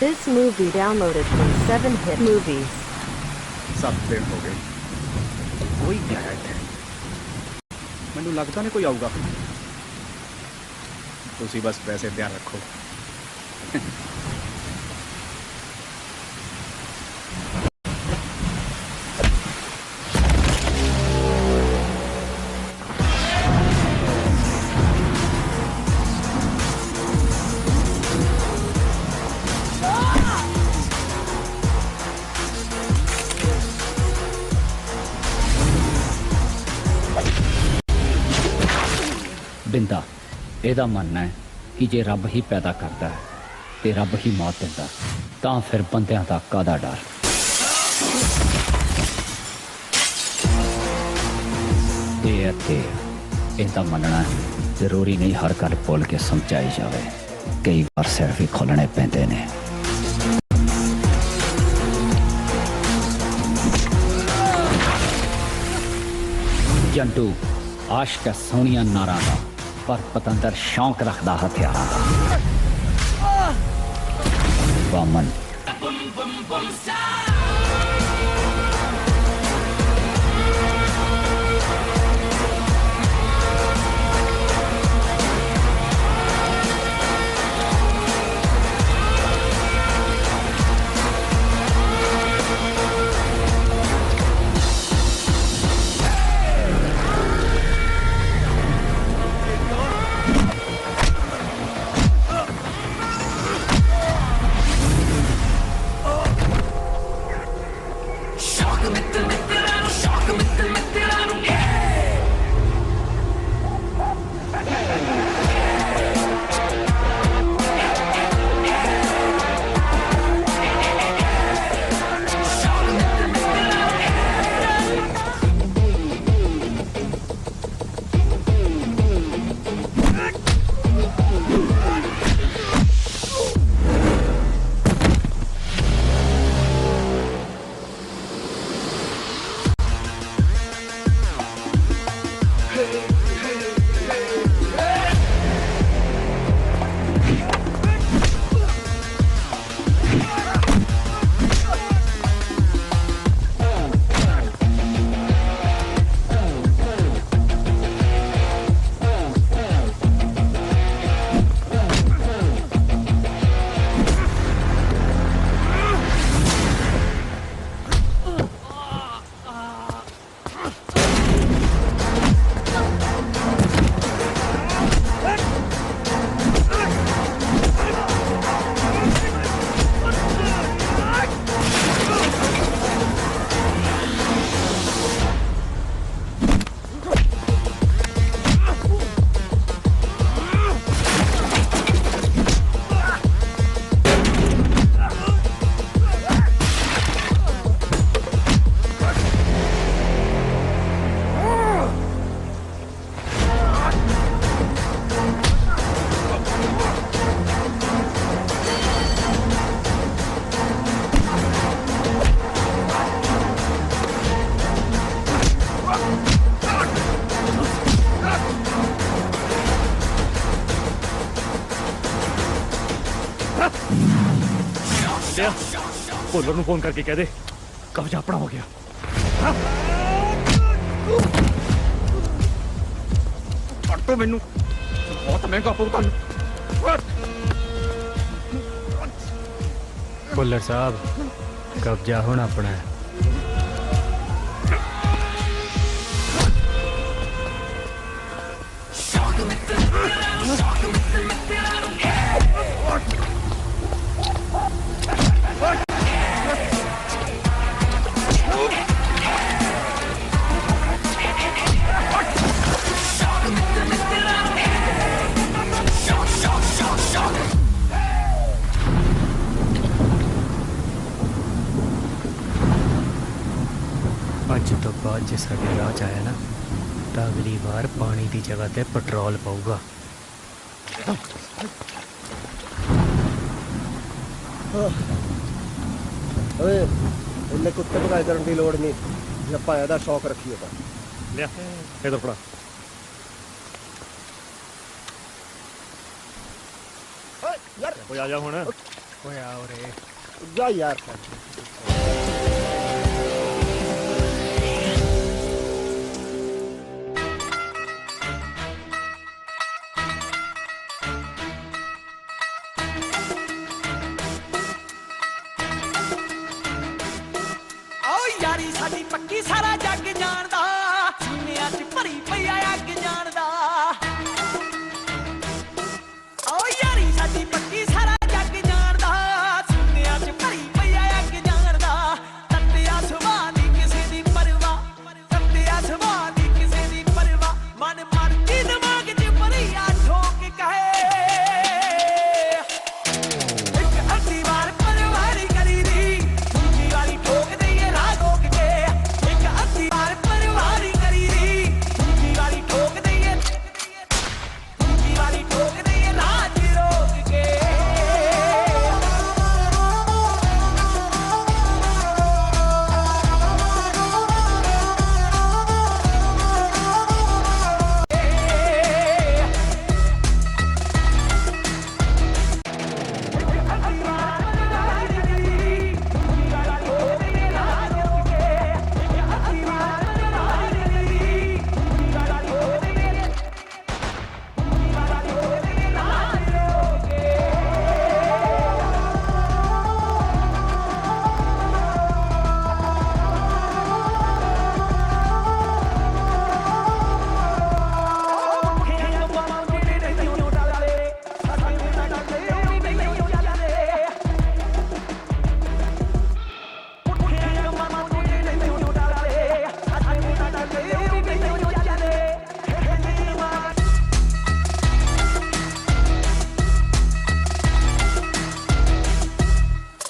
This movie downloaded from 7hit movies. 7 दिन हो गए, कोई नहीं आया इत्थे। मैनू लगता नहीं कोई आऊगा। तुसी बस पैसे ध्यान रखो। बिंदा ਇਹਦਾ ਮੰਨਣਾ है कि जे रब ही पैदा करता है तो रब ही मौत दिंदा, तां फिर बंदियां दा काहदा डर। ਇਹਦਾ ਮੰਨਣਾ ਜ਼ਰੂਰੀ नहीं हर गल बोल के समझाई जाए, कई बार सिर भी खोलने पैंदे ने। जंटू आशिक है सोहणियां नारां दा, पर पतंदर शौक रखदा हथियारां दा। वामन भोलर नूं फोन करके कह दे कब्जा अपना हो गया। तो मैनू बहुत महंगा पऊ तुहानू। भुल्लर साहब कब्जा हुण अपना है। अज तो बाद जे साडे राह च आया ना तो अगली बार पानी की जगह ते पेट्रोल पाऊगा। इन्हें कुत्ते भगाए करने की लोड़ नहीं, जप्पा ਇਹਦਾ शौक रखिए था। लिया इधर पड़ा। यार कोई आ जा हुण। ਓਏ ਆ ਉਰੇ। जा यार ਆਓ ਯਾਰੀ ਸਾਡੀ ਪੱਕੀ ਸਾਰਾ ਜੱਗ ਜਾਣਦਾ ਸੀਨਿਆਂ 'ਚ ਭਰੀ ਪਈ ਆ ਅੱਗ ਜਾਣਦਾ ਆਓ ਯਾਰੀ ਸਾਡੀ ਪੱਕੀ ਸਾਰਾ ਜੱਗ ਜਾਣਦਾ ਸੀਨਿਆਂ 'ਚ ਭਰੀ ਪਈ ਆ ਅੱਗ ਜਾਣਦਾ ਤੱਤਿਆ ਸੁਭਾਅ ਦੀ ਕਿਸੇ ਦੀ ਪਰਵਾਹ ਤੱਤਿਆ ਸੁਭਾਅ ਦੀ ਕਿਸੇ ਦੀ ਪਰਵਾਹ ਮਨ ਮਰਦੀ ਦਿਮਾਗ 'ਚ ਭਰੀ ਆ ਠੋਕ ਕਹੇ ਇੱਕ ਅੱਧੀ ਵਾਰ ਪਰਵਾਰੀ ਕਰੀ ਦੀ ਦੂਜੀ ਵਾਰੀ ਠੋਕ ਦਈਏ ਰਾਹ ਰੋਕ ਕੇ ਇੱਕ ਅੱਧੀ ਵਾਰ ਪਰਵਾਰੀ ਕਰੀ ਦੀ ਦੂਜੀ ਵਾਰੀ ਠੋਕ ਦਈਏ ਰਾਹ 'ਚ ਰੋਕ ਕੇ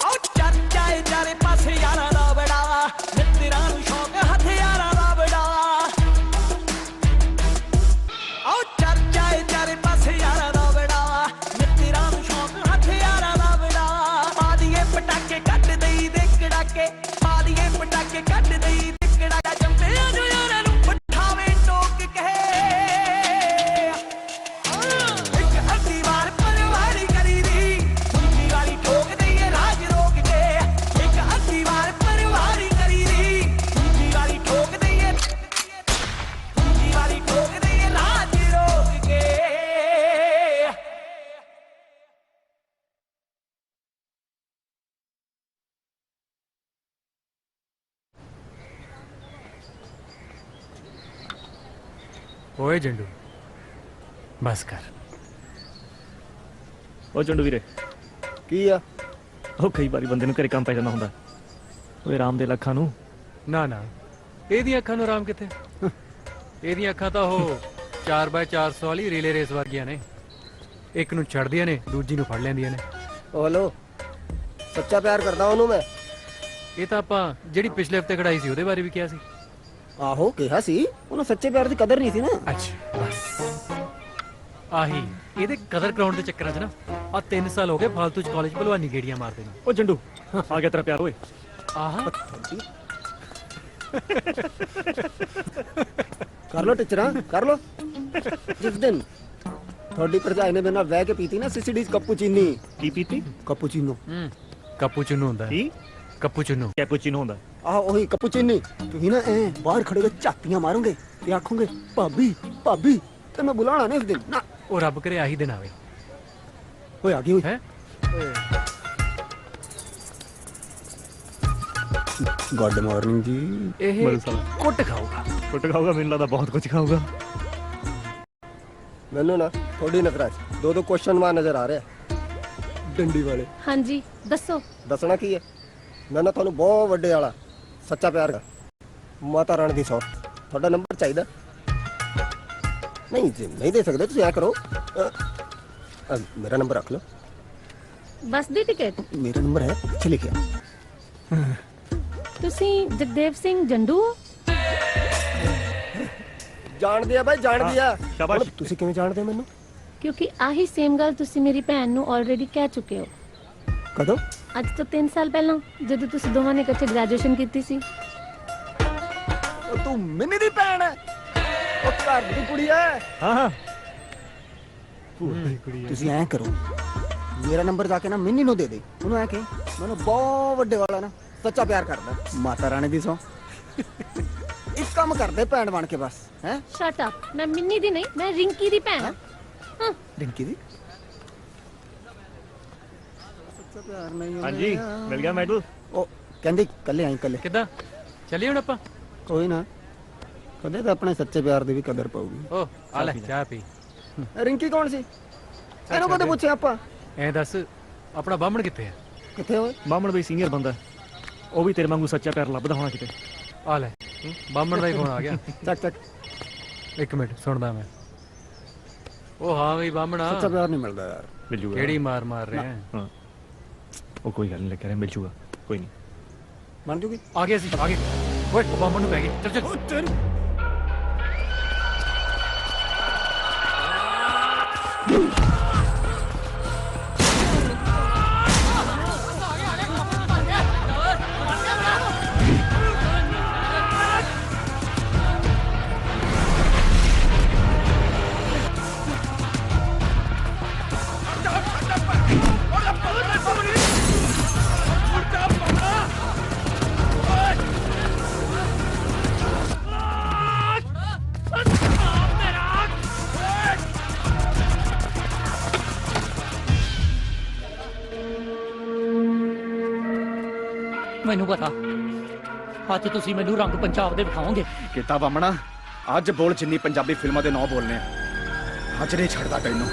ਆਓ ਚਰਚਾ ਏ ਚਾਰੇ ਪਾਸੇ ਯਾਰਾਂ ਦਾ ਬੜਾ ਮਿੱਤਰਾਂ ਨੂੰ ਸ਼ੌਕ ਹਥਿਆਰਾਂ ਦਾ ਬੜਾ ਆਓ ਚਰਚਾ ਏ ਚਾਰੇ ਪਾਸੇ ਯਾਰਾਂ ਦਾ ਬੜਾ ਮਿੱਤਰਾਂ ਨੂੰ ਸ਼ੌਕ ਹਥਿਆਰਾਂ ਦਾ ਬੜਾ ਪਾ ਦੀਏ ਪਟਾਕੇ ਕੱਢ ਦਈ ਦੇ ਕੜਾਕੇ ਪਾ ਦੀਏ ਪਟਾਕੇ ਕੱਢ ਦਈ ਦੇ ਕੜਾਕੇ ਜੰਮਿਆਂ ਜੋ ਯਾਰਾਂ ਨੂੰ ਪਠਾਵੇ ਟੋਕ ਕਹੇ ਇੱਕ ਅੱਧੀ ਵਾਰ ਪਰਵਾਰੀ ਕਰੀ ਦੀ ਦੂਜੀ ਵਾਰੀ ਠੋਕ ਦਈਏ ਰਾਜ ਰੋਕ ਕੇ ਇੱਕ ਅੱਧੀ ਵਾਰ ਪਰਵਾਰੀ ਕਰੀ ਦੀ ਦੂਜੀ ਵਾਰੀ ਠੋਕ ਦਈਏ ਰਾਜ ਰੋਕ ਕੇ ਓਏ ਜੰਡੂ ਬਸ ਕਰ। ਉਹ ਚੰਡੂ ਵੀਰੇ की आ ਉਹ ਕਈ ਵਾਰੀ ਬੰਦੇ ਨੂੰ ਘਰੇ ਕੰਮ ਪੈ ਜਾਂਦਾ ਹੁੰਦਾ ਓਏ ਰਾਮ ਦੇ ਲੱਖਾਂ ਨੂੰ ਨਾ ਨਾ ਇਹਦੀਆਂ ਅੱਖਾਂ ਨੂੰ ਆਰਾਮ ਕਿੱਥੇ। ਇਹਦੀਆਂ ਅੱਖਾਂ ਤਾਂ ਉਹ 4x400 ਵਾਲੀ ਰੀਲੇ ਰੇਸ ਵਰਗੀਆਂ ਨੇ। ਇੱਕ ਨੂੰ ਛੱਡਦੀਆਂ ਨੇ ਦੂਜੀ ਨੂੰ ਫੜ ਲੈਂਦੀਆਂ ਨੇ। ओ हेलो सच्चा प्यार करदा ओनू मैं ਇਹ ਤਾਂ ਆਪਾਂ ਜਿਹੜੀ ਪਿਛਲੇ ਹਫਤੇ ਕਢਾਈ ਸੀ ਉਹਦੇ ਬਾਰੇ ਵੀ ਕਿਹਾ ਸੀ। आहो कहा सी ओनू सच्चे प्यार दी कदर नहीं सी ना ਅੱਛਾ ਬਸ ਆਹੀ ਇਹਦੇ ਕਦਰ ਕਰਾਉਣ ਦੇ ਚੱਕਰਾਂ 'ਚ ਨਾ ਆ 3 ਸਾਲ ਹੋ ਗਏ ਫਾਲਤੂ 'ਚ ਕਾਲਜ ਭਲਵਾਨੀ ਗੇੜੀਆਂ ਮਾਰਦੇ ਨੇ। ਉਹ ਚੰਡੂ ਆ ਗਿਆ ਤੇਰਾ ਪਿਆਰ ਓਏ ਆਹ कर लो टीचर कर लो जिस दिन थोड़ी भरजाई ने मेरे नाल बह के पीती ना सिसिडी कपूचीनी ਕੀ ਪੀਤੀ कपूचीनो ਕਪੂਚੀਨੋ ਹੁੰਦਾ ਕੀ ਕਪੂਚੀਨੋ। ਕੈਪੂਚੀਨੋ ਹੁੰਦਾ ਆਹ ਉਹੀ ਕਪੂਚੀਨੀ ਤੁਸੀਂ ਨਾ ਐ ਬਾਹਰ ਖੜੇ ਹੋ ਕੇ ਝਾਤੀਆਂ ਮਾਰੋਗੇ ਤੇ ਆਖੋਗੇ ਭਾਬੀ ਭਾਬੀ ਤੇ ਮੈਂ ਬੁਲਾਣਾ ਨਹੀਂ ਉਸ ਦਿਨ ਨਾ ਉਹ ਰੱਬ ਕਰੇ ਆਹੀ ਦਿਨ ਆਵੇ ਹੋਇਆ ਕੀ ਹੋਈ ਹੈ। ਗੁੱਡ ਮਾਰਨਿੰਗ ਜੀ ਇਹ ਬੜਾ ਸਾਲਾ। ਕੁੱਟ ਖਾਊਗਾ। ਕੁੱਟ ਖਾਊਗਾ ਮੈਨੂੰ ਲੱਗਦਾ ਬਹੁਤ ਕੁਝ ਖਾਊਗਾ ਮੈਨੂੰ ਨਾ ਥੋੜੀ ਨਜ਼ਰਾਂ 'ਚ ਦੋ ਕੁਐਸਚਨ ਮਾਰ ਨਜ਼ਰ ਆ ਰਿਹਾ ਡੰਡੀ ਵਾਲੇ ਹਾਂਜੀ ਦੱਸੋ। ਦੱਸਣਾ ਕੀ ਹੈ ਮੈਂ ਨਾ ਤੁਹਾਨੂੰ ਬਹੁਤ ਵੱਡੇ ਵਾਲਾ ਸੱਚਾ ਪਿਆਰ ਕਰ ਮਾਤਾ ਰਾਣੀ ਦੀ ਸੌ ਤੁਹਾਡਾ ਨੰਬਰ ਚਾਹੀਦਾ ਨਹੀਂ ਜੀ ਨਹੀਂ ਦੇ ਸਕਦੇ ਤੁਸੀਂ ਐ ਕਰੋ ਮੇਰਾ ਨੰਬਰ ਰੱਖ ਲਓ ਬੱਸ ਦੀ ਟਿਕਟ। ਮੇਰਾ ਨੰਬਰ ਹੈ ਇੱਥੇ ਲਿਖਿਆ ਤੁਸੀਂ ਜਗਦੇਵ ਸਿੰਘ ਜੰਡੂ ਹੋ? ਜਾਣਦੇ ਆ ਬਾਈ ਜਾਣਦੇ ਆ ਸ਼ਾਬਾਸ਼। ਹੁਣ ਤੁਸੀਂ ਕਿਵੇਂ ਜਾਣਦੇ ਹੋ ਮੈਨੂੰ ਕਿਉਂਕਿ ਆਹੀ ਸੇਮ ਗੱਲ ਤੁਸੀਂ ਮੇਰੀ ਭੈਣ ਨੂੰ ਆਲਰੇਡੀ ਕਹਿ ਚੁੱਕੇ ਹੋ ਕਦੋਂ ਅੱਜ ਤੋਂ 3 ਸਾਲ ਪਹਿਲਾਂ ਜਦੋਂ ਤੁਸੀਂ ਦੋਵਾਂ ਨੇ ਇਕੱਠੇ ਗ੍ਰੈਜੂਏਸ਼ਨ ਕੀਤੀ ਸੀ। ਉਹ ਤੂੰ ਮਿੰਨੀ ਦੀ ਭੈਣ ਹੈ ਉਹ ਘਰ ਦੀ ਕੁੜੀ ਹੈ ਹਾਂ ਹਾਂ ਤੁਸੀਂ ਐਂ ਕਰੋ ਮੇਰਾ ਨੰਬਰ ਜਾ ਕੇ ਨਾ ਮਿੰਨੀ ਨੂੰ ਦੇ ਦੇ, ਉਹਨੂੰ ਐ ਕਿ ਮੈਨੂੰ ਬਹੁਤ ਵੱਡੇ ਵਾਲਾ ਨਾ ਸੱਚਾ ਪਿਆਰ ਕਰਦਾ। ਮਾਤਾ ਰਾਣੀ ਦੀ ਸੌ ਇੱਕ ਕੰਮ ਕਰਦੇ ਭੈਣ ਬਣ ਕੇ ਬਸ ਹੈ। ਸ਼ਟ ਅਪ, ਮੈਂ ਮਿੰਨੀ ਦੀ ਨਹੀਂ, ਮੈਂ ਰਿੰਕੀ ਦੀ ਭੈਣ ਹਾਂ। ਹਾਂ, ਰਿੰਕੀ ਦੀ ਸੱਚਾ ਪਿਆਰ ਨਹੀਂ ਹਾਂਜੀ ਮਿਲ ਗਿਆ ਮੈਡਲ। ਉਹ ਕਹਿੰਦੀ ਕੱਲੇ ਆਈ ਕੱਲੇ। ਕਿੱਦਾਂ ਚੱਲੀਏ ਹੁਣ ਆਪਾਂ? ਕੋਈ ਨਾ, ਕਦੇ ਤਾਂ ਆਪਣੇ ਸੱਚੇ ਪਿਆਰ ਦੀ ਵੀ ਕਦਰ ਪਾਊਗੀ। ਓ ਆ ਲੈ ਚਾਹ ਪੀ। ਰਿੰਕੀ ਕੌਣ ਸੀ? ਇਹਨੂੰ ਕਦੇ ਪੁੱਛਿਆ ਆਪਾਂ? ਐ ਦੱਸ ਆਪਣਾ ਬਾਹਮਣ ਕਿੱਥੇ ਆ? ਕਿੱਥੇ ਹੋਏ? ਬਾਹਮਣ ਬਈ ਸੀਨੀਅਰ ਬੰਦਾ, ਉਹ ਵੀ ਤੇਰੇ ਵਾਂਗੂ ਸੱਚਾ ਪਿਆਰ ਲੱਭਦਾ ਹੋਣਾ ਕਿਤੇ। ਆ ਲੈ ਬਾਹਮਣ ਦਾ ਹੀ ਫੋਨ ਆ ਗਿਆ। ਚੱਕ ਚੱਕ। ਇੱਕ ਮਿੰਟ ਸੁਣਦਾ ਮੈਂ। ਉਹ ਹਾਂ ਵੀ ਬਾਹਮਣਾ, ਸੱਚਾ ਪਿਆਰ ਨਹੀਂ ਮਿਲਦਾ ਯਾਰ। ਮਿਲ ਜੂਗਾ। ਕਿਹੜੀ ਮਾਰ ਮਾਰ ਰਿਹਾ ਹੈ? ਹਾਂ ਉਹ ਕੋਈ ਗੱਲ ਨਹੀਂ, ਲੱਗਿਆ ਰਿਹਾ ਮਿਲ ਜੂਗਾ, ਕੋਈ ਨਹੀਂ। ਬਣ ਜੂਗੀ। ਆ ਗਏ ਅਸੀਂ, ਆ ਗਏ। ਓਏ ਉਹ ਬਾਹਮਣ ਨੂੰ ਪੈ ਗਏ। ਚੱਲ ਚੱਲ। ਮੈਨੂੰ ਪਤਾ ਅੱਜ ਤੁਸੀਂ ਮੈਨੂੰ ਰੰਗ ਪੰਜਾਬ ਦੇ ਵਿਖਾਓਗੇ। ਕੀਤਾ ਬਾਮਣਾ, ਅੱਜ ਬੋਲ ਜਿੰਨੀ ਪੰਜਾਬੀ ਫਿਲਮਾਂ ਦੇ ਨਾਂ ਬੋਲਨੇ ਆ। ਅੱਜ ਨਹੀਂ ਛੱਡਦਾ ਤੈਨੂੰ।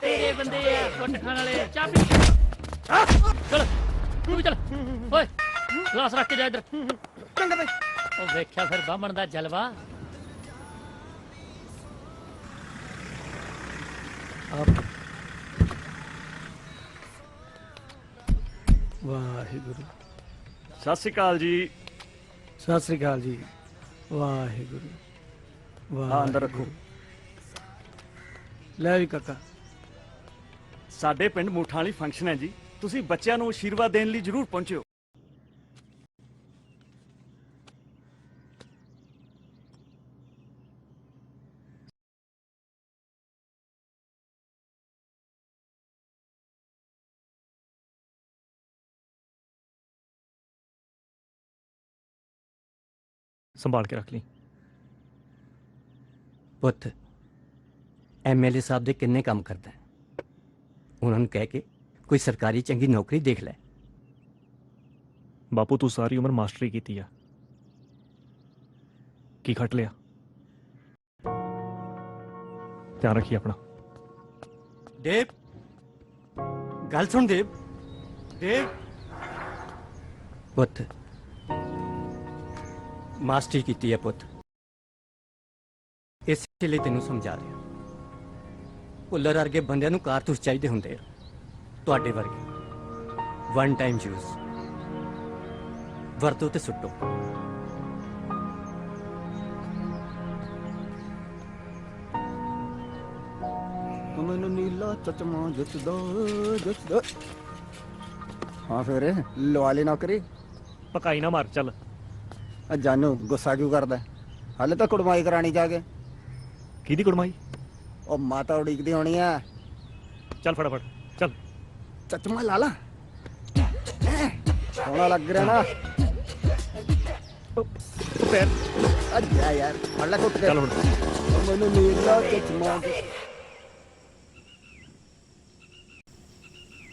ਤੇਰੇ ਬੰਦੇ ਆ ਕੁੱਟ ਖਾਣ ਵਾਲੇ। ਚਾਹ ਪੀ ਚਲ ਤੂੰ ਵੀ ਚਲ। ਓਏ ਗਲਾਸ ਰੱਖ ਕੇ ਜਾ ਇੱਧਰ। ਚੰਗਾ ਬਈ। ਉਹ ਵੇਖਿਆ ਫਿਰ ਬਾਹਮਣ ਦਾ ਜਲਵਾ। ਵਾਹਿਗੁਰੂ। ਸਤਿ ਸ਼੍ਰੀ ਅਕਾਲ ਜੀ। ਸਤਿ ਸ੍ਰੀ ਅਕਾਲ ਜੀ। ਵਾਹਿਗੁਰੂ ਆ ਅੰਦਰ ਰੱਖੋ। ਲੈ ਵੀ ਕਾਕਾ। ਸਾਡੇ ਪਿੰਡ ਮੂਠਾਂ ਵਾਲੀ ਫੰਕਸ਼ਨ ਹੈ ਜੀ, ਤੁਸੀਂ ਬੱਚਿਆਂ ਨੂੰ ਆਸ਼ੀਰਵਾਦ ਦੇਣ ਲਈ ਜ਼ਰੂਰ ਪਹੁੰਚਿਓ। ਸੰਭਾਲ ਕੇ ਰੱਖ ਲਈ। ਪੁੱਤ ਐਮਐਲਏ ਸਾਹਿਬ ਦੇ ਕਿੰਨੇ ਕੰਮ ਕਰਦਾ ਹੈ, ਉਹਨਾਂ ਨੂੰ ਕਹਿ ਕੇ ਕੋਈ ਸਰਕਾਰੀ ਚੰਗੀ ਨੌਕਰੀ ਦੇਖ ਲੈ। ਬਾਪੂ ਤੂੰ ਸਾਰੀ ਉਮਰ ਮਾਸਟਰੀ ਕੀਤੀ ਆ, ਕੀ ਖੱਟ ਲਿਆ? ਧਿਆਨ ਰੱਖੀ ਆਪਣਾ। ਦੇਵ ਗੱਲ ਸੁਣ ਦੇਵ। ਦੇਵ ਪੁੱਤ ਮਾਸਟਰੀ ਕੀਤੀ ਹੈ ਪੁੱਤ, ਇਸ ਲਈ ਤੈਨੂੰ ਸਮਝਾ ਰਿਹਾ। ਭੁੱਲਰ ਵਰਗੇ ਬੰਦਿਆਂ ਨੂੰ ਕਾਰਤੂਸ ਚਾਹੀਦੇ ਹੁੰਦੇ ਆ, ਤੁਹਾਡੇ ਵਰਗੇ ਵਨ ਟਾਈਮ ਯੂਜ਼, ਵਰਤੋ ਤੇ ਸੁੱਟੋ। ਮੈਨੂੰ ਨੀਲਾ ਚਚਮਾ ਜੱਚਦਾ। ਹਾਂ ਫਿਰ ਲਵਾ ਲੈ ਨੌਕਰੀ। ਪਕਾਈ ਨਾ ਮਾਰ ਚੱਲ। ਜਾਨੂ ਗੁੱਸਾ ਕਿਉਂ ਕਰਦਾ? ਹਾਲੇ ਤਾਂ ਕੁੜਮਾਈ ਕਰਾਣੀ ਜਾ ਕੇ। ਕਿਹਦੀ ਕੁੜਮਾਈ? ਉਹ ਮਾਤਾ ਉਡੀਕਦੀ ਹੋਣੀ ਆ। ਚੱਲ ਫਟਾਫਟ ਚੱਲ। ਚਚਮਾ ਲਾ ਲਾ, ਸੋਹਣਾ ਲੱਗ ਰਿਹਾ ਨਾ। ਪੈਰ ਅੱਜਾ ਯਾਰ ਫੜ ਲੈ ਕੁੱਟ ਕੇ। ਚੱਲ ਹੁਣ। ਮੈਨੂੰ ਨੀਂਦ ਲਾ ਚਚਮਾ।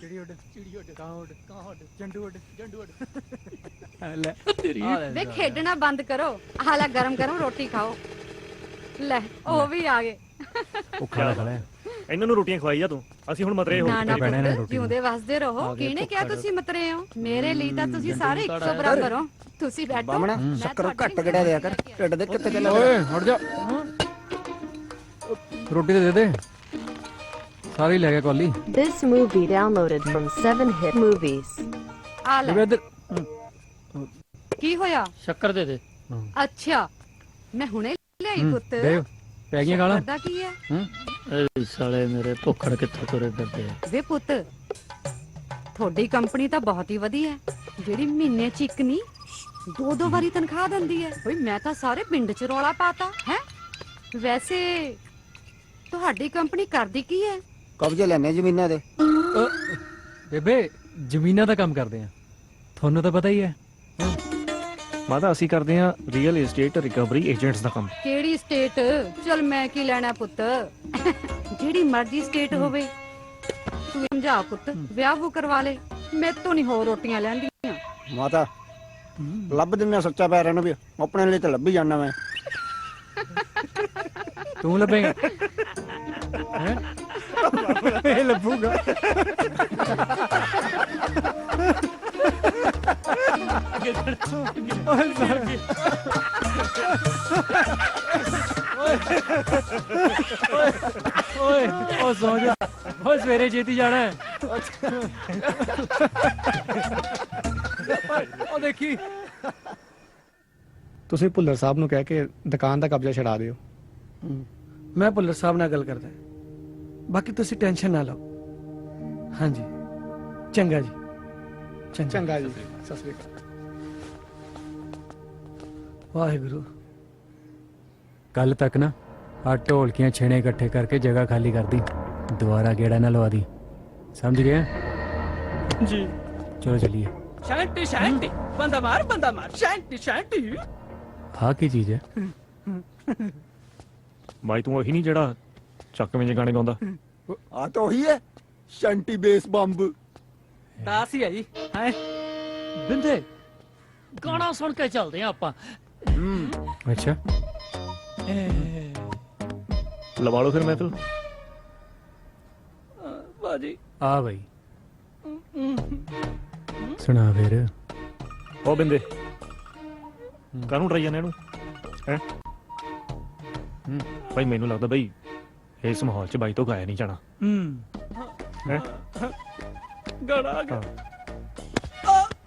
ਚਿੜੀ ਉੱਡ ਕਾਂ ਉੱਡ ਜੰਡੂ ਉੱਡ ਲੈ ਵੇ ਖੇਡਣਾ ਬੰਦ ਕਰੋ, ਹਾਲਾ ਗਰਮ ਗਰਮ ਰੋਟੀ ਖਾਓ। ਲੈ ਉਹ ਵੀ ਆ ਗਏ। ਉਹ ਖੜਾ ਇਹਨਾਂ ਨੂੰ ਰੋਟੀਆਂ ਖਵਾਈ ਜਾ ਤੂੰ। ਅਸੀਂ ਹੁਣ ਮਤਰੇ ਹੋ ਨਾ ਨਾ ਪੈਣਾ ਨਾ ਪੁੱਤ, ਜਿਉਂਦੇ ਵਸਦੇ ਰਹੋ। ਕਿਹਨੇ ਕਿਹਾ ਤੁਸੀਂ ਮਤਰੇ ਹੋ? ਮੇਰੇ ਲਈ ਤਾਂ ਤੁਸੀਂ ਸਾਰੇ ਇੱਕੋ ਬਰਾਬਰ ਹੋ। ਤੁਸੀਂ ਬੈਠੋ। ਬਾਮਣਾ ਮੈਂ ਸ਼ੱਕਰ ਤੁਹਾਡੀ ਘੱਟ ਗੜਿਆ ਦਿਆ ਕਰ, ਢਿੱਡ ਦੇ ਕਿੱਤੇ ਚੱਲ। ਓਏ ਹਟ ਜਾ, ਰੋਟੀ ਤੇ ਦੇ ਦੇ। ਸਾਰੀ ਲੈ ਗਿਆ ਕੋਲੀ। This movie downloaded from 7hit movies. ਆ ਲੈ। ਇੱਧਰ ਕੀ ਹੋਇਆ? ਸ਼ੱਕਰ ਦੇ ਦੇ। ਅੱਛਾ, ਮੈਂ ਹੁਣੇ ਲਿਆਈ ਪੁੱਤ। ਦੇ ਪੈ ਗਈਆਂ ਗਾਲਾਂ। ਕਰਦਾ ਕੀ ਹੈ? ਏ ਸਾਲੇ ਮੇਰੇ ਭੁੱਖੜ ਕਿੱਥੋਂ ਤੁਰੇ ਫਿਰਦੇ ਆ। ਵੇ ਪੁੱਤ, ਤੁਹਾਡੀ ਕੰਪਨੀ ਤਾਂ ਬਹੁਤ ਹੀ ਵਧੀਆ ਹੈ, ਜਿਹੜੀ ਮਹੀਨੇ ਚ ਇੱਕ ਨਹੀਂ 2-2 ਵਾਰੀ ਤਨਖਾਹ ਦਿੰਦੀ ਹੈ। ਓਏ ਮੈਂ ਤਾਂ ਸਾਰੇ ਪਿੰਡ ਚ ਰੌਲਾ ਪਾਤਾ ਹੈ। ਵੈਸੇ ਤੁਹਾਡੀ ਕੰਪਨੀ ਕਰਦੀ ਕੀ ਹੈ? ਕਬਜ਼ੇ ਲੈਣੇ ਜ਼ਮੀਨਾਂ ਦੇ। ਬੇਬੇ ਜ਼ਮੀਨਾਂ ਦਾ ਕੰਮ ਕਰਦੇ ਆ, ਤੁਹਾਨੂੰ ਤਾਂ ਪਤਾ ਹੀ ਹੈ। ਮਾਤਾ ਅਸੀਂ ਕਰਦੇ ਆ ਰੀਅਲ ਏਸਟੇਟ ਰਿਕਵਰੀ ਏਜੰਟਸ ਦਾ ਕੰਮ। ਕਿਹੜੀ ਸਟੇਟ? ਚਲ ਮੈਂ ਕੀ ਲੈਣਾ ਪੁੱਤ, ਜਿਹੜੀ ਮਰਜ਼ੀ ਸਟੇਟ ਹੋਵੇ। ਤੂੰ ਸਮਝਾ ਪੁੱਤ, ਵਿਆਹ ਵੂ ਕਰਵਾ ਲੈ, ਮੈਥੋਂ ਨਹੀਂ ਹੋਰ ਰੋਟੀਆਂ ਲੈਂਦੀਆਂ। ਮਾਤਾ ਲੱਭ ਦਿੰਨਾ ਸੱਚਾ ਪਿਆਰ ਨੂੰ ਵੀ, ਆਪਣੇ ਲਈ ਤਾਂ ਲੱਭੀ ਜਾਣਾ ਮੈਂ। ਤੂੰ ਲੱਭੇਗਾ ਹੈ? ਇਹ ਲੱਭੂਗਾ। ਓਏ ਉਹ ਸੌ ਜਾ, ਉਹ ਸਵੇਰੇ ਛੇਤੀ ਜਾਣਾ ਹੈ। ਉਹ ਦੇਖੀ, ਤੁਸੀਂ ਭੁੱਲਰ ਸਾਹਿਬ ਨੂੰ ਕਹਿ ਕੇ ਦੁਕਾਨ ਦਾ ਕਬਜ਼ਾ ਛਡਾ ਦਿਓ। ਮੈਂ ਭੁੱਲਰ ਸਾਹਿਬ ਨਾਲ ਗੱਲ ਕਰਦਾ, ਬਾਕੀ ਤੁਸੀਂ ਟੈਨਸ਼ਨ ਨਾ ਲਓ। ਹਾਂਜੀ ਚੰਗਾ ਜੀ, ਚੰਗਾ ਜੀ, ਸਤਿ ਸ੍ਰੀ ਅਕਾਲ। ਵਾਹਿਗੁਰੂ। ਕੱਲ ਤੱਕ ਨਾ ਆ ਢੋਲਕੀਆਂ ਛੇਣੇ ਇਕੱਠੇ ਕਰਕੇ ਜਗ੍ਹਾ ਖਾਲੀ ਕਰ ਦੀ, ਦੁਬਾਰਾ ਗੇੜਾ ਨਾ ਲਵਾ ਦੀ, ਸਮਝ ਗਿਆ ਜੀ? ਚਲੋ ਚਲੀਏ। ਸ਼ਾਂਤੀ ਸ਼ਾਂਤੀ, ਬੰਦਾ ਮਾਰ ਸ਼ਾਂਤੀ ਸ਼ਾਂਤੀ। ਹਾਂ ਕੀ ਚੀਜ਼ ਹੈ? ਬਾਈ ਤੂੰ ਉਹੀ ਨਹੀਂ ਜਿਹੜਾ ਚੱਕਵੇਂ ਜੇ ਗਾਣੇ ਗਾਉਂਦਾ? ਆ ਤਾਂ ਉਹੀ ਹੈ, ਸ਼ੰਟੀ ਬੇਸ ਬੰਬ। ਦਾਸ ਹੀ ਹੈ ਜੀ। ਹੈ ਬਿੰਦੇ, ਗਾਣਾ ਸੁਣ ਕੇ ਚੱਲਦੇ ਆ ਆਪਾਂ। ਅੱਛਾ ਲਵਾ ਲਓ ਫਿਰ ਮੈਂ ਤੂੰ। ਬਾਜੀ ਆ ਬਈ ਸੁਣਾ ਫਿਰ। ਉਹ ਬਿੰਦੇ ਕਾਹਨੂੰ ਡਰਾਈ ਜਾਂਦੇ ਇਹਨੂੰ ਹੈ? ਭਾਈ ਮੈਨੂੰ ਲੱਗਦਾ ਬਈ ਇਸ ਮਾਹੌਲ 'ਚ ਬਾਈ ਤੋਂ ਗਾਇਆ ਨਹੀਂ ਜਾਣਾ। ਹੈ ਗਾਣਾ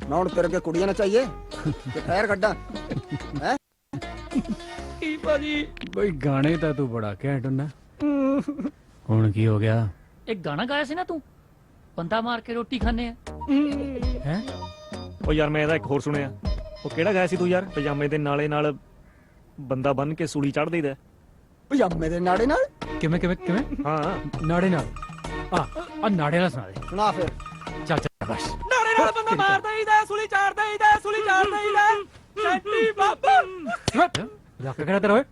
ਮੈਂ ਹੁਣ ਤੇਰੇ ਕੇ ਕੁੜੀਆਂ ਨਾ ਚਾਹੀਏ ਕਿ ਠਹਿਰ ਕੱਢਾਂ ਹੈ? ਕੀ ਬਾਜੀ? ਬਈ ਗਾਣੇ ਤਾਂ ਤੂੰ ਬੜਾ ਘੈਂਟ ਹੁੰਨਾ, ਹੁਣ ਕੀ ਹੋ ਗਿਆ? ਇੱਕ ਗਾਣਾ ਗਾਇਆ ਸੀ ਨਾ ਤੂੰ, ਬੰਦਾ ਮਾਰ ਕੇ ਰੋਟੀ ਖਾਣੇ ਆ। ਹੈ ਉਹ ਯਾਰ ਮੈਂ ਇਹਦਾ ਇੱਕ ਹੋਰ ਸੁਣਿਆ। ਉਹ ਕਿਹੜਾ ਗਾਇਆ ਸੀ ਤੂੰ ਯਾਰ? ਪਜਾਮੇ ਦੇ ਨਾਲੇ ਨਾਲ ਬੰਦਾ ਬੰਨ ਕੇ ਸੂਲੀ ਚੜ੍ਹ ਦੇਈਦਾ। ਪਜਾਮੇ ਦੇ ਨਾੜੇ ਨਾਲ? ਕਿਵੇਂ ਕਿਵੇਂ ਕਿਵੇਂ? ਹਾਂ ਨਾੜੇ ਨਾਲ? ਆ ਨਾੜੇ ਨਾਲ ਸੁਣਾ ਦੇ। ਸੁਣਾ ਫਿਰ। ਚੱਲ ਚੱਲ ਬਸ। ਨਾਰੇ ਨਾਲ ਬੰਦਾ ਮਾਰ ਦਈਦਾ, ਸੁਲੀ ਚਾੜ ਦਈਦਾ, ਸੁਲੀ ਚਾੜ ਦਈਦਾ। ਸ਼ਾਂਤੀ ਬਾਬਾ ਜਾ ਕੇ ਖੜਾ ਤੇਰਾ ਓਏ।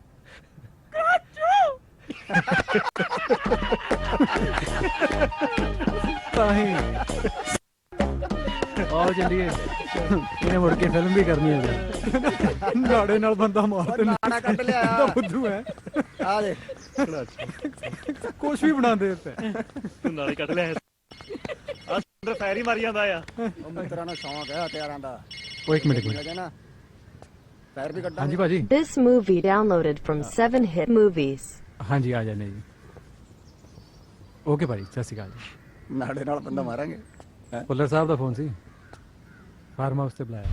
ਆਓ ਚੱਲੀਏ, ਇਹਨੇ ਮੁੜ ਕੇ ਫਿਲਮ ਵੀ ਕਰਨੀ ਹੈ। ਨਾੜੇ ਨਾਲ ਬੰਦਾ ਮਾਰ ਦੇ। ਨਾੜਾ ਕੱਢ ਲਿਆ ਬੁੱਧੂ ਹੈ। ਆ ਦੇ, ਕੁਛ ਵੀ ਬਣਾਉਂਦੇ ਉੱਤੇ। ਤੂੰ ਨਾਲੇ ਕੱਢ ਲਿਆ। ਆ ਅੰਦਰ ਫੈਰ ਹੀ ਮਾਰੀ ਜਾਂਦਾ ਆ। ਉਹ ਮਿੱਤਰਾਂ ਨੂੰ ਸ਼ੌਂਕ ਹੈ ਹਥਿਆਰਾਂ ਦਾ। ਉਹ ਇੱਕ ਮਿੰਟ ਨਾ ਫੈਰ ਵੀ ਕੱਢਾਂ। ਹਾਂਜੀ ਭਾਜੀ। This movie downloaded from 7hit movies. ਹਾਂਜੀ ਆ ਜਾਂਦੇ ਜੀ। ਓਕੇ ਭਾਜੀ, ਸਤਿ ਸ਼੍ਰੀ ਅਕਾਲ ਜੀ। ਨਾੜੇ ਨਾਲ ਬੰਦਾ ਮਾਰਾਂਗੇ। ਭੁੱਲਰ ਸਾਹਿਬ ਦਾ ਫੋਨ ਸੀ, ਫਾਰਮ ਹਾਊਸ ਤੇ ਬੁਲਾਇਆ।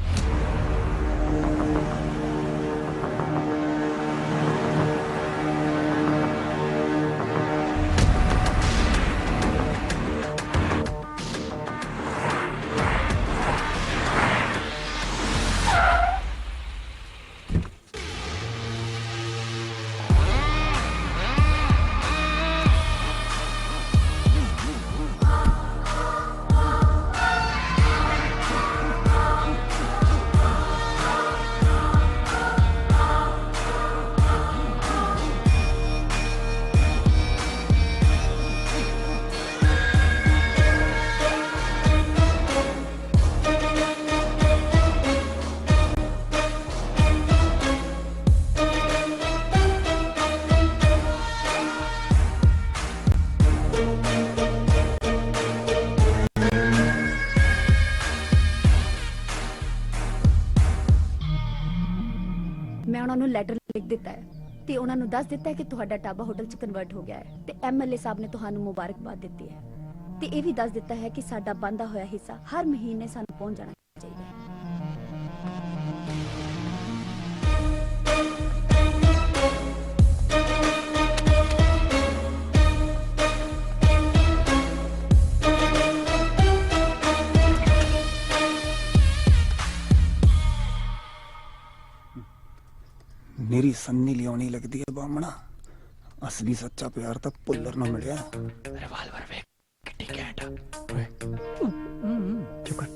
ਮੈਂ ਉਹਨਾਂ ਨੂੰ ਲੈਟਰ ਲਿਖ ਦਿੱਤਾ ਹੈ ਤੇ ਉਹਨਾਂ ਨੂੰ ਦੱਸ ਦਿੱਤਾ ਹੈ ਕਿ ਤੁਹਾਡਾ ਢਾਬਾ ਹੋਟਲ 'ਚ ਕਨਵਰਟ ਹੋ ਗਿਆ ਹੈ ਤੇ ਐਮਐਲਏ ਸਾਹਿਬ ਨੇ ਤੁਹਾਨੂੰ ਮੁਬਾਰਕਬਾਦ ਦਿੱਤੀ ਹੈ ਤੇ ਇਹ ਵੀ ਦੱਸ ਦਿੱਤਾ ਹੈ ਕਿ ਸਾਡਾ ਬੰਦਾ ਹੋਇਆ ਹਿੱਸਾ ਹਰ ਮਹੀਨੇ ਸਾਨੂੰ ਪਹੁੰਚ ਜਾਣਾ ਚਾਹੀਦਾ ਹੈ। मेरी सन्नी लियोनी लगती है बामना, असली सच्चा प्यार तो पुल्लर ना मिले। रिवाल्वर वे किड्डी कैट चुप कर।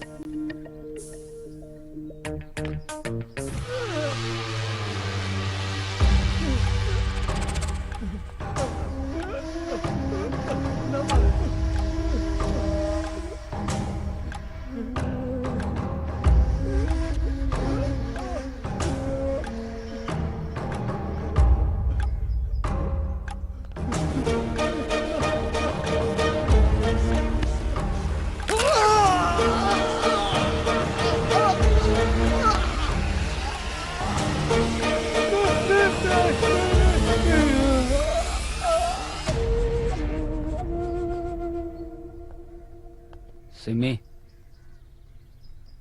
सिमी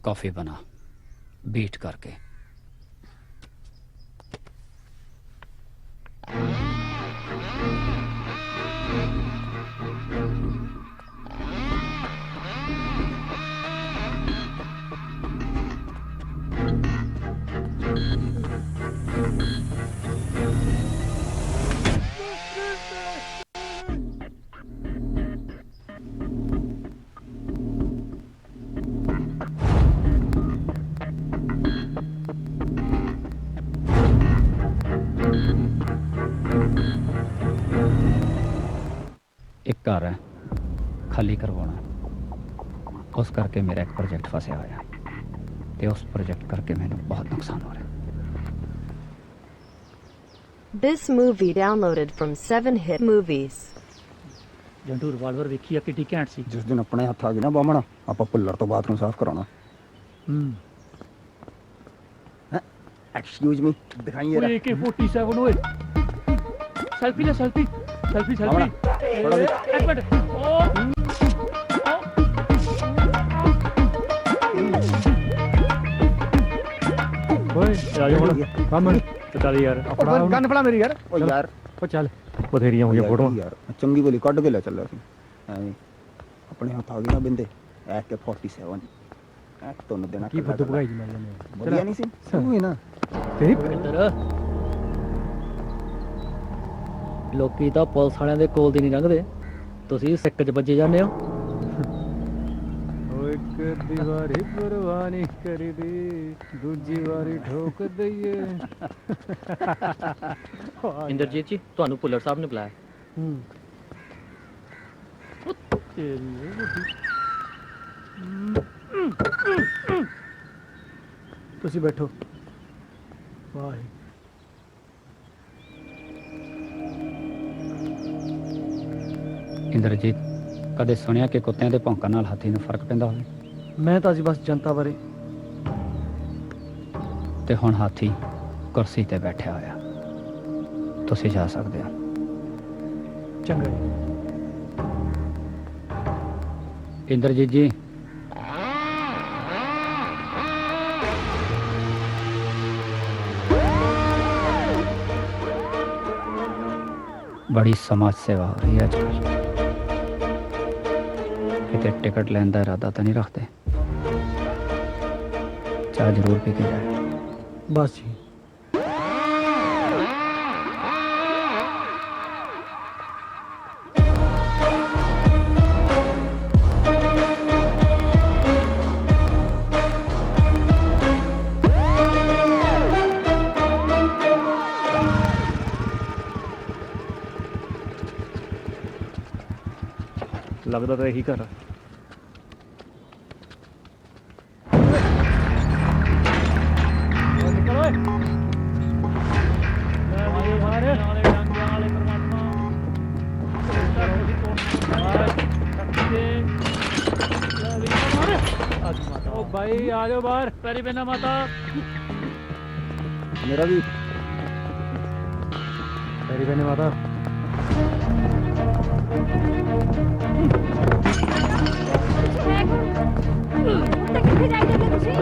कॉफी बना बीट करके। एक घर है खाली करवाना, उस करके मेरा एक प्रोजेक्ट फंसा होया ते उस प्रोजेक्ट करके मैंने बहुत नुकसान हो रहा है। This movie downloaded from 7hit movies. ਜੰਟੂ ਰਿਵਾਲਵਰ ਵੇਖੀ ਆ ਕਿੱਡੀ ਘੈਂਟ ਸੀ। जिस दिन अपने हथ आ गई ना बामना, आप पुल्लर तो बाथरूम साफ कराना। एक्सक्यूज मी, दिखाइए ओए AK-47 ओए सेल्फी ले सेल्फी सेल्फी सेल्फी एक मिनट ओए राजू ਹੁਣ ਕੰਮ ਚੱਲ ਯਾਰ ਆਪਣਾ गन फड़ा मेरी यार। ओ यार ਉਹ ਚੱਲ ਬਥੇਰੀਆਂ ਹੋਈਆਂ ਫੋਟੋਆਂ यार चंगी बोली कट के ले चल रहा सी अपने हाथ आ गए ना बिंदे AK-47 तो न देना ਕੀ ਫੁੱਦੂ ਭਗਾਈ ਜੀ ਮੈਨੂੰ बढ़िया नहीं सी सही ना ਤੇਰੀ ਇੱਧਰ ਲੋਕੀ ਤਾਂ ਪੁਲਿਸ ਵਾਲਿਆਂ ਦੇ ਕੋਲ ਦੀ ਨਹੀਂ ਲੰਘਦੇ, ਤੁਸੀਂ ਸਿੱਕ 'ਚ ਵੱਜੇ ਜਾਂਦੇ ਹੋ। ਓ ਇੱਕ ਦੀਵਾਰੀ ਪਰਵਾਨੀ ਕਰੀਦੀ ਦੂਜੀ ਵਾਰੀ ਠੋਕ ਦਈਏ। ਇੰਦਰਜੀਤ ਜੀ ਤੁਹਾਨੂੰ ਭੁੱਲਰ ਸਾਹਿਬ ਨੇ ਬੁਲਾਇਆ। ਤੁਸੀਂ ਬੈਠੋ। ਵਾਹ इंद्रजीत कदे सुनिया कि कुत्तियां दे भौंकण नाल हाथी नूं फर्क पैंदा होवे? मैं तो अज बस जनता बारे। ते हुण हाथी कुर्सी ते बैठा होया, तुसीं जा सकदे हो। चंगा इंद्रजीत जी बड़ी समाज सेवा हो रही है आजकल। किते टिकट लेने का इरादा तो नहीं रखते? चाय जरूर पी के जाए। बस जी। लगता तो यही घर है। भाई आ जाओ बाहर, पैरी बेना माता। ਮੇਰਾ ਵੀ ਤੇਰੀ ਬੇਨੇ ਮਾਤਾ ਕਿੱਥੇ ਜਾਈਏ ਤੁਸੀਂ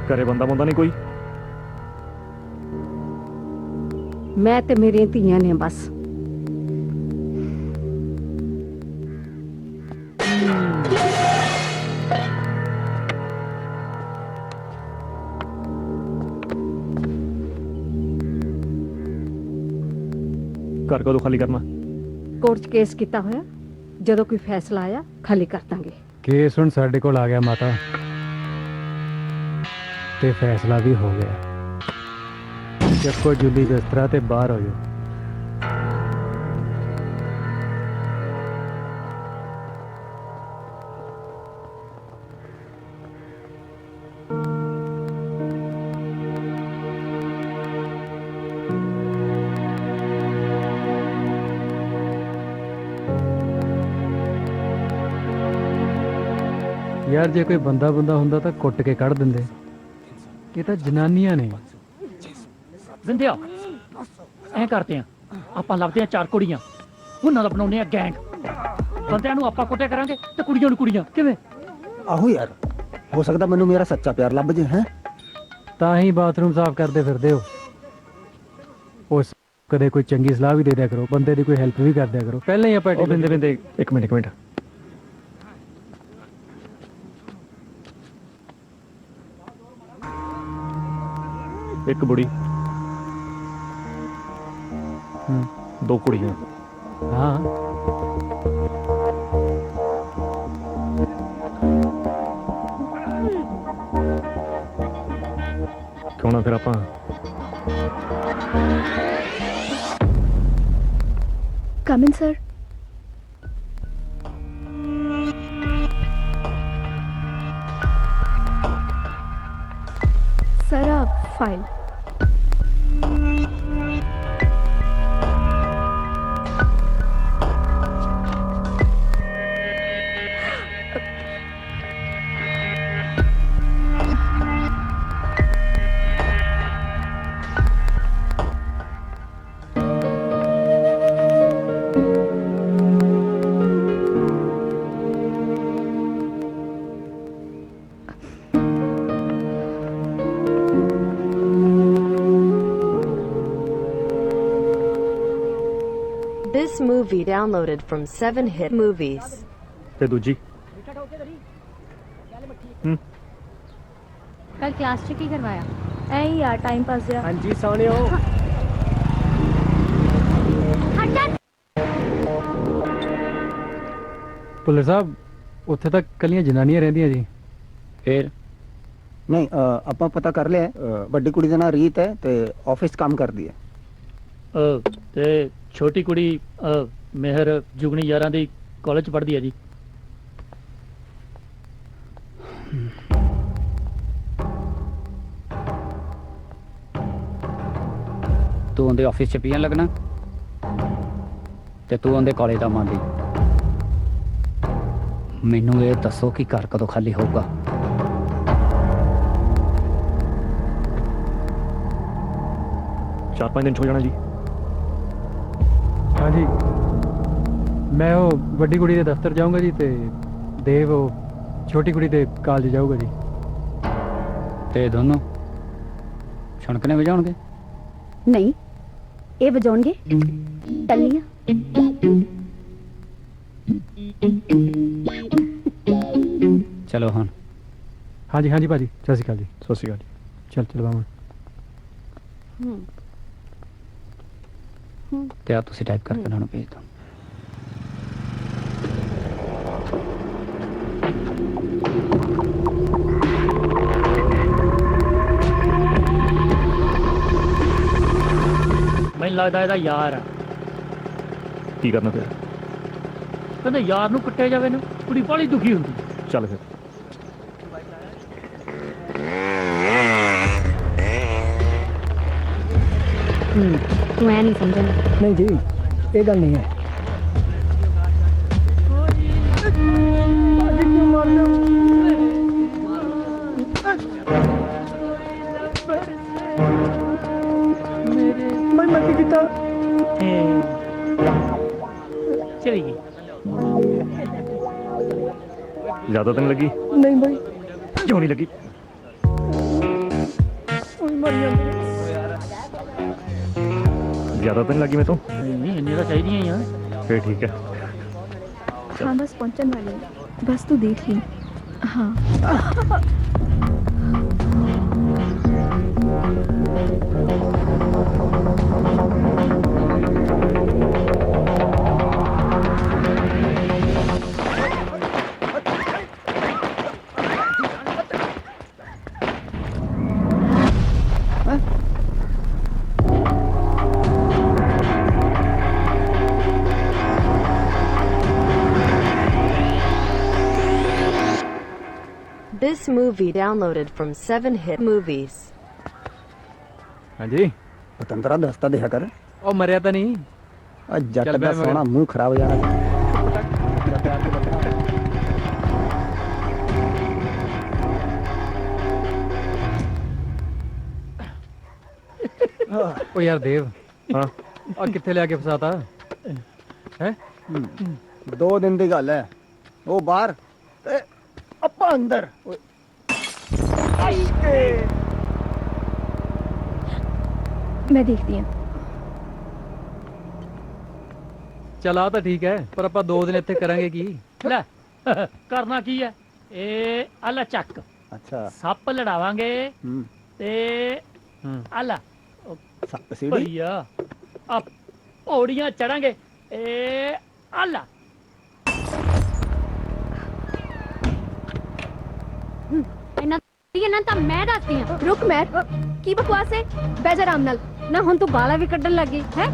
ਘਰੇ ਬੰਦਾ ਬੰਦਾ ਨਹੀਂ ਕੋਈ? ਮੈਂ ਤੇ ਮੇਰੀਆਂ ਧੀਆਂ ਨੇ ਬਸ। ਘਰ ਕਦੋਂ ਖਾਲੀ ਕਰਨਾ? ਕੋਰਟ 'ਚ ਕੇਸ ਕੀਤਾ ਹੋਇਆ, ਜਦੋਂ ਕੋਈ ਫੈਸਲਾ ਆਇਆ ਖਾਲੀ ਕਰ ਦਾਂਗੇ। ਕੇਸ ਹੁਣ ਸਾਡੇ ਕੋਲ ਆ ਗਿਆ ਮਾਤਾ, ਤੇ ਫੈਸਲਾ ਵੀ ਹੋ ਗਿਆ। ਚੱਕੋ ਜੁਲੀ ਬਿਸਤਰਾ ਤੇ ਬਾਹਰ ਹੋ ਜਾਓ। ਯਾਰ ਜੇ ਕੋਈ ਬੰਦਾ ਹੁੰਦਾ ਤਾਂ ਕੁੱਟ ਕੇ ਕੱਢ ਦਿੰਦੇ। ਇਹ ਤਾਂ ਜਨਾਨੀਆਂ ਨੇ। ਜ਼ਿੰਦਿਆ ਐ ਕਰਦੇ ਆ, ਆਪਾਂ ਲੱਭਦੇ ਆ 4 ਕੁੜੀਆਂ, ਉਹਨਾਂ ਦਾ ਬਣਾਉਂਦੇ ਆ ਗੈਂਗ। ਬੰਦਿਆਂ ਨੂੰ ਆਪਾਂ ਕੁੱਟਿਆ ਕਰਾਂਗੇ ਤੇ ਕੁੜੀਆਂ ਨੂੰ ਕੁੜੀਆਂ। ਕਿਵੇਂ? ਆਹੋ ਯਾਰ, ਹੋ ਸਕਦਾ ਮੈਨੂੰ ਮੇਰਾ ਸੱਚਾ ਪਿਆਰ ਲੱਭ ਜੇ। ਹੈ ਤਾਂ ਹੀ ਬਾਥਰੂਮ ਸਾਫ਼ ਕਰਦੇ ਫਿਰਦੇ ਹੋ। ਉਸ ਕਦੇ ਕੋਈ ਚੰਗੀ ਸਲਾਹ ਵੀ ਦੇ ਦਿਆ ਕਰੋ, ਬੰਦੇ ਦੀ ਕੋਈ ਹੈਲਪ ਵੀ ਕਰ ਦਿਆ ਕਰੋ। ਪਹਿਲਾਂ ਹੀ ਆਪਾਂ ਬਿੰਦੇ ਇੱਕ ਮਿੰਟ ਇੱਕ ਬੁੜੀ, 2 ਕੁੜੀਆਂ। ਹਾਂ ਕਿਉਂ ਨਾ ਫਿਰ ਆਪਾਂ Come in, sir. Sir, file. This movie downloaded from 7hit movies. ਤੇ ਦੂਜੀ ਕੱਲ ਕਲਾਸ 'ਚ ਕੀ ਕਰਵਾਇਆ? ਐ ਹੀ ਯਾਰ ਟਾਈਮ ਪਾਸ ਜਿਹਾ। ਹਾਂਜੀ ਸੋਹਣਿਓ। ਭੁੱਲਰ ਸਾਹਿਬ, ਉੱਥੇ ਤਾਂ ਕੱਲੀਆਂ ਜਨਾਨੀਆਂ ਰਹਿੰਦੀਆਂ ਜੀ। ਫੇਰ ਨਹੀਂ, ਆਪਾਂ ਪਤਾ ਕਰ ਲਿਆ। ਵੱਡੀ ਕੁੜੀ ਦਾ ਨਾਂ ਰੀਤ ਹੈ ਤੇ ਆਫਿਸ 'ਚ ਕੰਮ ਕਰਦੀ ਹੈ। ਤੇ ਛੋਟੀ ਕੁੜੀ ਮਿਹਰ ਜੁਗਨੀ ਯਾਰਾਂ ਦੀ ਕਾਲਜ 'ਚ ਪੜ੍ਹਦੀ ਹੈ ਜੀ। ਤੂੰ ਉਹਦੇ ਆਫਿਸ 'ਚ ਪੀਣ ਲੱਗਣਾ ਤੇ ਤੂੰ ਉਹਦੇ ਕਾਲਜ ਦਾ ਮੰਨਦੀ। ਮੈਨੂੰ ਇਹ ਦੱਸੋ ਕਿ ਘਰ ਕਦੋਂ ਖਾਲੀ ਹੋਊਗਾ? ਚਾਰ 5 ਦਿਨ 'ਚ ਹੋ ਜਾਣਾ ਜੀ। ਹਾਂਜੀ, ਮੈਂ ਉਹ ਵੱਡੀ ਕੁੜੀ ਦੇ ਦਫ਼ਤਰ ਜਾਊਂਗਾ ਜੀ, ਤੇ ਦੇਵ ਉਹ ਛੋਟੀ ਕੁੜੀ ਦੇ ਕਾਲਜ ਜਾਊਗਾ ਜੀ। ਤੇ ਦੋਨੋਂ ਛਣਕਣੇ ਵਜਾਉਣਗੇ? ਨਹੀਂ, ਇਹ ਵਜਾਉਣਗੇ ਟੱਲੀਆਂ। ਚਲੋ ਹੁਣ। ਹਾਂਜੀ ਹਾਂਜੀ ਭਾਜੀ, ਸਤਿ ਸ਼੍ਰੀ ਅਕਾਲ ਜੀ। ਸਤਿ ਸ਼੍ਰੀ ਅਕਾਲ ਜੀ। ਚੱਲ ਬਾਮਣ। ਤੇ ਆ ਤੁਸੀਂ ਟਾਈਪ ਕਰਕੇ ਉਹਨਾਂ ਨੂੰ ਭੇਜ ਦਿਓ। ਮੈਨੂੰ ਲੱਗਦਾ ਇਹਦਾ ਯਾਰ ਆ। ਕੀ ਕਰਨਾ ਫਿਰ? ਕਹਿੰਦੇ ਯਾਰ ਨੂੰ ਕੁੱਟਿਆ ਜਾਵੇ ਨੂੰ। ਕੁੜੀ ਬੜੀ ਦੁਖੀ ਹੁੰਦੀ। ਚੱਲ ਫਿਰ ਤੂੰ ਐ ਨਹੀਂ ਸਮਝਣਾ। ਨਹੀਂ ਜੀ, ਇਹ ਗੱਲ ਨਹੀਂ ਹੈ। ਮੈਂ ਮਰਦੀ ਕੀਤਾ ਚਲੀ ਗਈ। ਜ਼ਿਆਦਾ ਤਾਂ ਨਹੀਂ ਲੱਗੀ? ਨਹੀਂ ਬਾਈ, ਕਿਉਂ ਨਹੀਂ ਲੱਗੀ? ਮਰ ਜਾਂਦੀ। ਜ਼ਿਆਦਾ ਤਾਂ ਨਹੀਂ ਲੱਗੀ ਮੈਂ ਤੋਂ? ਨਹੀਂ ਇੰਨੀ ਤਾਂ ਚਾਹੀਦੀਆਂ ਹੀ ਆ। ਫਿਰ ਠੀਕ ਹੈ। हाँ बस पहुंचने वाली है, बस तू देख ली। हाँ This movie downloaded from 7hit movies. ਹਾਂਜੀ ਪਤੰਦਰਾ ਦਸਤਾ ਦਿਆ ਕਰ। ਉਹ ਮਰਿਆ ਤਾਂ ਨਹੀਂ? ਆ ਜੱਟ ਚੱਲ ਦਾ ਬੈ ਸੋਹਣਾ ਮੂੰਹ ਖਰਾਬ ਹੋ ਜਾਣਾ। ਉਹ ਯਾਰ ਦੇਵ, ਹਾਂ ਆ ਕਿੱਥੇ ਲਿਆ ਕੇ ਫਸਾਤਾ ਹੈ? 2 ਦਿਨ ਦੀ ਗੱਲ ਹੈ। ਉਹ ਬਾਹਰ ਤੇ ਆਪਾਂ ਅੰਦਰ। मैं देखती हूँ। ਚਲ ਆ ਤਾਂ ਠੀਕ ਹੈ, ਪਰ ਆਪਾਂ 2 ਦਿਨ ਇੱਥੇ ਕਰਾਂਗੇ ਕੀ? ਲੈ ਕਰਨਾ ਕੀ ਹੈ? ਇਹ ਆਲਾ ਚੱਕ ਅੱਛਾ ਸੱਪ ਲੜਾਵਾਂਗੇ ਹੂੰ ਤੇ ਆਲਾ ਸੱਪ ਸੀੜੀ ਭਈਆ ਆ ਪੌੜੀਆਂ ਚੜਾਂਗੇ। ਇਹ ਆਲਾ ਇਹਨਾਂ ਤਾਂ ਮੈਂ ਦੱਸਦੀ ਆ। रुक मैर की बकवास है, बैजा आराम नाल। ਨਾ ਹੁਣ ਤੂੰ ਗਾਲਾਂ ਵੀ ਕੱਢਣ ਲੱਗੀ ਹੈ।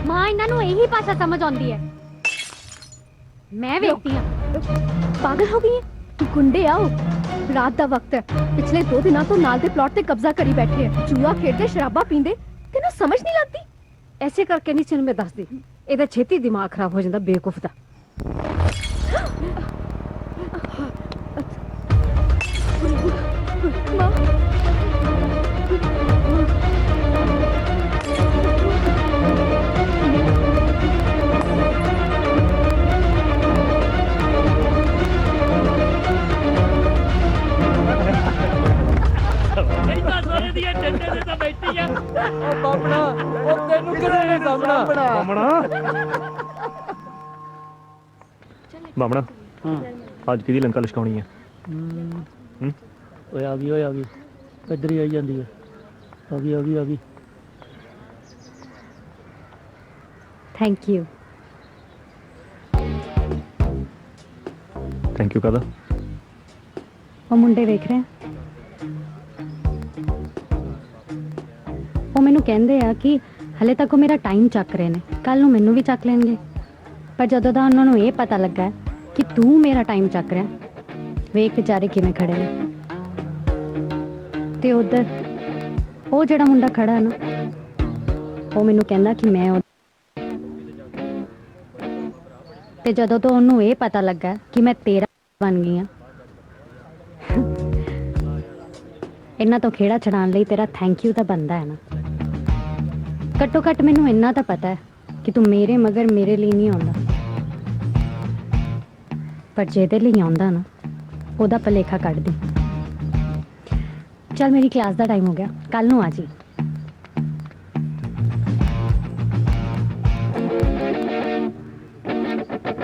ਮਾਂ ਇਹਨਾਂ ਨੂੰ ਇਹੀ ਭਾਸ਼ਾ ਸਮਝ ਆਉਂਦੀ ਹੈ। ਮੈਂ ਵੇਖਦੀ ਆ। पागल हो गई है? गुंडे आओ, रात दा वक्त है। पिछले 2 दिनों तो नाल दे प्लॉट ते कब्जा करी बैठे हैं। जुआ खेडते शराबा पींदे, तेनू समझ नहीं लगती? ਐਸੇ ਕਰਕੇ ਨਹੀਂ ਤੈਨੂੰ ਮੈਂ ਦੱਸਦੀ। ਇਹਦਾ ਛੇਤੀ ਦਿਮਾਗ ਖਰਾਬ ਹੋ ਜਾਂਦਾ ਬੇਵਕੂਫ ਦਾ। माँ ਇੰਨਾ ਸੋਹਣੇ ਦੀਆਂ ਡੰਡੇ ਤੇ ਤਾਂ ਬੈਠੀ ਆ। ਉਹ ਬਾਬਣਾ, ਉਹ ਤੈਨੂੰ ਕਿਹਨੇ ਨਹੀਂ ਸਾਹਮਣਾ? ਬਾਮਣਾ ਬਾਮਣਾ ਅੱਜ ਕਿਹਦੀ ਲੰਕਾ ਲਿਸ਼ਕਾਉਣੀ ਹੈ? ਹੂੰ ਓਏ ਆ ਗਈ, ਓਏ ਆ ਗਈ, ਇੱਧਰ ਹੀ ਆਈ ਜਾਂਦੀ ਹੈ। ਆ ਗਈ ਆ ਗਈ ਆ ਗਈ। Thank you. ਥੈਂਕ ਯੂ ਕਾਹਦਾ? ਉਹ ਮੁੰਡੇ ਵੇਖ ਰਹੇ ਆ। ਉਹ ਮੈਨੂੰ ਕਹਿੰਦੇ ਆ ਕਿ ਹਲੇ ਤੱਕ ਉਹ ਮੇਰਾ ਟਾਈਮ ਚੱਕ ਰਹੇ ਨੇ, ਕੱਲ ਨੂੰ ਮੈਨੂੰ ਵੀ ਚੱਕ ਲੈਣਗੇ। ਪਰ ਜਦੋਂ ਦਾ ਉਹਨਾਂ ਨੂੰ ਇਹ ਪਤਾ ਲੱਗਾ ਕਿ ਤੂੰ ਮੇਰਾ ਟਾਈਮ ਚੱਕ ਰਿਹਾ, ਵੇਖ ਵਿਚਾਰੇ ਕਿਵੇਂ ਖੜੇ ਨੇ। ਤੇ ਉਧਰ ਉਹ ਜਿਹੜਾ ਮੁੰਡਾ ਖੜਾ ਹੈ ਨਾ, ਉਹ ਮੈਨੂੰ ਕਹਿੰਦਾ ਕਿ ਮੈਂ ਤੇ ਜਦੋਂ ਤੋਂ ਉਹਨੂੰ ਇਹ ਪਤਾ ਲੱਗਾ ਕਿ ਮੈਂ ਤੇਰਾ ਬਣ ਗਈ ਆ, ਇਹਨਾਂ ਤੋਂ ਖੇੜਾ ਛਡਾਉਣ ਲਈ ਤੇਰਾ ਥੈਂਕ ਯੂ ਤਾਂ ਬਣਦਾ ਹੈ ਨਾ। ਘੱਟੋ ਘੱਟ ਮੈਨੂੰ ਇੰਨਾ ਤਾਂ ਪਤਾ ਹੈ ਕਿ ਤੂੰ ਮੇਰੇ ਮਗਰ ਮੇਰੇ ਲਈ ਨਹੀਂ ਆਉਂਦਾ, ਪਰ ਜਿਹਦੇ ਲਈ ਆਉਂਦਾ ਨਾ ਉਹਦਾ ਭਲੇਖਾ ਕੱਢ ਦੇ। ਚੱਲ ਮੇਰੀ ਕਲਾਸ ਦਾ ਟਾਈਮ ਹੋ ਗਿਆ, ਕੱਲ ਨੂੰ ਆ ਜੀ।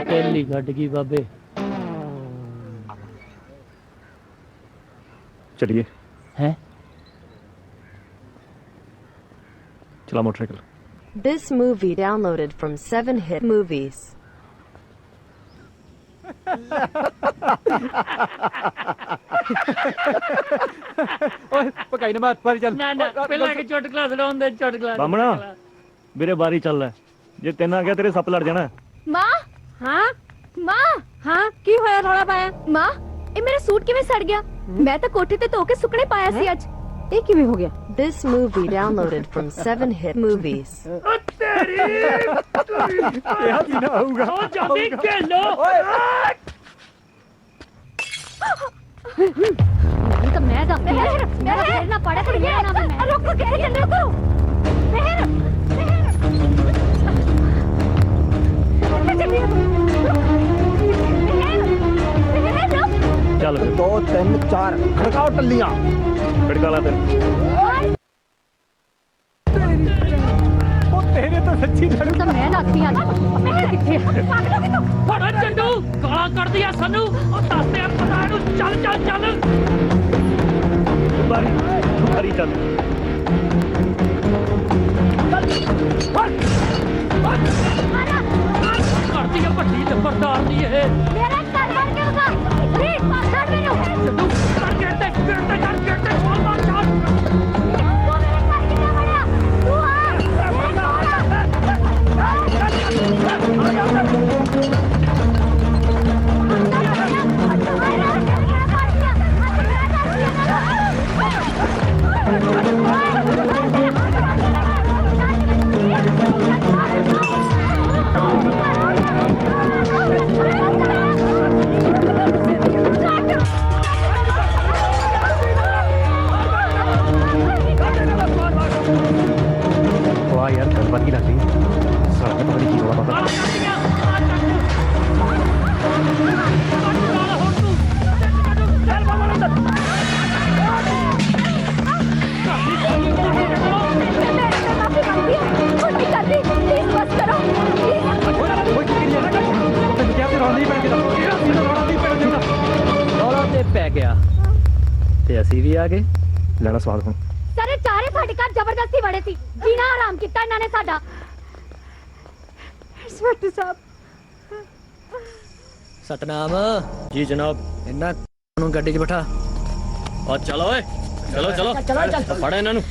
ਪਹਿਲੀ ਗੱਡ ਗਈ ਬਾਬੇ। ਚਲਿਏ ਹੈ ਚਲਾ motorcycle. This movie downloaded from 7hit movies. ਓਏ ਪਕਾਈ ਨਾ ਮਾਰ ਪਰ ਚੱਲ। ਨਾ ਨਾ ਪਹਿਲਾਂ ਕਿ ਚੁਟਕਲਾ ਸੁਣਾਉਣ ਦੇ ਚੁਟਕਲਾ। ਬਾਮਣਾ ਵੀਰੇ ਬਾਰੀ ਚੱਲ ਲੈ, ਜੇ ਤੈਨੂੰ ਆ ਗਿਆ ਤੇਰੇ ਸੱਪ ਲੜ ਜਾਣਾ। माँ ਹਾਂ ਮਾਂ ਹਾਂ ਕੀ ਹੋਇਆ ਰੌਲਾ ਪਾਇਆ? ਮਾਂ ਇਹ ਮੇਰਾ ਸੂਟ ਕਿਵੇਂ ਸੜ ਗਿਆ? ਮੈਂ ਤਾਂ ਕੋਠੇ ਤੇ ਧੋ ਕੇ ਸੁੱਕਣੇ ਪਾਇਆ ਸੀ ਅੱਜ। ਇਹ ਕਿਵੇਂ ਹੋ ਗਿਆ? This movie downloaded from 7hit movies. ਇਹ ਕੀ ਨਾ ਹੋਊਗਾ? ਉਹ ਜਾਂਦੀ ਢਿੱਲੋ ਨਹੀਂ ਤਾਂ ਮੈਂ ਦੱਸਦੀ ਆ ਮੇਰਾ ਫੇਰ ਨਾ ਪੜੇ ਤੇ ਮੇਰਾ ਨਾਮ ਮੈਂ ਰੁਕ ਕੇ ਚੱਲੇ ਕਰੋ ਮਹਿਰ ਚੱਲ ਫਿਰ 2 3 4 ਖੜਕਾਓ ਟੱਲੀਆਂ। ਖੜਕਾ ਲਾ ਤੈਨੂੰ। ਉਹ ਤੇਰੇ ਤਾਂ ਸੱਚੀ ਤੈਨੂੰ ਤਾਂ ਮੈਂ ਦੱਸਦੀ ਆ ਮਹਿਰ ਕਿੱਥੇ ਫੜਾ ਚੰਦੂ ਗਾਲਾਂ ਕੱਢਦੀ ਆ ਸਾਨੂੰ। ਉਹ ਦੱਸਦੇ ਆ ਪਤਾ ਇਹਨੂੰ। ਚੱਲ ਚੱਲ ਚੱਲ ਬਾਰੀ ਚੱਲ। ਕਰਦੀ ਆ ਵੱਡੀ ਜ਼ਬਰਦਾਰ ਦੀ ਇਹ। ਮੇਰਾ ਘਰ ਵੜ ਕੇ ਉਸਾ ਪਲੀਜ਼ ਮਾਰ ਮੈਨੂੰ ਚੰਦੂ ਕਰ ਗਿਰਤੇ ਛੋੜ ਮਾਰ ਚੱਲ। ਤੂੰ ਮੇਰੇ ਘਰ ਕਿੱਥੇ ਵੜਿਆ? ਤੂੰ ਵਾਹ ਯਾਰ ਗੱਲਬਾਤ ਕੀ ਲੱਗਦੀ ਸਾਲਾ ਪਤਾ ਨਹੀਂ ਕੀ ਹੋਣਾ ਪਤਾ। ਰੌਲਾ ਤੇ ਪੈ ਗਿਆ ਤੇ ਅਸੀਂ ਵੀ ਆ ਗਏ। ਲੈਣਾ ਸਵਾਦ ਹੁਣ। ਸਾਰੇ ਚਾਰੇ ਸਾਡੇ ਘਰ ਜ਼ਬਰਦਸਤੀ ਵੜੇ ਸੀ। ਜੀਣਾ ਆਰਾਮ ਕੀਤਾ ਇਹਨਾਂ ਨੇ ਸਾਡਾ। ਇੰਸਪੈਕਟਰ ਸਾਹਿਬ ਸਤਨਾਮ ਜੀ ਜਨਾਬ। ਇਹਨਾਂ ਨੂੰ ਗੱਡੀ 'ਚ ਬਿਠਾ। ਆ ਚਲੋ ਓਏ ਚਲੋ ਚਲੋ ਫੜ ਇਹਨਾਂ ਨੂੰ।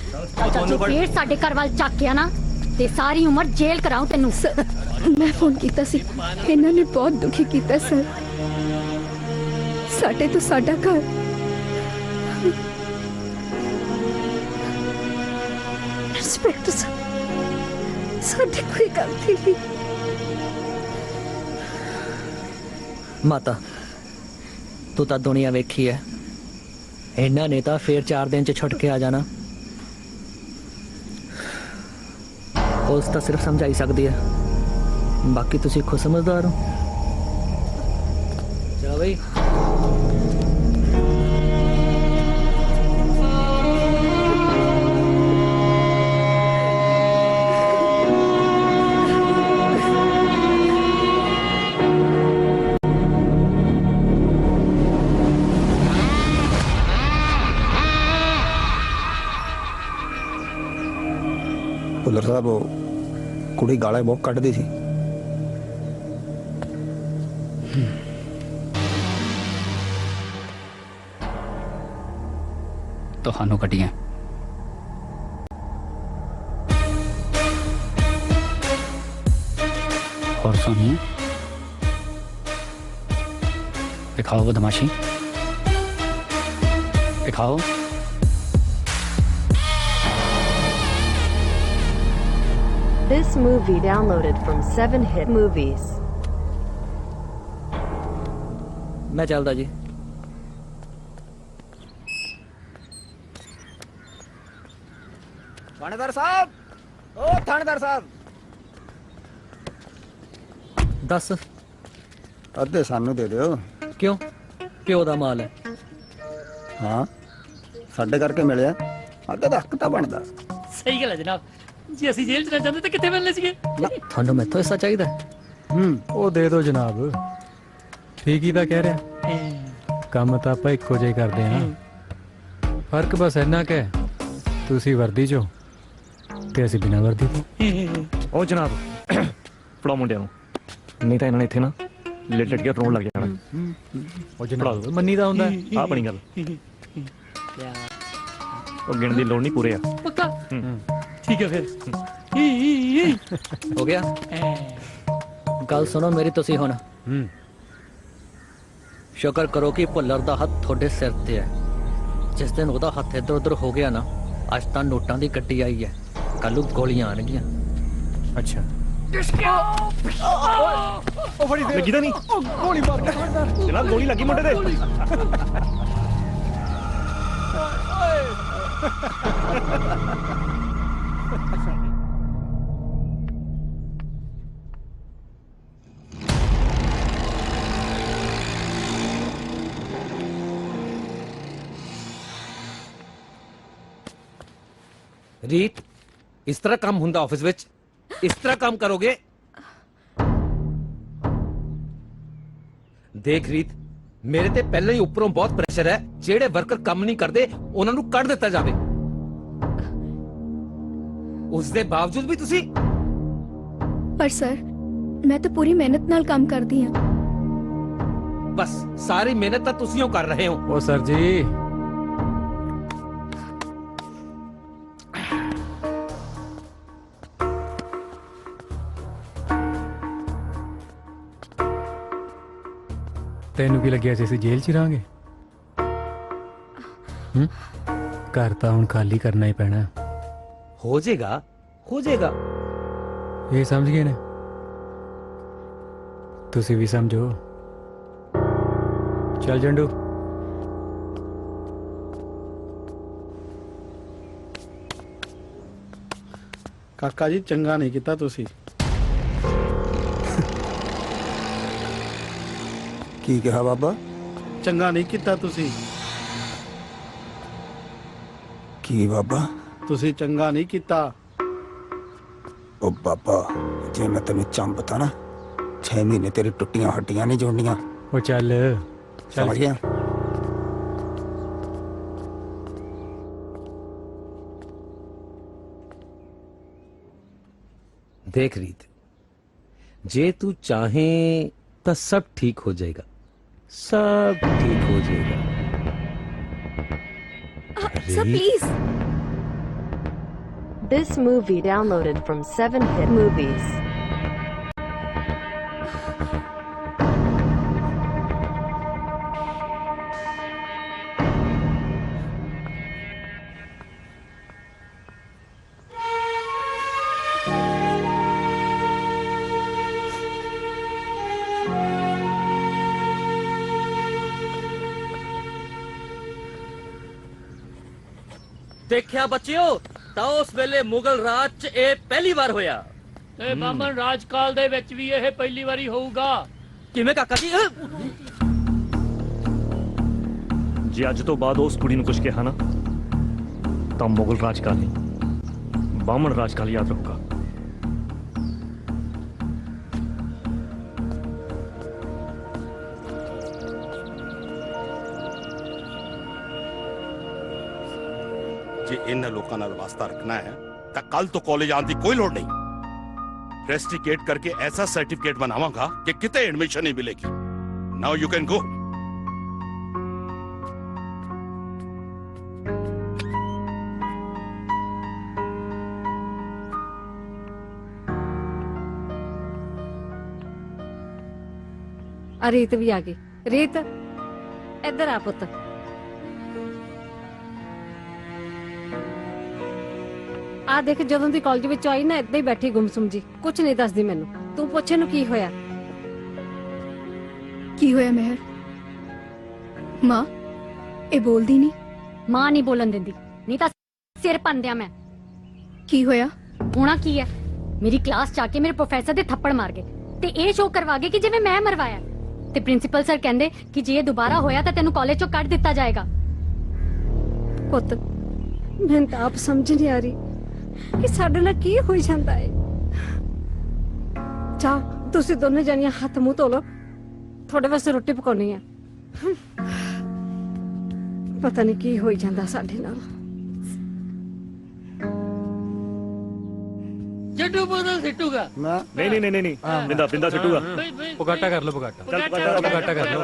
ਜੇ ਫੇਰ ਸਾਡੇ ਘਰ ਵੱਲ ਚੱਕਿਆ ਨਾ ਤੇ ਸਾਰੀ ਉਮਰ ਜੇਲ੍ਹ ਕਰਾਉ ਤੈਨੂੰ। ਮੈਂ ਫੋਨ ਕੀਤਾ ਸੀ ਇਹਨਾਂ ਨੇ ਬਹੁਤ ਦੁਖੀ ਕੀਤਾ ਸਰ। ਸਾਡੇ ਤੋਂ ਸਾਡਾ ਘਰ ਇੰਸਪੈਕਟਰ ਸਾਹਿਬ ਸਾਡੀ ਕੋਈ ਗਲਤੀ ਨਹੀਂ। ਮਾਤਾ ਤੂੰ ਤਾਂ ਦੁਨੀਆ ਵੇਖੀ ਐ। ਇਹਨਾਂ ਨੇ ਤਾਂ ਫੇਰ 4 ਦਿਨ 'ਚ ਛੁੱਟ ਕੇ ਆ ਜਾਣਾ। ਉਸ ਤਾਂ ਸਿਰਫ ਸਮਝਾਈ ਸਕਦੀ ਹੈ। ਬਾਕੀ ਤੁਸੀਂ ਖੁਦ ਸਮਝਦਾਰ ਹੋ। ਚਲੋ ਬਈ। ਭੁੱਲਰ ਸਾਹਿਬ ਉਹ ਕੁੜੀ ਗਾਲਾਂ ਬਹੁਤ ਕੱਢਦੀ ਸੀ। ਤੁਹਾਨੂੰ ਕੱਢੀਆਂ और सुनिए दिखाओ वो धमाशी दिखाओ। This movie downloaded from 7hit movies. मैं चलदा जी। थानेदार साहब ओ थानेदार साहब दस अद्धे सानू दे दियो। क्यों प्यो दा माल है। हाँ साडे करके मिलिया अद्धे दा हक तां बनदा। ਸਹੀ ਗੱਲ ਹੈ ਜਨਾਬ। ਜੇ ਅਸੀਂ ਜੇਲ੍ਹ 'ਚ ਨਾ ਜਾਂਦੇ ਤਾਂ ਕਿੱਥੇ ਮਿਲਨੇ ਸੀਗੇ। ਤੁਹਾਨੂੰ ਮੈਥੋਂ ਹਿੱਸਾ ਚਾਹੀਦਾ। ਉਹ ਦੇ ਦਿਓ ਜਨਾਬ। ਠੀਕ ਹੀ ਤਾਂ ਕਹਿ ਰਿਹਾ। ਕੰਮ ਤਾਂ ਆਪਾਂ ਇੱਕੋ ਜਿਹਾ ਹੀ ਕਰਦੇ ਹਾਂ। ਫਰਕ ਬਸ ਇੰਨਾ ਕਿ ਤੁਸੀਂ ਵਰਦੀ 'ਚੋਂ ਤੇ ਅਸੀਂ ਬਿਨਾਂ ਵਰਦੀ ਤੋਂ। ਉਹ ਜਨਾਬ ਫੜਾਓ ਮੁੰਡਿਆਂ ਨੂੰ, ਨਹੀਂ ਤਾਂ ਇਹਨਾਂ ਨੇ ਇੱਥੇ ਨਾ ਲੇਟ ਕੇ ਰੋਣ ਲੱਗ ਜਾਣਾ। ਉਹ ਜਨਾਬ ਮੰਨੀ ਦਾ ਹੁੰਦਾ ਆ ਬਣੀ ਗੱਲ। ਉਹ ਗਿਣ ਦੀ ਲੋੜ ਨਹੀਂ, ਪੂਰੇ ਆ। ਪੱਕਾ ਠੀਕ ਹੈ ਫਿਰ। ਹੋ ਗਿਆ। ਗੱਲ ਸੁਣੋ ਮੇਰੀ ਤੁਸੀਂ ਹੁਣ। ਸ਼ੁਕਰ ਕਰੋ ਕਿ ਭੁੱਲਰ ਦਾ ਹੱਥ ਤੁਹਾਡੇ ਸਿਰ ਤੇ ਹੈ। ਜਿਸ ਦਿਨ ਉਹਦਾ ਹੱਥ ਇੱਧਰ ਉੱਧਰ ਹੋ ਗਿਆ ਨਾ, ਅੱਜ ਤਾਂ ਨੋਟਾਂ ਦੀ ਗੱਡੀ ਆਈ ਹੈ, ਕੱਲ ਨੂੰ ਗੋਲੀਆਂ ਆਣਗੀਆਂ। ਅੱਛਾ ਉਹ ਫੜੀ ਲੱਗੀ ਤਾਂ ਨਹੀਂ? ਗੋਲੀ ਮਾਰ ਗਿਆ ਜਨਾਬ ਗੋਲੀ ਲੱਗੀ ਮੁੰਡੇ ਤੇ। ਰੀਤ, ਇਸ ਤਰ੍ਹਾਂ ਕੰਮ ਹੁੰਦਾ ਆਫਿਸ ਵਿੱਚ? ਇਸ ਤਰ੍ਹਾਂ ਕੰਮ ਕਰੋਗੇ? ਦੇਖ ਰੀਤ, ਮੇਰੇ ਤੇ ਪਹਿਲਾਂ ਹੀ ਉੱਪਰੋਂ ਬਹੁਤ ਪ੍ਰੈਸ਼ਰ ਹੈ। ਜਿਹੜੇ ਵਰਕਰ ਕੰਮ ਨਹੀਂ ਕਰਦੇ ਉਹਨਾਂ ਨੂੰ ਕੱਢ ਦਿੱਤਾ ਜਾਵੇ। ਉਸ ਦੇ ਬਾਵਜੂਦ ਵੀ ਤੁਸੀਂ? ਪਰ ਸਰ, ਮੈਂ ਤਾਂ ਪੂਰੀ ਮਿਹਨਤ ਨਾਲ ਕੰਮ ਕਰਦੀ ਹਾਂ। ਬਸ ਸਾਰੀ ਮਿਹਨਤ ਤਾਂ ਤੁਸੀਂ ਹੀ ਕਰ ਰਹੇ ਹੋ। ਉਹ ਸਰ ਜੀ, ਤੈਨੂੰ ਕੀ ਲੱਗਿਆ ਸੀ ਅਸੀਂ ਜੇਲ੍ਹ 'ਚ ਰਹਾਂਗੇ? ਘਰ ਤਾਂ ਹੁਣ ਖਾਲੀ ਕਰਨਾ ਹੀ ਪੈਣਾ। ਹੋ ਜਾਏਗਾ, ਹੋ ਜਾਏਗਾ। ਇਹ ਸਮਝ ਗਏ ਨੇ? ਤੁਸੀਂ ਵੀ ਸਮਝੋ। ਚੱਲ ਜੰਡੂ। ਕਾਕਾ ਜੀ ਚੰਗਾ ਨਹੀਂ ਕੀਤਾ ਤੁਸੀਂ। ਕੀ ਕਿਹਾ ਬਾਬਾ? ਚੰਗਾ ਨਹੀਂ ਕੀਤਾ ਤੁਸੀਂ। ਕੀ ਬਾਬਾ? ਤੁਸੀਂ ਚੰਗਾ ਨਹੀਂ ਕੀਤਾ। ਉਹ ਬਾਬਾ, ਜੇ ਮੈਂ ਤੈਨੂੰ ਚੰਬਤਾ ਨਾ, 6 ਮਹੀਨੇ ਤੇਰੀ ਟੁੱਟੀਆਂ ਹੱਡੀਆਂ ਨਹੀਂ ਜੋੜਨੀਆਂ। ਉਹ ਚੱਲ ਸਮਝ ਗਿਆ? देख रीत, जे तू चाहे तो सब ठीक हो जाएगा, सब ठीक हो जाएगा। Sir please. This movie downloaded from 7hit movies. ਦੇਖਿਆ ਬੱਚਿਓ, ਤਾਂ ਉਸ ਵੇਲੇ ਮੁਗਲ ਰਾਜ 'ਚ ਇਹ ਪਹਿਲੀ ਵਾਰ ਹੋਇਆ। ਤੇ ਬਾਮਨ ਰਾਜਕਾਲ ਦੇ ਵਿੱਚ ਵੀ ਇਹ ਪਹਿਲੀ ਵਾਰੀ ਹੋਊਗਾ। ਕਿਵੇਂ ਕਾਕਾ ਜੀ? ਜੇ ਅੱਜ ਤੋਂ ਬਾਅਦ ਉਸ ਕੁੜੀ ਨੂੰ ਕੁਝ ਕਿਹਾ ਨਾ, ਤਾਂ ਮੁਗਲ ਰਾਜਕਾਲ ਨਹੀਂ, ਬਾਮਨ ਰਾਜਕਾਲ ਯਾਦ ਰਹੂਗਾ। ਜੇ ਇਹਨਾਂ ਲੋਕਾਂ ਨਾਲ ਵਾਸਤਾ ਰੱਖਣਾ ਹੈ ਤਾਂ ਕੱਲ ਤੋਂ ਕਾਲਜ ਆਉਣ ਦੀ ਕੋਈ ਲੋੜ ਨਹੀਂ। ਰੈਸਟੀਕੇਟ ਕਰਕੇ ਐਸਾ ਸਰਟੀਫਿਕੇਟ ਬਣਾਵਾਂਗਾ ਕਿ ਕਿਤੇ ਐਡਮਿਸ਼ਨ ਨਹੀਂ ਮਿਲੇਗੀ। Now you can go. ਰੀਤ ਵੀ ਆ ਗਈ। ਰੀਤ ਇੱਧਰ ਆ ਪੁੱਤ। ਆ ਦੇਖ, ਜਦੋਂ ਦੀ ਕਾਲਜ ਵਿੱਚ ਆਈ ਨਾ, ਏਦਾਂ ਹੀ ਬੈਠੀ ਗੁੰਮਸੁਮ ਜੀ, ਕੁਝ ਨਹੀਂ ਦੱਸਦੀ ਮੈਨੂੰ। ਤੂੰ ਪੁੱਛ ਇਹਨੂੰ ਕੀ ਹੋਇਆ? ਕੀ ਹੋਇਆ ਮਿਹਰ? ਮਾਂ, ਇਹ ਬੋਲਦੀ ਨਹੀਂ। ਮਾਂ ਨਹੀਂ ਬੋਲਣ ਦਿੰਦੀ, ਨਹੀਂ ਤਾਂ ਸਿਰ ਪੰਦਿਆ ਮੈਂ। ਕੀ ਹੋਇਆ? ਹੋਣਾ ਕੀ ਹੈ, ਮੇਰੀ ਕਲਾਸ ਚ ਆ ਕੇ ਮੇਰੇ ਪ੍ਰੋਫੈਸਰ ਦੇ ਥੱਪੜ ਮਾਰ ਗਏ ਤੇ ਇਹ ਸ਼ੋਅ ਕਰਵਾ ਗਏ ਕਿ ਜਿਵੇਂ ਮੈਂ ਮਰਵਾਇਆ। ਤੇ ਪ੍ਰਿੰਸੀਪਲ ਸਰ ਕਹਿੰਦੇ ਕਿ ਜੇ ਇਹ ਦੁਬਾਰਾ ਹੋਇਆ ਤਾਂ ਤੈਨੂੰ ਕਾਲਜ ਚੋਂ ਕੱਢ ਦਿੱਤਾ ਜਾਏਗਾ। ਪੁੱਤ, ਮੈਨੂੰ ਤਾਂ ਆਪ ਸਮਝ ਨਹੀਂ ਆ ਰਹੀ ਕਿ ਸਾਡੇ ਨਾਲ ਕੀ ਹੋਈ ਜਾਂਦਾ ਹੈ। ਜਾ, ਤੁਸੀਂ ਦੋਨੇ ਜਣੀਆਂ ਹੱਥ ਮੂੰਹ ਧੋ ਲਓ, ਤੁਹਾਡੇ ਵਾਸਤੇ ਰੋਟੀ ਪਕਾਉਣੀ ਹੈ। ਪਤਾ ਨਹੀਂ ਕੀ ਹੋਈ ਜਾਂਦਾ ਸਾਡੇ ਨਾਲ। ਜੱਡੂ ਬੋਤਲ ਸਿੱਟੂਗਾ। ਨਹੀਂ ਨਹੀਂ ਨਹੀਂ ਨਹੀਂ, ਬਿੰਦਾ ਬਿੰਦਾ ਸਿੱਟੂਗਾ। ਪੁਗਾਟਾ ਕਰ ਲਓ, ਪੁਗਾਟਾ। ਚੱਲ ਪੁਗਾਟਾ ਕਰ ਲਓ।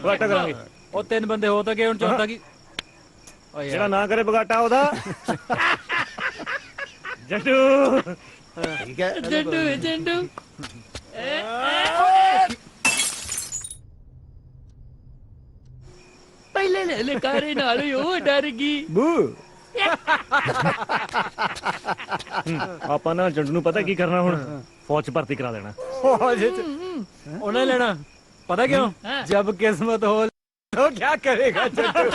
ਬਗਾਟਾ ਕਰਾਂਗੇ। ਉਹ 3 ਬੰਦੇ ਹੋ ਤਾਂ ਗਏ, ਹੁਣ ਚੌਥਾ ਕੀ? ਜਿਹੜਾ ਨਾ ਕਰੇ ਬਗਾਟਾ ਉਹਦਾ ਜੱਟੂ। ਠੀਕ ਹੈ ਜੱਡੂ ਜੱਡੂ। ਪਹਿਲੇ ਲਲਕਾਰੇ ਨਾਲ ਹੀ ਉਹ ਡਰ ਗਈ ਬੂ ਆਪਾਂ ਨਾ ਜੰਡ ਨੂੰ ਪਤਾ ਕੀ ਕਰਨਾ ਹੁਣ ਫੌਜ 'ਚ ਭਰਤੀ ਕਰਾ ਦੇਣਾ उन्हें लेना पता क्यों जब किस्मत हो तो क्या करेगा चट्टू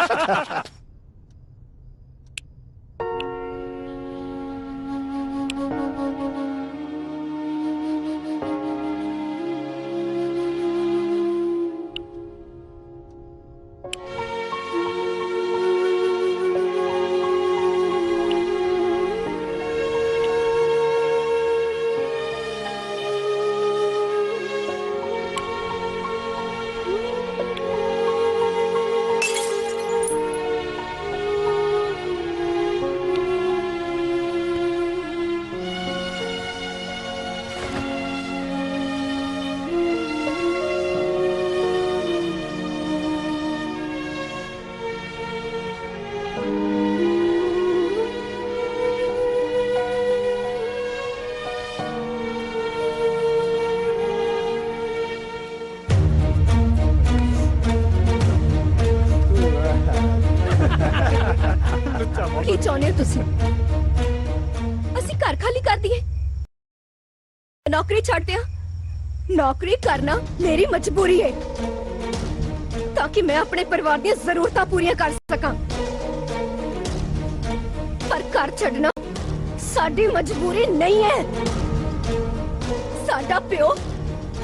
ਕੀ ਚਾਹੁੰਦੇ ਹੋ ਤੁਸੀਂ? ਅਸੀਂ ਘਰ ਖਾਲੀ ਕਰ ਦਈਏ, ਨੌਕਰੀ ਛੱਡ ਦਿਆਂ? ਨੌਕਰੀ ਕਰਨਾ ਮੇਰੀ ਮਜਬੂਰੀ ਹੈ ਤਾਂ ਕਿ ਮੈਂ ਆਪਣੇ ਪਰਿਵਾਰ ਦੀਆਂ ਜ਼ਰੂਰਤਾਂ ਪੂਰੀਆਂ ਕਰ ਸਕਾਂ, ਪਰ ਘਰ ਛੱਡਣਾ ਸਾਡੀ ਮਜਬੂਰੀ ਨਹੀਂ ਹੈ। ਸਾਡਾ ਪਿਓ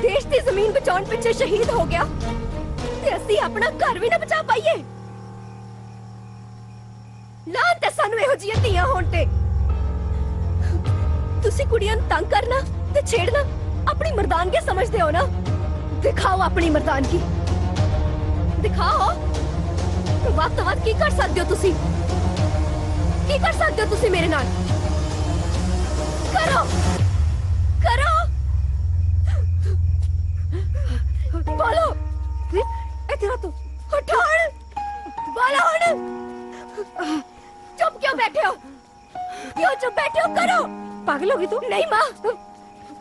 ਦੇਸ਼ ਦੀ ਜ਼ਮੀਨ ਬਚਾਉਣ ਪਿੱਛੇ ਸ਼ਹੀਦ ਹੋ ਗਿਆ ਤੇ ਅਸੀਂ ਆਪਣਾ ਘਰ ਵੀ ਨਾ ਬਚਾ ਪਾਈਏ। ਲਾਂ ਤੇ ਸਾਨੂੰ ਇਹੋ ਜਿਹੀਆਂ ਧੀਆਂ ਹੋਣ ਤੇ। ਤੁਸੀਂ ਕੁੜੀਆਂ ਨੂੰ ਤੰਗ ਕਰਨਾ ਤੇ ਛੇੜਨਾ ਆਪਣੀ ਮਰਦਾਨਗੀ ਸਮਝਦੇ ਹੋ ਨਾ? ਦਿਖਾਓ ਆਪਣੀ ਮਰਦਾਨਗੀ, ਦਿਖਾਓ। ਵੱਧ ਤੋਂ ਵੱਧ ਕੀ ਕਰ ਸਕਦੇ ਹੋ ਤੁਸੀਂ? ਕੀ ਕਰ ਸਕਦੇ ਹੋ ਤੁਸੀਂ ਮੇਰੇ ਨਾਲ? ਕਰੋ ਕਰੋ, ਬੋਲੋ। ਇੱਥੇ ਤੂੰ ਹਟਾਣ ਬੋਲੋ ਹੁਣ। चुप क्यों बैठे हो? क्यों चुप बैठे हो? करो। पागल होगी तू? नहीं माँ,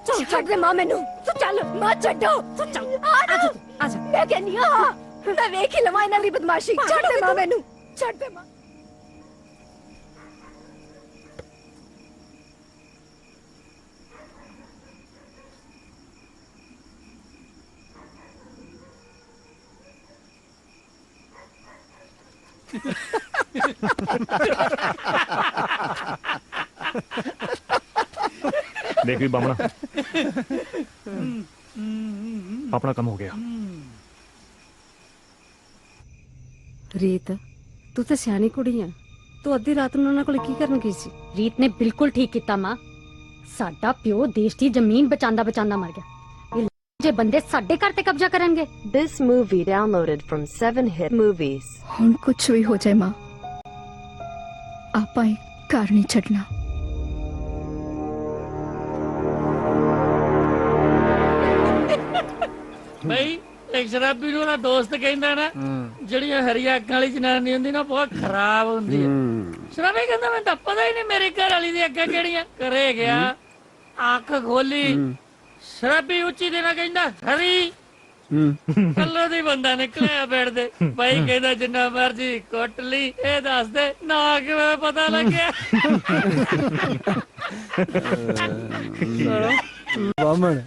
चल छड़ दे माँ मैनू। तू चल माँ छड्डो। तू चल आजा। मैं कहनी हां मैं वेख ही लवां इन्हां दी बदमाशी। छड़ दे माँ मैनू, छड़ दे माँ। देख भी बामना अपना कम हो गया। ਰੀਤ, ਤੂੰ ਤਾਂ ਸਿਆਣੀ ਕੁੜੀ ਆ, ਤੂੰ ਅੱਧੀ ਰਾਤ ਨੂੰ ਉਹਨਾਂ ਕੋਲ ਕੀ ਕਰਨ ਗਈ ਸੀ? ਰੀਤ ਨੇ ਬਿਲਕੁਲ ਠੀਕ ਕੀਤਾ ਮਾਂ। ਸਾਡਾ ਪਿਓ ਦੇਸ਼ ਦੀ ਜ਼ਮੀਨ ਬਚਾਉਂਦਾ ਬਚਾਉਂਦਾ ਮਰ ਗਿਆ। ਇਹ ਜੇ ਬੰਦੇ ਸਾਡੇ ਘਰ ਤੇ ਕਬਜ਼ਾ ਕਰਨਗੇ। This movie downloaded from 7 Hit Movies. ਹੁਣ ਕੁਛ ਵੀ ਹੋ ਜਾਏ ਮਾਂ, ਆਪਾਂ ਇਹ ਘਰ ਨਹੀਂ ਛੱਡਣਾ। ਬਈ ਇੱਕ ਸ਼ਰਾਬੀ ਨੂੰ ਨਾ ਦੋਸਤ ਕਹਿੰਦਾ ਨਾ, ਜਿਹੜੀਆਂ ਹਰੀਆਂ ਅੱਖਾਂ ਵਾਲੀ ਜਨਾਨੀ ਹੁੰਦੀ ਨਾ ਬਹੁਤ ਖਰਾਬ ਹੁੰਦੀ ਹੈ। ਸ਼ਰਾਬੀ ਕਹਿੰਦਾ ਮੈਨੂੰ ਤਾਂ ਪਤਾ ਹੀ ਨਹੀਂ ਮੇਰੀ ਘਰ ਵਾਲੀ ਦੀਆਂ ਅੱਖਾਂ ਕਿਹੜੀਆਂ। ਘਰੇ ਗਿਆ, ਅੱਖ ਖੋਲੀ, ਸ਼ਰਾਬੀ ਉੱਚੀ ਦੇਣਾ ਕਹਿੰਦਾ ਹਰੀ। ਕੱਲੋ ਦੀ ਬੰਦਾ ਨਿਕਲਿਆ ਬੈਠ ਦੇ। ਭਾਈ ਕਹਿੰਦਾ ਜਿੰਨਾ ਮਰਜੀ ਕੁੱਟ ਲਈ, ਇਹ ਦੱਸ ਦੇ ਨਾ ਕਿਵੇਂ ਪਤਾ ਲੱਗਿਆ। ਬਾਮਣ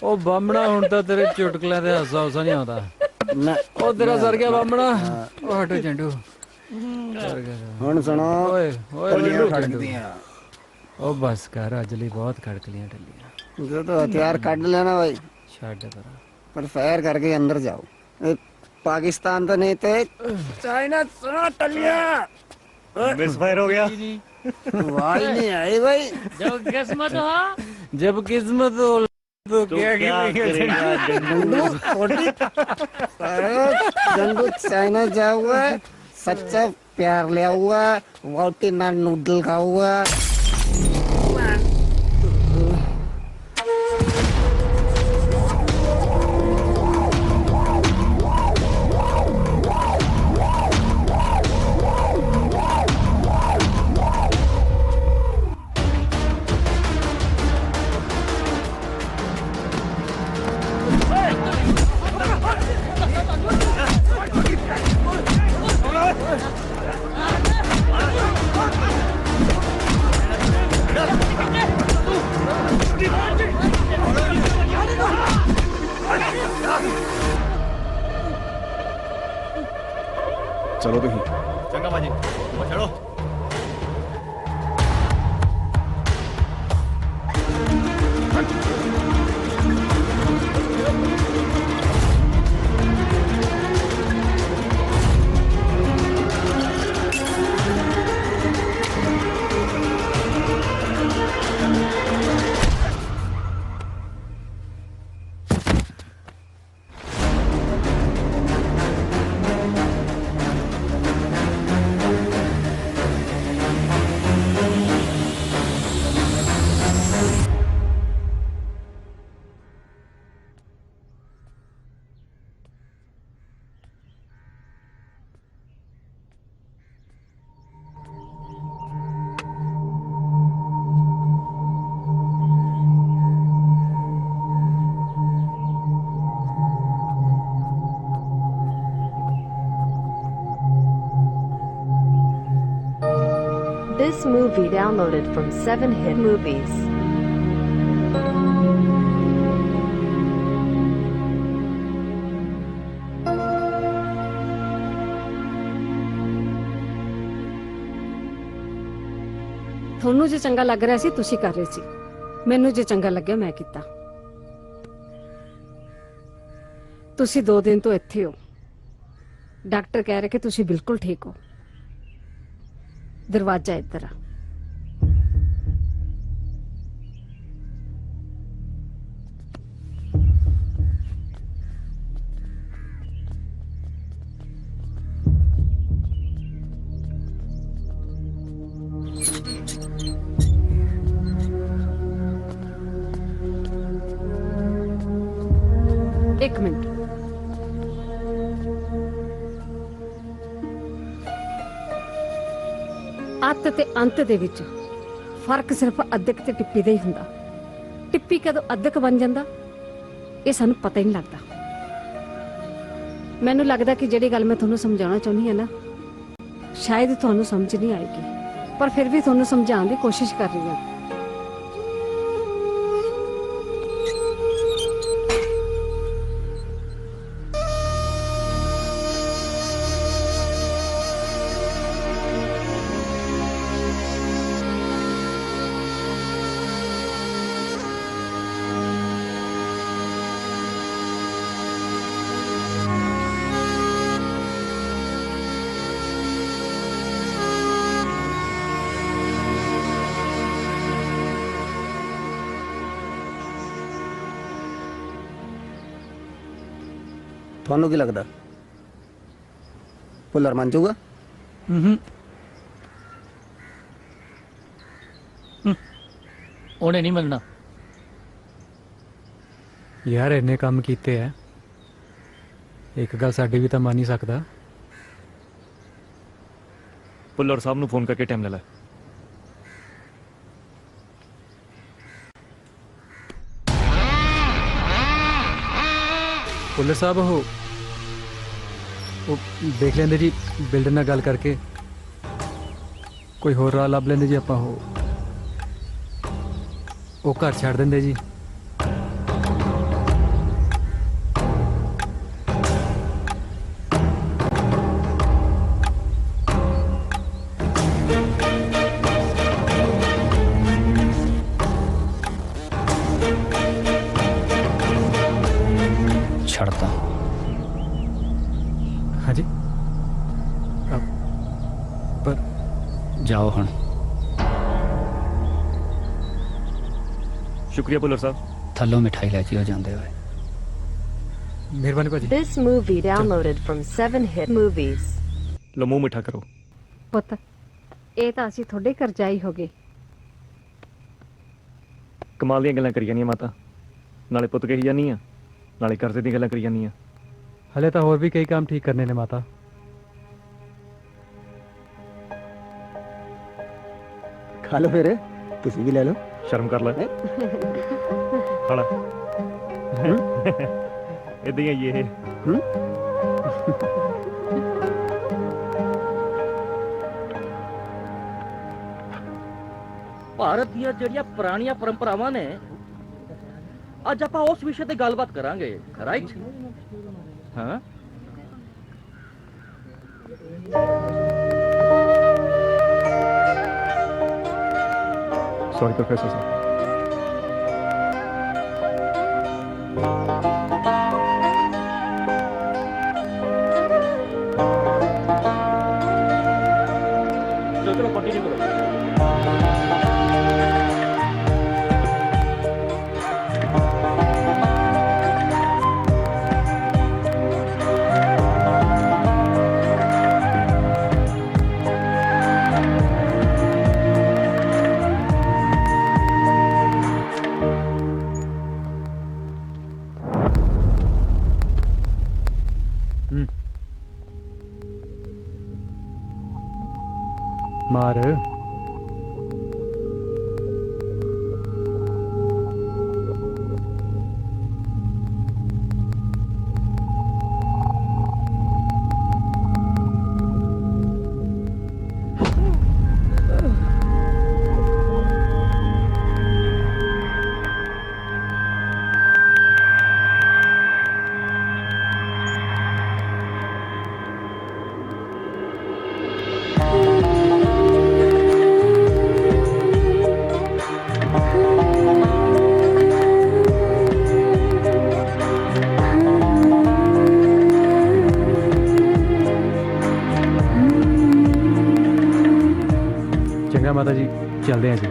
ਉਹ ਬਾਮਣਾ ਹੁਣ ਤਾਂ ਤੇਰੇ ਚੁਟਕਲਿਆਂ ਤੇ ਹਾਸਾ ਹੁਸਾ ਨਹੀਂ ਆਉਂਦਾ। ਉਹ ਤੇਰਾ ਸਰ ਗਿਆ ਬਾਮਣਾ। ਉਹ ਹਟੋ ਚੰਡੂ ਹੁਣ ਸੁਣੋ। ਓਏ ਓਏ ਖੜਕਦੀਆਂ। ਉਹ ਬਸ ਕਰ, ਅੱਜ ਲਈ ਬਹੁਤ ਖੜਕਲੀਆਂ ਟੱਲੀਆਂ। ਜਦੋਂ ਹਥਿਆਰ ਕੱਢ ਲੈਣਾ ਭਾਈ ਛੱਡ ਪਰ, पर फायर करके अंदर जाओ। पाकिस्तान तो नहीं थे, चाइना सुनो टलिया। मिस फायर हो गया। आवाज नहीं आई भाई। जब किस्मत हो, जब किस्मत हो तो क्या जंगू चाइना जा हुआ, सच्चा प्यार लिया हुआ, वाउटीना नूडल खा हुआ। ਚਲੋ ਤੁਸੀਂ। ਚੰਗਾ ਬਾਜੀ ਚਲੋ। This movie downloaded from 7hit movies. ਤੁਹਾਨੂੰ ਜੇ ਚੰਗਾ ਲੱਗ ਰਿਹਾ ਸੀ ਤੁਸੀਂ ਕਰ ਰਹੇ ਸੀ, ਮੈਨੂੰ ਜੇ ਚੰਗਾ ਲੱਗਿਆ ਮੈਂ ਕੀਤਾ। ਤੁਸੀਂ 2 ਦਿਨ ਤੋਂ ਇੱਥੇ ਹੋ, ਡਾਕਟਰ ਕਹਿ ਰਿਹਾ ਕਿ ਤੁਸੀਂ ਬਿਲਕੁਲ ਠੀਕ ਹੋ। ਦਰਵਾਜ਼ਾ ਇੱਧਰ ਆ। ਇੱਕ ਮਿੰਟ। ਅੱਤ ਤੇ ਅੰਤ ਦੇ ਵਿੱਚ ਫਰਕ ਸਿਰਫ ਅੱਧਕ ਤੇ ਟਿੱਪੀ ਦਾ ਹੀ ਹੁੰਦਾ। ਟਿੱਪੀ ਕਦੋਂ ਅੱਧਕ ਬਣ ਜਾਂਦਾ ਇਹ ਸਾਨੂੰ ਪਤਾ ਹੀ ਨਹੀਂ ਲੱਗਦਾ। ਮੈਨੂੰ ਲੱਗਦਾ ਕਿ ਜਿਹੜੀ ਗੱਲ ਮੈਂ ਤੁਹਾਨੂੰ ਸਮਝਾਉਣਾ ਚਾਹੁੰਦੀ ਹਾਂ ਨਾ, ਸ਼ਾਇਦ ਤੁਹਾਨੂੰ ਸਮਝ ਨਹੀਂ ਆਏਗੀ, ਪਰ ਫਿਰ ਵੀ ਤੁਹਾਨੂੰ ਸਮਝਾਉਣ ਦੀ ਕੋਸ਼ਿਸ਼ ਕਰ ਰਹੀ ਹਾਂ। ਤੁਹਾਨੂੰ ਕੀ ਲੱਗਦਾ ਭੁੱਲਰ ਮੰਨ ਜਾਊਗਾ? ਉਹਨੇ ਨਹੀਂ ਮੰਨਣਾ ਯਾਰ। ਇੰਨੇ ਕੰਮ ਕੀਤੇ ਐ, ਇੱਕ ਗੱਲ ਸਾਡੀ ਵੀ ਤਾਂ ਮੰਨ ਹੀ ਸਕਦਾ। ਭੁੱਲਰ ਸਾਹਿਬ ਨੂੰ ਫੋਨ ਕਰਕੇ ਟਾਈਮ ਲੈ ਲੈ। ਪੁਲਿਸ ਸਾਹਿਬ ਉਹ ਦੇਖ ਲੈਂਦੇ ਜੀ, ਬਿਲਡਰ ਨਾਲ ਗੱਲ ਕਰਕੇ ਕੋਈ ਹੋਰ ਰਾਹ ਲੱਭ ਲੈਂਦੇ ਜੀ। ਆਪਾਂ ਉਹ ਘਰ ਛੱਡ ਦਿੰਦੇ ਜੀ। ਛੱਡਦਾ ਹਾਂਜੀ ਪਰ ਜਾਓ ਹੁਣ। ਸ਼ੁਕਰੀਆ ਭੁੱਲਰ ਸਾਹਿਬ। ਥੱਲੋਂ ਮਿਠਾਈ ਲੈ ਜਿਓ ਜਾਂਦੇ ਹੋਏ। ਮਿਹਰਬਾਨੀ ਭਾਜੀ। This movie downloaded from 7hit movies. ਲਓ ਮੂੰਹ ਮਿੱਠਾ ਕਰੋ। ਪੁੱਤ ਇਹ ਤਾਂ ਅਸੀਂ ਤੁਹਾਡੇ ਕਰਜ਼ਾਈ ਹੋ ਗਏ। ਕਮਾਲ ਦੀਆਂ ਗੱਲਾਂ ਕਰੀ ਜਾਂਦੀਆਂ ਮਾਤਾ, ਨਾਲੇ ਪੁੱਤ ਕਹੀ ਜਾਂਦੀ ਆ, ਨਾਲੇ ਕਰਜ਼ੇ ਦੀਆਂ ਗੱਲਾਂ ਕਰੀ ਜਾਂਦੀ ਆ। ਹਲੇ ਤਾਂ ਹੋਰ ਵੀ ਕਈ ਕੰਮ ਠੀਕ ਕਰਨੇ ਨੇ ਮਾਤਾ। ਖਾ ਲਓ ਫਿਰ, ਤੁਸੀਂ ਵੀ ਲੈ ਲਓ। ਸ਼ਰਮ ਕਰ ਲੈ। ਹਾਲਾ ਇਦਾਂ ਹੀ ਇਹ ਭਾਰਤ ਦੀਆਂ ਜਿਹੜੀਆਂ ਪੁਰਾਣੀਆਂ ਪਰੰਪਰਾਵਾਂ ਨੇ, ਅੱਜ ਆਪਾਂ ਉਸ ਵਿਸ਼ੇ ਤੇ ਗੱਲਬਾਤ ਕਰਾਂਗੇ, ਰਾਈਟ? ਹਾਂ सॉरी प्रोफेसर साहब। चलो कंटिन्यू करो। मार चंगा माता जी, चलते हैं जी।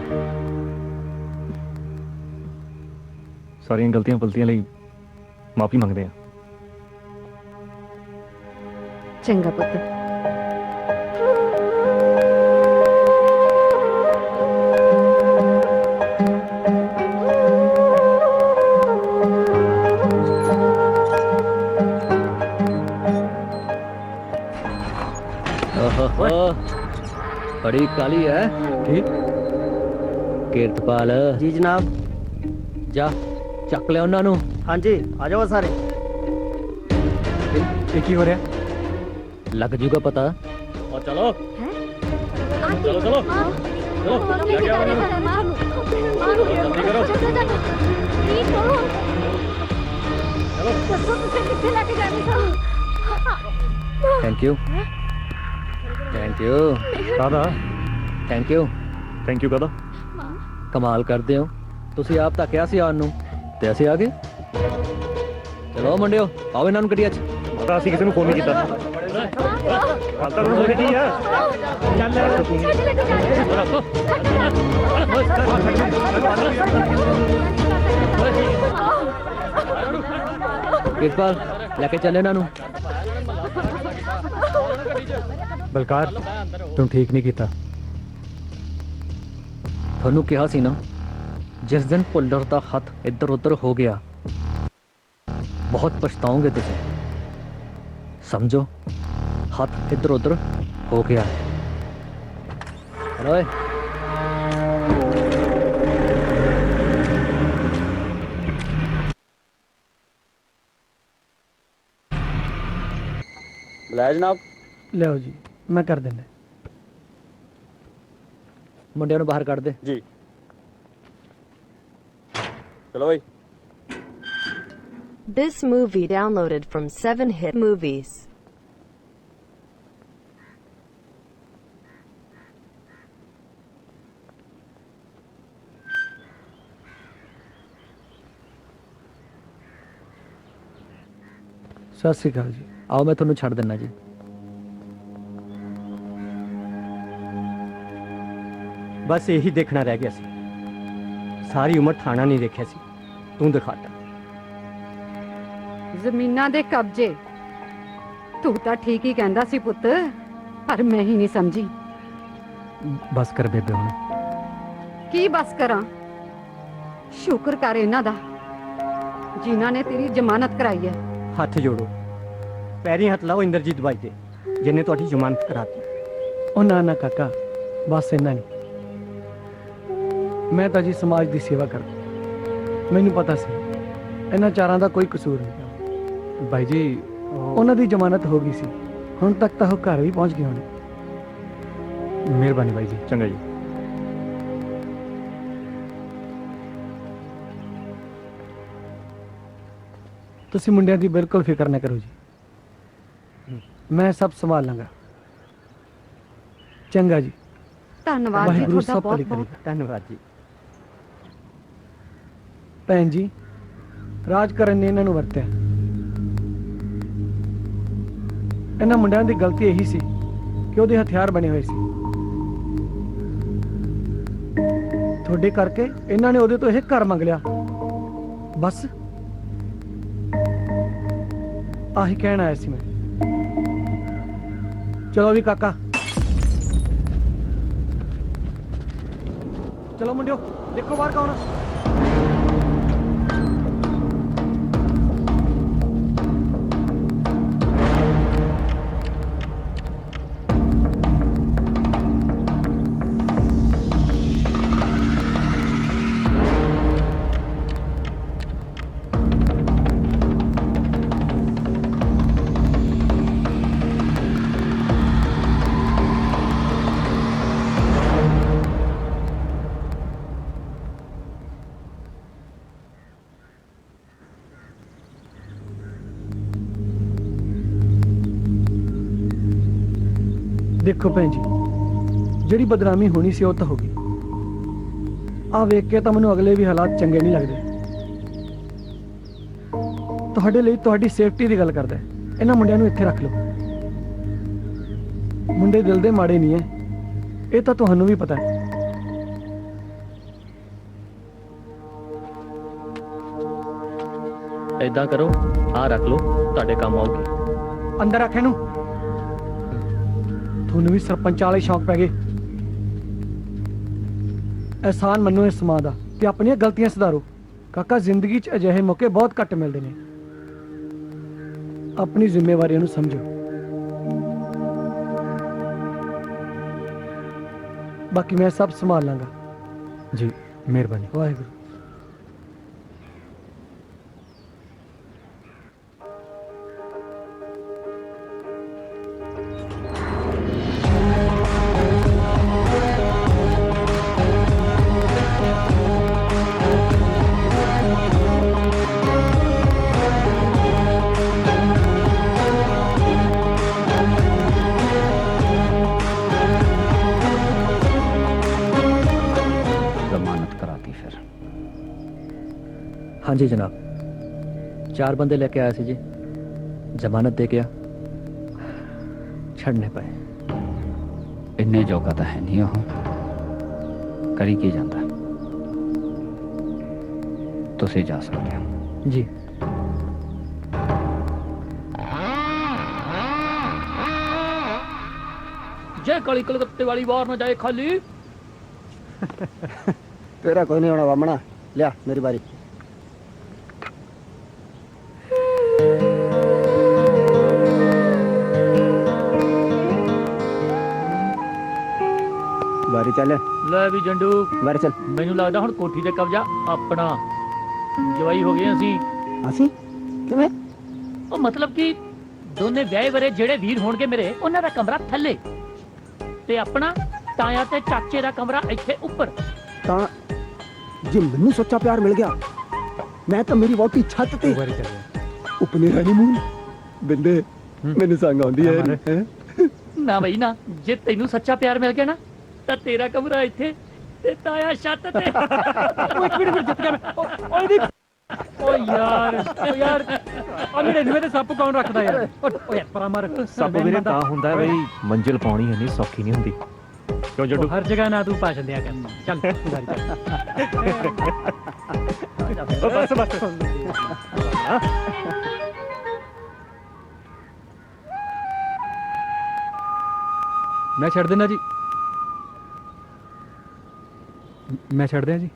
ਸਾਰੀਆਂ ਗਲਤੀਆਂ ਪਲਤੀਆਂ ਲਈ ਮਾਫੀ ਮੰਗਦੇ ਆ। ਚੰਗਾ ਪੁੱਤ। बड़ी काली है ठीक कीरतपाल जी जनाब। जा चक लिया उन्होंने। हाँ जी आ जाओ सारे। एक ही हो रहा लग जूगा पता। और चलो चलो चलो चलो क्या जल्दी करो। थैंक यू थैंक यू दादा थैंक यू दादा। कमाल करते हो ਤੁਸੀਂ ਆਪ ਤਾਂ ਕਿਹਾ ਸੀ ਆਉਣ ਨੂੰ ਤੇ ਅਸੀਂ ਆ ਗਏ। ਚਲੋ ਮੁੰਡਿਓ ਆਓ ਇਹਨਾਂ ਨੂੰ ਗੱਡੀਆਂ 'ਚ। ਮਾਤਾ ਅਸੀਂ ਕਿਸੇ ਨੂੰ ਫੋਨ ਨਹੀਂ ਕੀਤਾ। ਮਾਤਾ ਨੂੰ ਫੋਨ ਕੀ ਆ? ਕਿਰਪਾਲ ਲੈ ਕੇ ਚੱਲ ਇਹਨਾਂ ਨੂੰ। बलकार तुम ठीक नहीं किया। ਤੁਹਾਨੂੰ ਕਿਹਾ ਸੀ ਨਾ जिस दिन भुल्लर का हथ इधर उधर हो गया बहुत पछताओगे तुम। समझो हथ इधर उधर हो गया। चलो बुलाया जनाब। लियो जी मैं कर देना। मुंडिया नूं बाहर कढ़ दे जी। चलो भाई। This movie downloaded from 7hit movies. सत श्री अकाल जी। आओ मैं ਤੁਹਾਨੂੰ ਛੱਡ ਦਿੰਨਾ ਜੀ। बस यही देखना रह गया सी। सारी उम्र थाना नहीं देखा सी, तू दिखाता। ਜ਼ਮੀਨਾਂ ਦੇ ਕਬਜ਼ੇ ਤੂੰ ਤਾਂ ਠੀਕ ਹੀ ਕਹਿੰਦਾ ਸੀ ਪੁੱਤ, ਪਰ ਮੈਂ ਹੀ ਨਹੀਂ ਸਮਝੀ। बस कर बेबे हुण। ਕੀ ਬਸ ਕਰਾਂ? ਸ਼ੁਕਰ ਕਰ ਇਹਨਾਂ ਦਾ ਜਿਨ੍ਹਾਂ ਨੇ ਤੇਰੀ ਜ਼ਮਾਨਤ ਕਰਾਈ ਹੈ। हथ जोड़ो, पैरी हथ लाओ इंद्रजीत भाई दे जिन्हें तुहाडी जमानत कराती। ਉਹ ਨਾ ਨਾ ਕਾਕਾ ਬਸ ਇੰਨਾ ਨਹੀਂ। ਮੈਂ ਤਾਂ ਜੀ ਸਮਾਜ ਦੀ ਸੇਵਾ ਕਰਦਾ। ਮੈਨੂੰ ਪਤਾ ਸੀ ਇਹਨਾਂ ਚਾਰਾਂ ਦਾ ਕੋਈ ਕਸੂਰ ਨਹੀਂ। भाई जी ਉਹਨਾਂ ਦੀ ਜ਼ਮਾਨਤ ਹੋ ਗਈ ਸੀ, ਹੁਣ ਤੱਕ ਤਾਂ ਉਹ ਘਰ ਵੀ ਪਹੁੰਚ ਗਏ ਹੋਣੇ। मेहरबानी भाई जी। चंगा जी। ਤੁਸੀਂ ਮੁੰਡਿਆਂ ਦੀ ਬਿਲਕੁਲ ਫਿਕਰ ਨਾ ਕਰੋ ਜੀ, ਮੈਂ ਸਭ ਸੰਭਾਲ ਲਾਂਗਾ। ਚੰਗਾ ਜੀ। ਧੰਨਵਾਦ ਜੀ ਵਾਹਿਗੁਰੂ ਤੁਹਾਡਾ ਸਭ ਬਹੁਤ ਭਲੀ ਬਹੁਤ ਕਰੇ। ਧੰਨਵਾਦ ਜੀ। ਭੈਣ ਜੀ, ਰਾਜ ਕਰਨ ਨੇ ਇਹਨਾਂ ਨੂੰ ਵਰਤਿਆ। ਇਹਨਾਂ ਮੁੰਡਿਆਂ ਦੀ ਗਲਤੀ ਇਹੀ ਸੀ ਕਿ ਉਹਦੇ ਹਥਿਆਰ ਬਣੇ ਹੋਏ ਸੀ। ਤੁਹਾਡੇ ਕਰਕੇ ਇਹਨਾਂ ਨੇ ਉਹਦੇ ਤੋਂ ਇਹ ਘਰ ਮੰਗ ਲਿਆ। ਬਸ ਆਹੀ ਕਹਿਣ ਆਇਆ ਸੀ ਮੈਂ। ਚਲੋ ਵੀ ਕਾਕਾ, ਚਲੋ ਮੁੰਡਿਓ, ਦੇਖੋ ਬਾਹਰ ਕੌਣ ਆ। ਦੇਖੋ ਭੈਣ ਜੀ, ਜਿਹੜੀ ਬਦਨਾਮੀ ਹੋਣੀ ਸੀ ਉਹ ਤਾਂ ਹੋ ਗਈ। ਆ ਵੇਖ ਕੇ ਤਾਂ ਮੈਨੂੰ ਅਗਲੇ ਵੀ ਹਾਲਾਤ ਚੰਗੇ ਨਹੀਂ ਲੱਗਦੇ। ਤੁਹਾਡੇ ਲਈ ਤੁਹਾਡੀ ਸੇਫਟੀ ਦੀ ਗੱਲ ਕਰਦਾ। ਇਹਨਾਂ ਮੁੰਡਿਆਂ ਨੂੰ ਇੱਥੇ ਰੱਖ ਲਓ। ਮੁੰਡੇ ਦਿਲ ਦੇ ਮਾੜੇ ਨਹੀਂ ਐ, ਇਹ ਤਾਂ ਤੁਹਾਨੂੰ ਵੀ ਪਤਾ ਹੈ। ਏਦਾਂ ਕਰੋ, ਆ ਰੱਖ ਲਓ, ਤੁਹਾਡੇ ਕੰਮ ਆਊਗੀ। ਅੰਦਰ ਰੱਖ ਇਹਨੂੰ। ਤੁਹਾਨੂੰ ਵੀ ਸਰਪੰਚ ਵਾਲੇ ਸ਼ੌਕ ਪੈ ਗਏ। ਅਹਿਸਾਨ ਮੰਨੋ ਇਸ ਮਾਂ ਦਾ ਤੇ ਆਪਣੀਆਂ ਗਲਤੀਆਂ ਸੁਧਾਰੋ। ਕਾਕਾ, ਜ਼ਿੰਦਗੀ 'ਚ ਅਜਿਹੇ ਮੌਕੇ ਬਹੁਤ ਘੱਟ ਮਿਲਦੇ ਨੇ। ਆਪਣੀ ਜ਼ਿੰਮੇਵਾਰੀਆਂ ਨੂੰ ਸਮਝੋ। ਬਾਕੀ ਮੈਂ ਸਭ ਸੰਭਾਲ ਲਾਂਗਾ ਜੀ। ਮਿਹਰਬਾਨੀ। ਵਾਹਿਗੁਰੂ। हाँ जी जनाब, 4 बंदे लेके आया सी जी, जमानत दे गया, छड़ने पाए। इन्ने जोगा तो है नहीं हो, करी की जाता। तुसी जा सकते हो जी। जय काली कलकत्ते वाली बार न जाए खाली। तेरा कोई नहीं होना बामना। लिया मेरी बारी। बारी चल। ਲੈ ਵੀ ਜੰਡੂ, बारी चल। ਮੈਨੂੰ ਲੱਗਦਾ ਹੁਣ ਕੋਠੀ ਤੇ ਕਬਜ਼ਾ ਆਪਣਾ। ਜਵਾਈ ਹੋ ਗਏ ਅਸੀਂ। ਅਸੀਂ ਕਿਵੇਂ? ਉਹ ਮਤਲਬ ਕਿ ਦੋਨੇ ਵਿਆਹੇ ਵਰੇ ਜਿਹੜੇ ਵੀਰ ਹੋਣਗੇ ਮੇਰੇ, ਉਹਨਾਂ ਦਾ ਕਮਰਾ ਥੱਲੇ ਤੇ ਆਪਣਾ ਤਾਇਆ ਤੇ ਚਾਚੇ ਦਾ ਕਮਰਾ ਇੱਥੇ ਉੱਪਰ। ਤਾਂ ਜੇ ਮੈਨੂੰ ਸੱਚਾ ਪਿਆਰ ਮਿਲ ਗਿਆ, ਮੈਂ ਤਾਂ ਮੇਰੀ ਵੋਟੀ ਛੱਤ ਤੇ ਉਪਨੇ ਹਨੀਮੂਨ ਬਿੰਦੇ ਮੈਨੂੰ ਸੰਗ ਆਉਂਦੀ ਹੈ। ਨਾ ਬਈ ਨਾ, ਜੇ ਤੈਨੂੰ ਸੱਚਾ ਪਿਆਰ ਮਿਲ ਗਿਆ ਨਾ ਤਾਂ ਤੇਰਾ ਕਮਰਾ ਇੱਥੇ ਤੇ ਤਾਇਆ ਛੱਤ ਤੇ। ਉਹ ਇੱਕ ਮਿੰਟ ਜਿੱਤ ਗਿਆ ਮੈਂ। ਓ ਯਾਰ ਆ ਮੇਰੇ ਨਵੇਂ ਤੇ ਸੱਪ ਕੌਣ ਰੱਖਦਾ ਯਾਰ? ਓ ਯਾਰ ਪਰਾਮਰ ਸੱਪ ਵੀਰੇ ਤਾਂ ਹੁੰਦਾ ਬਈ, ਮੰਜ਼ਿਲ ਪਾਉਣੀ ਇੰਨੀ ਸੌਖੀ ਨਹੀਂ ਹੁੰਦੀ। ਕਿਉਂ ਜੱਟੂ? ਹਰ ਜਗ੍ਹਾ ਨਾ ਤੂੰ ਭਾਸ਼ਣ ਦਿਆ ਕਰ। ਚੱਲ ਬਸ ਬਸ। ਮੈਂ ਛੱਡ ਦੇਣਾ ਜੀ। ਮੈਂ ਛੱਡ ਦਿਆਂ ਜੀ।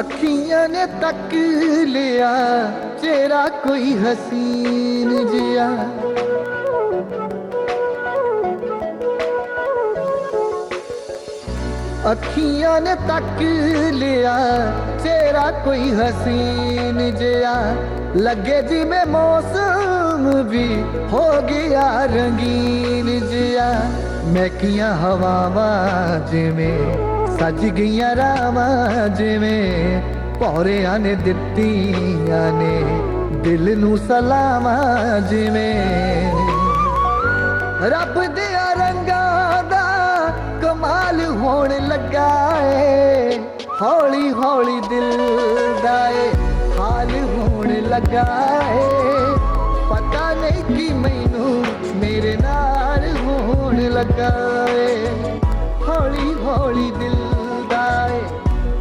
अखियां ने तक लिया चेहरा कोई हसीन जिया, अखियां ने तक लिया चेहरा कोई हसीन जिया, लगे जिमें मौसम भी हो गया रंगीन जिया। ਮਹਿਕੀਆਂ ਹਵਾਵਾਂ ਜਿਵੇਂ ਸੱਜ ਗਈਆਂ ਰਾਵਾਂ ਜਿਵੇਂ ਭੌਰਿਆਂ ਨੇ ਦਿੱਤੀਆਂ ਨੇ ਦਿਲ ਨੂੰ ਸਲਾਮਾਂ ਜਿਵੇਂ ਰੱਬ ਦੇ ਰੰਗਾਂ ਦਾ ਕਮਾਲ ਹੋਣ ਲੱਗਾ ਏ ਹੌਲੀ ਹੌਲੀ ਦਿਲ ਦਾ ਏ ਹਾਲ ਹੋਣ ਲੱਗਾ ਏ ਪਤਾ ਨਹੀਂ ਕਿ ਮੈਨੂੰ ਮੇਰੇ ਨਾਲ ਹੋਣ ਲੱਗਾ ਏ ਹੌਲੀ ਹੌਲੀ ਦਿਲ ਦਾ ਏ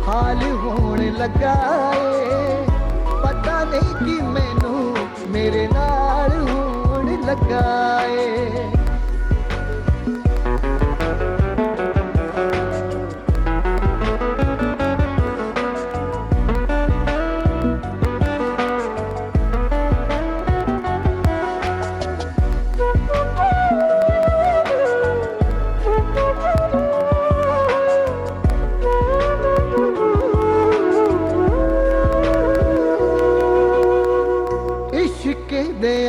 ਹਾਲ ਹੋਣ ਲੱਗਾ ਏ ਪਤਾ ਨਹੀਂ ਕਿ ਮੈਨੂੰ ਮੇਰੇ ਨਾਲ ਹੋਣ ਲੱਗਾ ਏ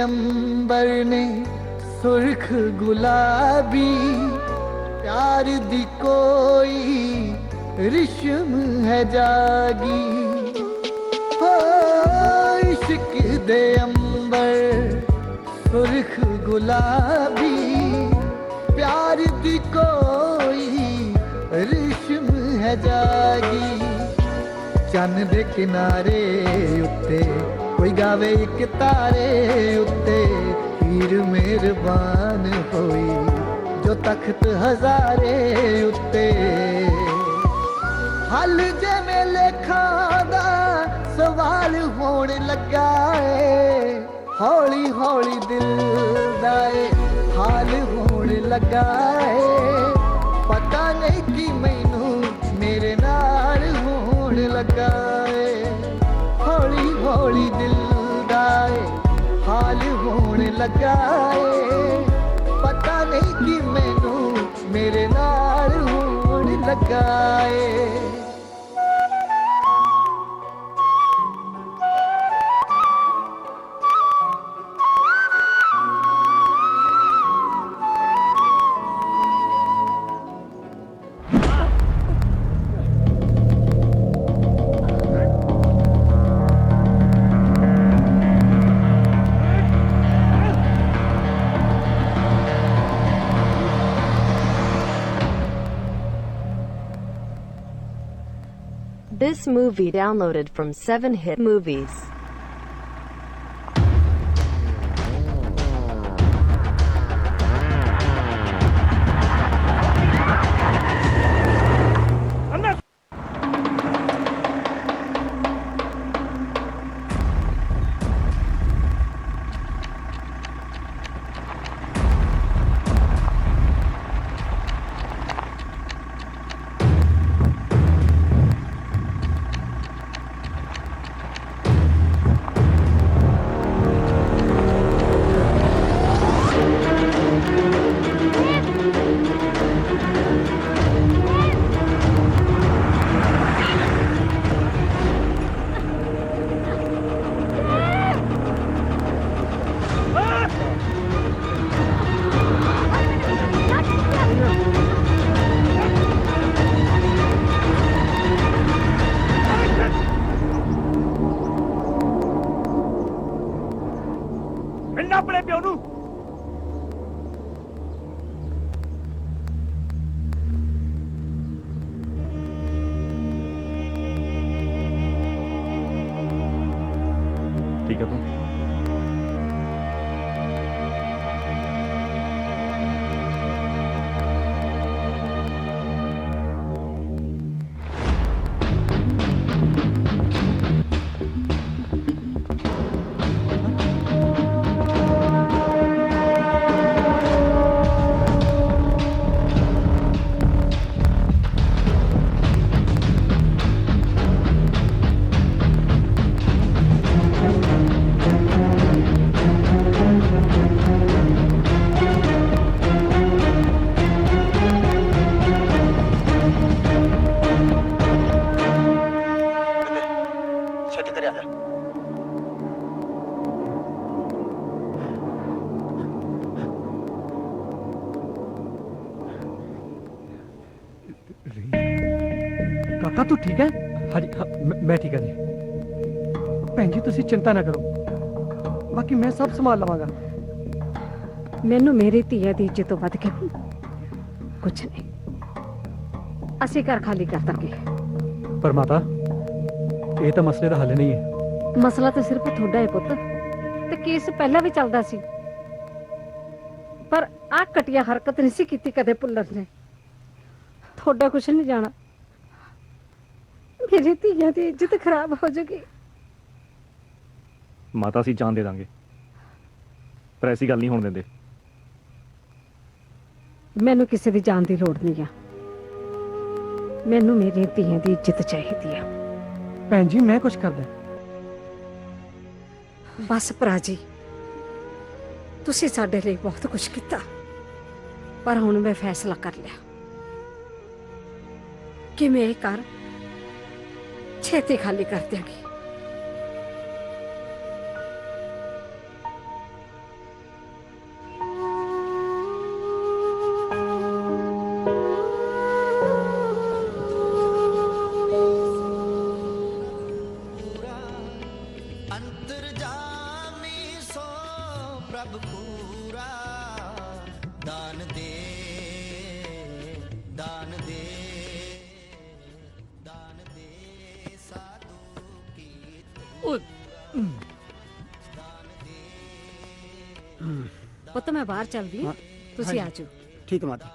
अंबर ने सुर्ख गुलाबी प्यार दी कोई रिश्म है जागी हो इश्क दे अंबर सुर्ख गुलाबी प्यार दी कोई रिश्म है जागी चन्न दे किनारे उत्ते कोई गावे एक तारे उत्ते हीर मेहरबान होई जो तख्त हजारे उत्ते हल जिवें लेखा दा सवाल होण लगा है हौली हौली दिल दा हाल होण लगा है पता नहीं कि मैनू मेरे नाल होण लगा है हौली हौली दिल दा हाल होण लगा ए पता नहीं कि मैनू मेरे नाल होण लगा ए This movie downloaded from 7hit Movies. ਕਾਕਾ ਤੂੰ ਠੀਕ ਹੈ? ਹਾਂਜੀ ਮੈਂ ਠੀਕ ਹਾਂ ਜੀ। ਭੈਣ ਜੀ ਤੁਸੀਂ ਚਿੰਤਾ ਨਾ ਕਰੋ, ਬਾਕੀ ਮੈਂ ਸਭ ਸੰਭਾਲ ਲਵਾਂਗਾ। ਮੈਨੂੰ ਮੇਰੀ ਧੀਆ ਦੀ ਇੱਜ਼ਤ ਤੋਂ ਵੱਧ ਕੇ ਕੁਝ ਨਹੀਂ। ਅਸੀਂ ਘਰ ਖਾਲੀ ਕਰ ਦਾਂਗੇ। ਪਰ ਮਾਤਾ ਇਹ ਤਾਂ ਮਸਲੇ ਦਾ ਹੱਲ ਨਹੀਂ ਹੈ। ਮਸਲਾ ਤਾਂ ਸਿਰਫ ਤੁਹਾਡਾ ਹੈ ਪੁੱਤ, ਤੇ ਕੇਸ ਪਹਿਲਾਂ ਵੀ ਚੱਲਦਾ ਸੀ, ਪਰ ਆਹ ਘਟੀਆ ਹਰਕਤ ਨਹੀਂ ਸੀ ਕੀਤੀ ਕਦੇ ਪੁੱਲਰ ਨੇ। ਤੁਹਾਡਾ ਕੁਝ ਨਹੀਂ ਜਾਣਾ, ਮੇਰੀ ਧੀਆਂ ਦੀ ਇੱਜ਼ਤ ਖਰਾਬ ਹੋ ਜਾਊਗੀ। ਮਾਤਾ ਅਸੀਂ ਜਾਨ ਦੇ ਦਾਂਗੇ, ਪਰ ਐਸੀ ਗੱਲ ਨਹੀਂ ਹੋਣ ਦਿੰਦੇ। ਮੈਨੂੰ ਕਿਸੇ ਦੀ ਜਾਨ ਦੀ ਲੋੜ ਨਹੀਂ ਆ, ਮੈਨੂੰ ਮੇਰੀ ਧੀਆਂ ਦੀ ਇੱਜ਼ਤ ਚਾਹੀਦੀ ਆ। ਭੈਣ ਜੀ ਮੈਂ ਕੁਝ ਕਰਦਾ। ਬਸ ਭਰਾ ਜੀ, ਤੁਸੀਂ ਸਾਡੇ ਲਈ ਬਹੁਤ ਕੁਝ ਕੀਤਾ, ਪਰ ਹੁਣ ਮੈਂ ਫੈਸਲਾ ਕਰ ਲਿਆ ਕਿ ਮੈਂ ਇਹ ਘਰ ਛੇਤੀ ਖਾਲੀ ਕਰ ਦਿਆਂਗੀ। ਪੁੱਤ ਮੈਂ ਬਾਹਰ ਚੱਲਦੀ ਹਾਂ, ਤੁਸੀਂ ਆ ਜਾਓ। ਠੀਕ ਹੈ ਮਾਤਾ।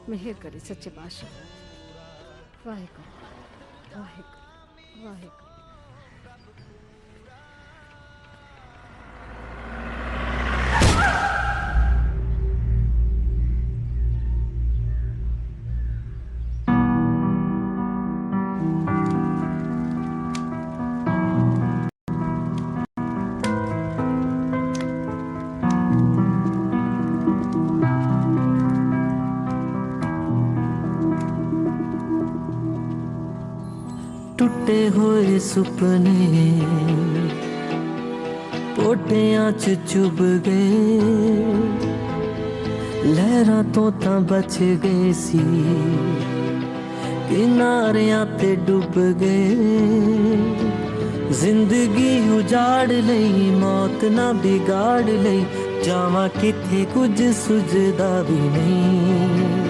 ਮਿਹਰ ਕਰੇ ਸੱਚੇ ਪਾਤਸ਼ਾਹ। ਵਾਹਿਗੁਰੂ ਵਾਹਿਗੁਰੂ ਵਾਹਿਗੁਰੂ। टूटे हुए सुपने पोटियां च चुभ गए, लहरां तो तां बच गए सी, किनारियां ते डुब गए। जिंदगी उजाड़ लई, मौत ना बिगाड़ लई, जावां किथे कुछ सुझदा भी नहीं।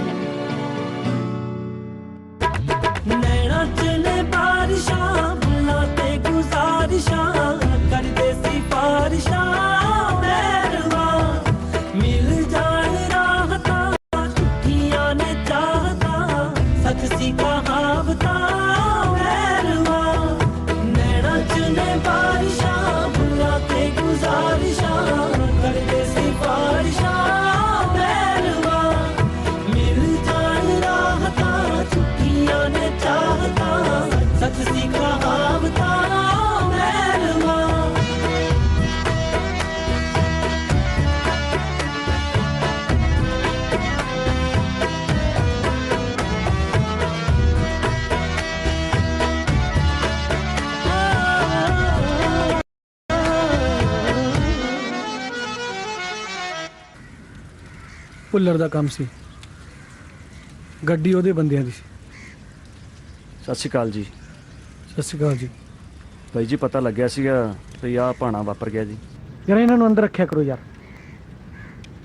ਪੁੱਲਰ ਦਾ ਕੰਮ ਸੀ, ਗੱਡੀ ਉਹਦੇ ਬੰਦਿਆਂ ਦੀ ਸੀ। ਸਤਿ ਸ਼੍ਰੀ ਅਕਾਲ ਜੀ। ਸਤਿ ਸ਼੍ਰੀ ਅਕਾਲ ਜੀ। ਭਾਈ ਜੀ ਪਤਾ ਲੱਗਿਆ ਸੀਗਾ ਵੀ ਆਹ ਭਾਣਾ ਵਾਪਰ ਗਿਆ ਜੀ। ਯਾਰ ਇਹਨਾਂ ਨੂੰ ਅੰਦਰ ਰੱਖਿਆ ਕਰੋ ਯਾਰ,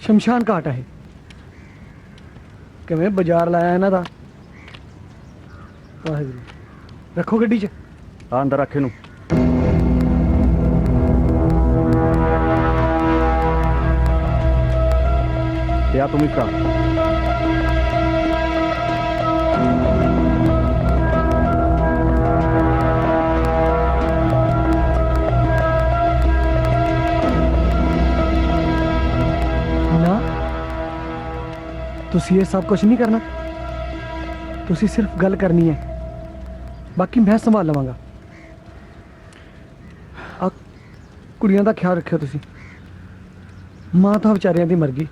ਸ਼ਮਸ਼ਾਨ ਘਾਟ ਹੈ। ਕਿਵੇਂ ਬਾਜ਼ਾਰ ਲਾਇਆ ਇਹਨਾਂ ਦਾ। ਵਾਹਿਗੁਰੂ। ਰੱਖੋ ਗੱਡੀ 'ਚ। ਆ ਅੰਦਰ ਰੱਖ ਇਹਨੂੰ। ਤੇ ਆ ਤੂੰ ਵੀ ਭਰਾ। ਤੁਸੀਂ ਇਹ ਸਭ ਕੁਝ ਨਹੀਂ ਕਰਨਾ, ਤੁਸੀਂ ਸਿਰਫ ਗੱਲ ਕਰਨੀ ਹੈ, ਬਾਕੀ ਮੈਂ ਸੰਭਾਲ ਲਵਾਂਗਾ। ਆ ਕੁੜੀਆਂ ਦਾ ਖਿਆਲ ਰੱਖਿਓ ਤੁਸੀਂ। ਮਾਂ ਤਾਂ ਵਿਚਾਰਿਆਂ ਦੀ ਮਰ ਗਈ,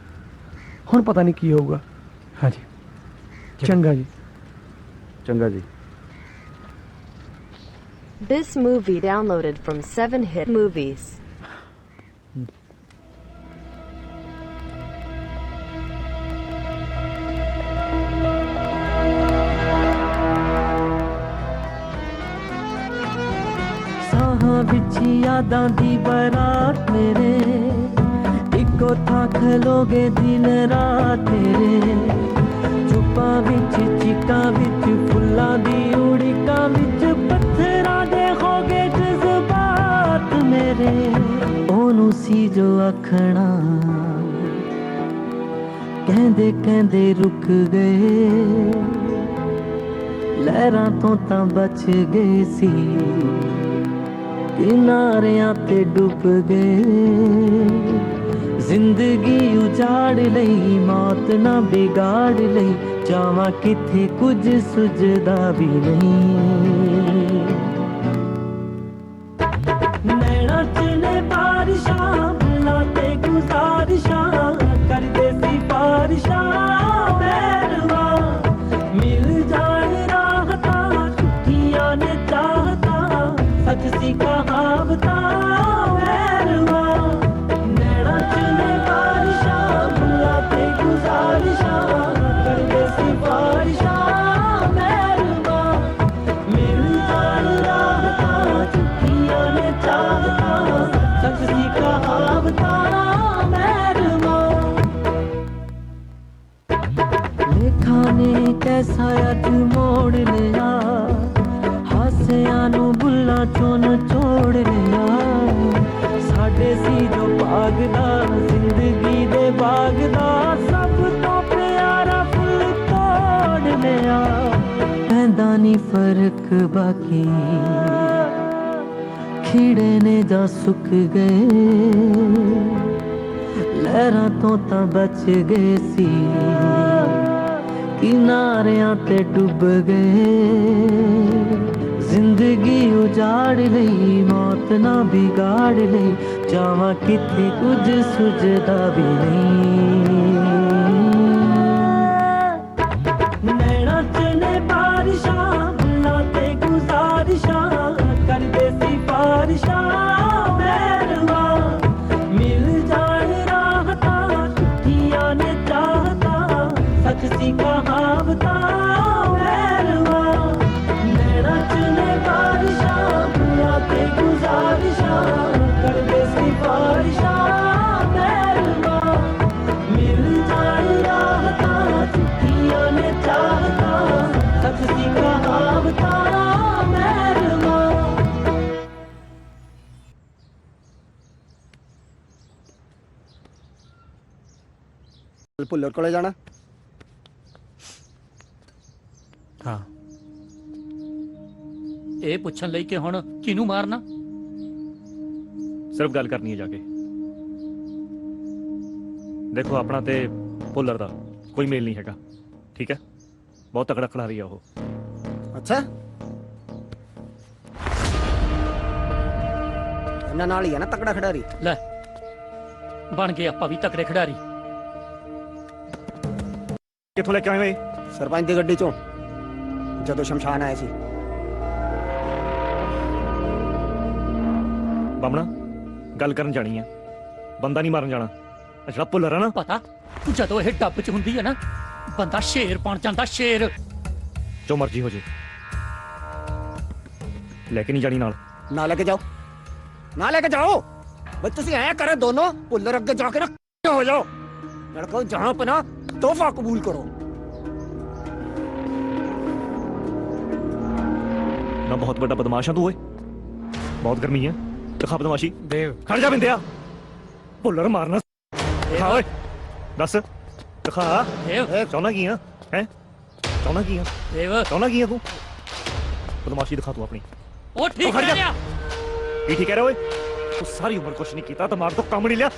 ਹੁਣ ਪਤਾ ਨਹੀਂ ਕੀ ਹੋਊਗਾ। ਹਾਂਜੀ ਚੰਗਾ ਜੀ। ਚੰਗਾ ਜੀ। This movie downloaded from 7hit movies. पिछी यादां दी बारात मेरे इको थां खलोगे दिन रात तेरे चुप्पां विच चिकां विच फुल्लां दी उड़िकां विच पत्थरां दे होगे जज्बात मेरे ओनू सी जो आखना कहंदे कहंदे रुक गए लहरां तो तां बच गए सी किनारियां ते डुब गए जिंदगी उजाड़ लई मौत ना बिगाड़ लई जावां किथे कुछ सुझदा भी नहीं नैना च ने बारिशां भुल्लां ते गुजारिशां करदे सिफारिशां बैरवा मिल जान राहतां छुट्टियां ने चाहतां सच सी कहावतां बैरवा नैना च ने बारिशां भुल्लां ते गुजारिशां करदे सिफारिशां बैरवा मिल जान राहतां छुट्टियां ने चाहतां सच सी कहावतां लेखा ने कैसा अज मोड़ लिया हासियां नू बुल्ला चों नचोड़ लिया साडे सी जो भागदा जिंदगी दे बागदा सब तो प्यारा फुल तोड़ लिया पैंदा नी फर्क बाकी खीड़े ने जा सुक गए लहरां तो तां बच गए सी किनारियां ते डुब गए जिंदगी उजाड़ लई मौत ना बिगाड़ लई जावां किथे कुछ सुझदा भी नहीं नैना च ने बारिशां भुल्लां ते गुजारिशां करदे सिफारिशां बैरवा मिल जान राहतां छुट्टियां ने चाहतां सच सी कहावतां बैरवा नैना च ने बारिशां भुल्लां ते गुजारिशां करदे सिफारिशां बैरवा मिल जान राहतां छुट्टियां ने चाहतां सच सी कहावतां बैरवा ਭੁੱਲਰ ਕੋਲੇ ਜਾਣਾ ਹਾਂ ਇਹ ਪੁੱਛਣ ਲਈ ਕਿ ਹੁਣ ਕਿਹਨੂੰ ਮਾਰਨਾ ਸਿਰਫ ਗੱਲ ਕਰਨੀ ਹੈ ਜਾ ਕੇ ਦੇਖੋ ਆਪਣਾ ਤੇ ਭੁੱਲਰ ਦਾ ਕੋਈ ਮੇਲ ਨਹੀਂ ਹੈਗਾ ਠੀਕ ਹੈ ਬਹੁਤ ਤਕੜਾ ਖਿਡਾਰੀ ਆ ਉਹ ਅੱਛਾ ਇਹਨਾਂ ਨਾਲ ਹੀ ਆ ਨਾ ਤਕੜਾ ਖਿਡਾਰੀ ਲੈ ਬਣ ਗਏ ਆਪਾਂ ਵੀ ਤਕੜੇ ਖਿਡਾਰੀ ਕਿੱਥੋਂ ਲੈ ਕੇ ਆਏ ਹੋਏ ਸਰਪੰਚ ਦੀ ਗੱਡੀ ਚੋਂ ਜਦੋਂ ਸ਼ਮਸ਼ਾਨ ਆਇਆ ਸੀ ਬਾਮਣਾ ਗੱਲ ਕਰਨ ਜਾਣੀ ਆ ਬੰਦਾ ਨਹੀਂ ਮਾਰਨ ਜਾਣਾ ਜਿਹੜਾ ਭੁੱਲਰ ਆ ਨਾ ਪਤਾ ਜਦੋਂ ਇਹ ਡੱਬ 'ਚ ਹੁੰਦੀ ਹੈ ਨਾ ਬੰਦਾ ਸ਼ੇਰ ਬਣ ਜਾਂਦਾ ਸ਼ੇਰ ਜੋ ਮਰਜ਼ੀ ਹੋ ਜੇ ਲੈ ਕੇ ਨਹੀਂ ਜਾਣੀ ਨਾਲ ਨਾ ਲੈ ਕੇ ਜਾਓ ਨਾ ਲੈ ਕੇ ਜਾਓ ਬਈ ਤੁਸੀਂ ਐ ਕਰੇ ਦੋਨੋਂ ਭੁੱਲਰ ਅੱਗੇ ਜਾ ਕੇ ਨਾ ਹੋ ਜਾਓ ਲੜਕੋ ਜਹਾਂ ਪਨਾ ਤੋਹਫਾ ਕਬੂਲ ਕਰੋ ਨਾ ਬਹੁਤ ਵੱਡਾ ਬਦਮਾਸ਼ ਆ ਤੂੰ ਓਏ ਬਹੁਤ ਗਰਮੀ ਹੈ ਦਿਖਾ ਬਦਮਾਸ਼ੀ ਦੇਵ ਖੜ ਜਾ ਬਿੰਦਿਆ ਭੁੱਲਰ ਮਾਰਨਾ ਦਿਖਾ ਓਏ ਦੱਸ ਦਿਖਾ ਚਾਹੁੰਦਾ ਕੀ ਆ ਹੈ ਚਾਹੁੰਦਾ ਕੀ ਆ ਦੇਵ ਚਾਹੁੰਦਾ ਕੀ ਆ ਤੂੰ ਬਦਮਾਸ਼ੀ ਦਿਖਾ ਤੂੰ ਆਪਣੀ ਉਹ ਠੀਕ ਕਰ ਲਿਆ ਕੀ ਠੀਕ ਹੈ ਓਏ ਤੂੰ ਸਾਰੀ ਉਮਰ ਕੁਛ ਨਹੀਂ ਕੀਤਾ ਦਿਮਾਗ ਤੋਂ ਕੰਮ ਨਹੀਂ ਲਿਆ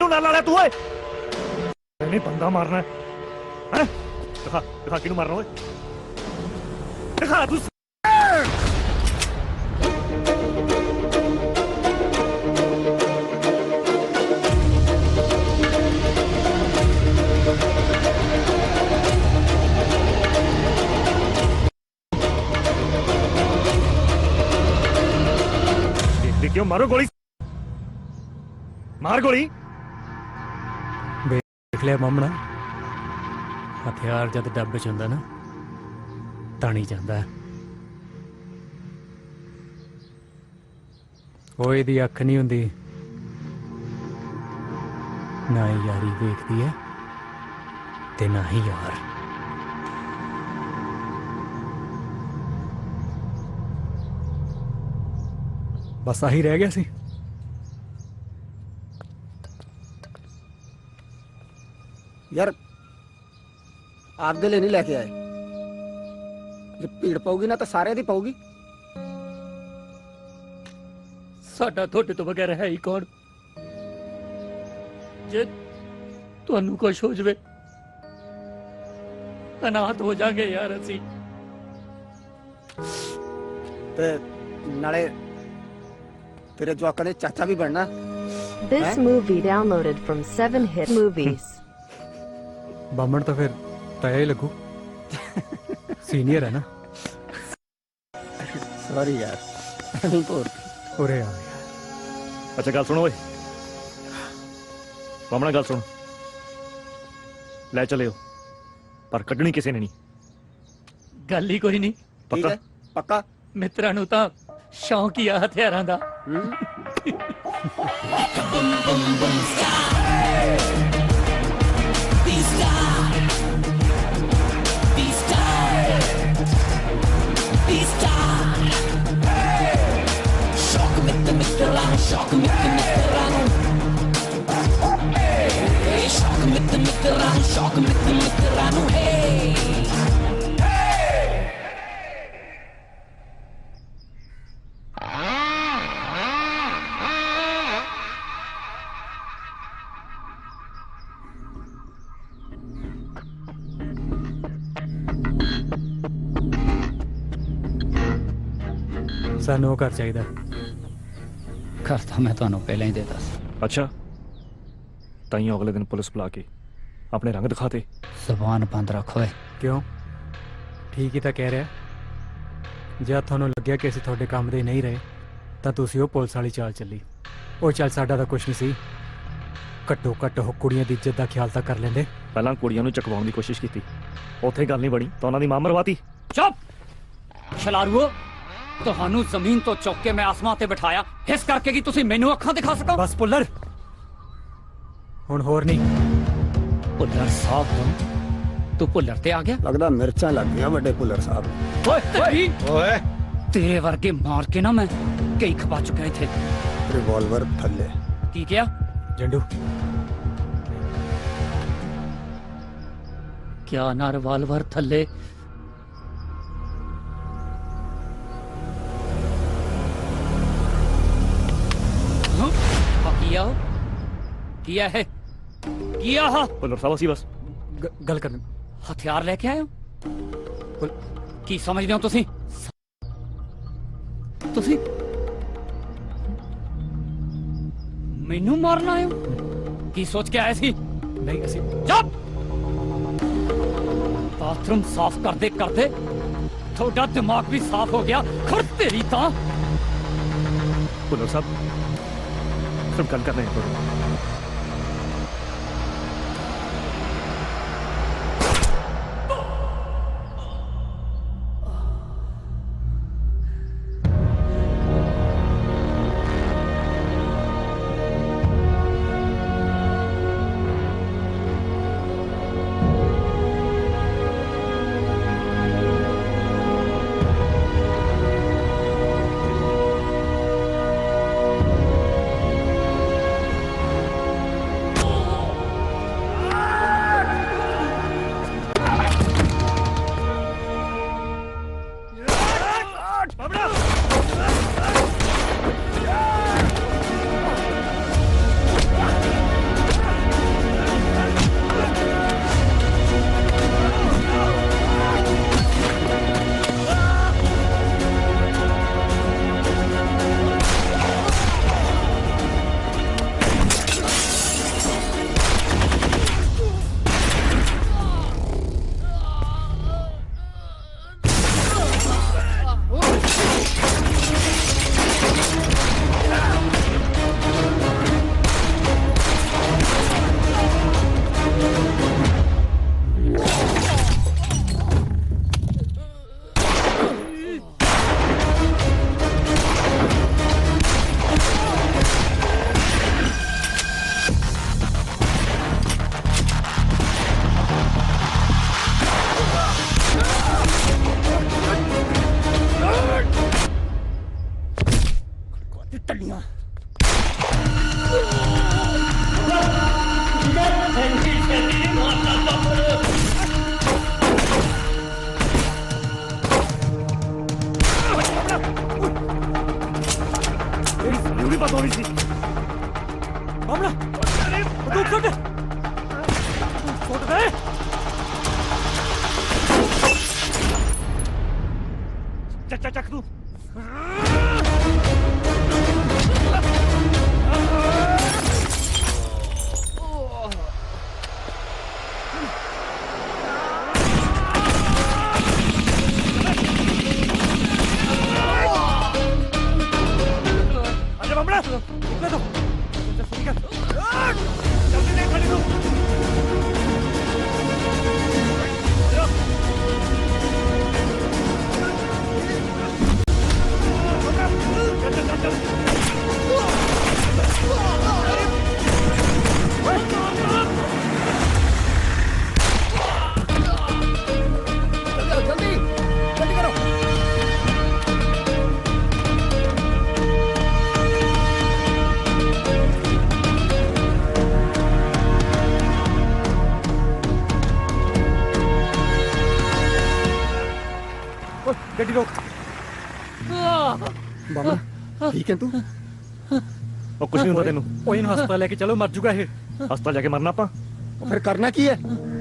ਤੂੰ ਨਾਲ ਵਾਲਾ ਤੂੰ ਓਏ ਇਹਨੇ ਬੰਦਾ ਮਾਰਨਾ ਹੈ ਦਿਖਾ ਦਿਖਾ ਕਿਹਨੂੰ ਮਾਰਨਾ ਓਏ ਦਿਖਾ ਤੂੰ क्यों मारो गोली मार गोली देख लिया मामना हथियार जब डब्बे च हुंदा ना ताणी जांदा ਉਹ ਇਹਦੀ ਅੱਖ ਨਹੀਂ ਹੁੰਦੀ, ਨਾ ਹੀ ਯਾਰੀ ਵੇਖਦੀ ਹੈ ਤੇ ਨਾ ਹੀ ਯਾਰ। ਬਸ ਆਹੀ ਰਹਿ ਗਿਆ ਸੀ। ਯਾਰ ਆਪਦੇ ਲਈ ਨਹੀਂ ਲੈ ਕੇ ਆਏ, ਜੇ ਭੀੜ ਪਊਗੀ ਨਾ ਤਾਂ ਸਾਰਿਆਂ ਦੀ ਪਊਗੀ। ਸਾਡਾ ਤੁਹਾਡੇ ਤੋਂ ਬਗੈਰ ਹੈ ਹੀ ਕੌਣ? ਜੇ ਤੁਹਾਨੂੰ ਕੁਝ ਹੋ ਜਵੇ ਅਨਾਥ ਹੋ ਜਾਗੇ ਯਾਰ ਅਸੀਂ। ਤੇ ਨਾਲੇ ਤੇਰੇ ਜਵਾਕਾਂ ਦੇ ਚਾਚਾ ਵੀ ਬਣਨਾ। This movie downloaded from 7hit movies. ਬਾਮਣ ਤਾਂ ਫਿਰ ਤਾਇਆ ਹੀ ਲੱਗੂ, ਸੀਨੀਅਰ ਹੈ ਨਾ। ਸੌਰੀ ਯਾਰ, ਉਰੇ ਆ। ਅੱਛਾ ਗੱਲ ਸੁਣੋ ਓਏ, ਬਾਮਣਾ ਗੱਲ ਸੁਣ, ਲੈ ਚਲਿਓ ਪਰ ਕੱਢਣੀ ਕਿਸੇ ਨੇ ਨਹੀਂ। ਗੱਲ ਹੀ ਕੋਈ ਨਹੀਂ। ਪੱਕਾ? ਪੱਕਾ। ਮਿੱਤਰਾਂ ਨੂੰ ਤਾਂ ਸ਼ੌਂਕ ਹੀ ਆ ਹਥਿਆਰਾਂ ਦਾ। ਸਾਨੂੰ ਉਹ ਘਰ ਚਾਹੀਦਾ। ਘਰ ਤਾਂ ਮੈਂ ਤੁਹਾਨੂੰ ਪਹਿਲਾਂ ਹੀ ਦੇ ਦਿੱਤਾ ਸੀ। ਅੱਛਾ, ਤਾਈਓ ਅਗਲੇ ਦਿਨ ਪੁਲਿਸ ਬੁਲਾ ਕੇ ਆਪਣੇ ਰੰਗ ਦਿਖਾਤੇ। ਜ਼ਬਾਨ ਬੰਦ ਰੱਖ ਓਏ। ਕਿਉਂ? ਠੀਕ ਹੀ ਤਾਂ ਕਹਿ ਰਿਹਾ। ਜੇ ਤੁਹਾਨੂੰ ਲੱਗਿਆ ਕਿ ਅਸੀਂ ਤੁਹਾਡੇ ਕੰਮ ਦੇ ਨਹੀਂ ਰਹੇ ਤਾਂ ਤੁਸੀਂ ਉਹ ਪੁਲਿਸ ਵਾਲੀ ਚਾਲ ਚੱਲੀ। ਉਹ ਚੱਲ ਸਾਡਾ ਤਾਂ ਕੁਛ ਨਹੀਂ ਸੀ, ਘੱਟੋ ਘੱਟ ਉਹ ਕੁੜੀਆਂ ਦੀ ਇੱਜ਼ਤ ਦਾ ਖਿਆਲ ਤਾਂ ਕਰ ਲੈਂਦੇ। ਪਹਿਲਾਂ ਕੁੜੀਆਂ ਨੂੰ ਚਕਵਾਉਣ ਦੀ ਕੋਸ਼ਿਸ਼ ਕੀਤੀ, ਉੱਥੇ ਗੱਲ ਨਹੀਂ ਬਣੀ ਤਾਂ ਉਹਨਾਂ ਦੀ ਮਾਂ ਮਰਵਾਤੀ। ਚੁੱਪ ਛਲਾਰੂਓ, ਤੁਹਾਨੂੰ ਜ਼ਮੀਨ ਤੋਂ ਚੁੱਕ ਕੇ ਮੈਂ ਆਸਮਾਨ ਤੇ ਬਿਠਾਇਆ ਇਸ ਕਰਕੇ ਕਿ ਤੁਸੀਂ ਮੈਨੂੰ ਅੱਖਾਂ ਦਿਖਾ ਸਕੋ। ਬਸ ਪੁੱਲਰ, ਹੁਣ ਹੋਰ ਨਹੀਂ। ਪੁੱਲਰ ਸਾਹਿਬ, ਤੂੰ ਪੁੱਲਰ ਤੇ ਆ ਗਿਆ? ਲੱਗਦਾ ਮਿਰਚਾਂ ਲੱਗ ਗਈਆਂ ਵੱਡੇ ਪੁੱਲਰ ਸਾਹਿਬ। ਓਏ ਓਏ, ਤੇਰੇ ਵਰਗੇ ਮਾਰ ਕੇ ਨਾ ਮੈਂ ਕਈ ਖਪਾ ਚੁੱਕਾ ਇੱਥੇ। ਰਿਵਾਲਵਰ ਥੱਲੇ। ਕੀ ਕਿਹਾ? ਜੰਡੂ ਕਿਆ ਨਾ ਰਿਵਾਲਵਰ ਥੱਲੇ? किया है किया है पुलर साहब ਅਸੀਂ ਬਸ ਗੱਲ ਕਰਨ। ਹਥਿਆਰ ਲੈ ਕੇ ਆਏ ਹੋ? ਕੀ ਸਮਝਦੇ ਹੋ ਤੁਸੀਂ? ਤੁਸੀਂ ਮੈਨੂੰ ਮਾਰਨ ਆਏ ਹੋ? ਕੀ ਸੋਚ ਕੇ ਆਏ ਸੀ? ਨਹੀਂ ਅਸੀਂ। ਚੁੱਪ! ਬਾਥਰੂਮ ਸਾਫ਼ ਕਰਦੇ ਕਰਦੇ ਤੁਹਾਡਾ ਦਿਮਾਗ ਵੀ ਸਾਫ਼ ਹੋ ਗਿਆ। ਖੁਰ ਤੇਰੀ ਤਾਂ। ਪੁਲਰ ਸਾਹਿਬ सिर्फ गल करने हैं। ਹੋਣੀ ਸੀ ਬਾਬਲਾ ਬੰਦੂਕ ਛੱਡ ਛੱਡ ਦੇ ਚੱਕ ਤੂੰ बामड़ा निकले तो जल्दी नहीं खड़ी तू जल्दी करो ਗੱਡੀ ਰੋਕ ਬਾਬਾ ਠੀਕ ਹੈ ਤੂੰ ਉਹ ਕੁਛ ਨਹੀਂ ਹੁੰਦਾ ਤੈਨੂੰ ਉਹ ਇਹਨੂੰ ਹਸਪਤਾਲ ਲੈ ਕੇ ਚਲੋ ਮਰ ਜੂਗਾ ਇਹ ਹਸਪਤਾਲ ਜਾ ਕੇ ਮਰਨਾ ਆਪਾਂ ਫਿਰ ਕਰਨਾ ਕੀ ਹੈ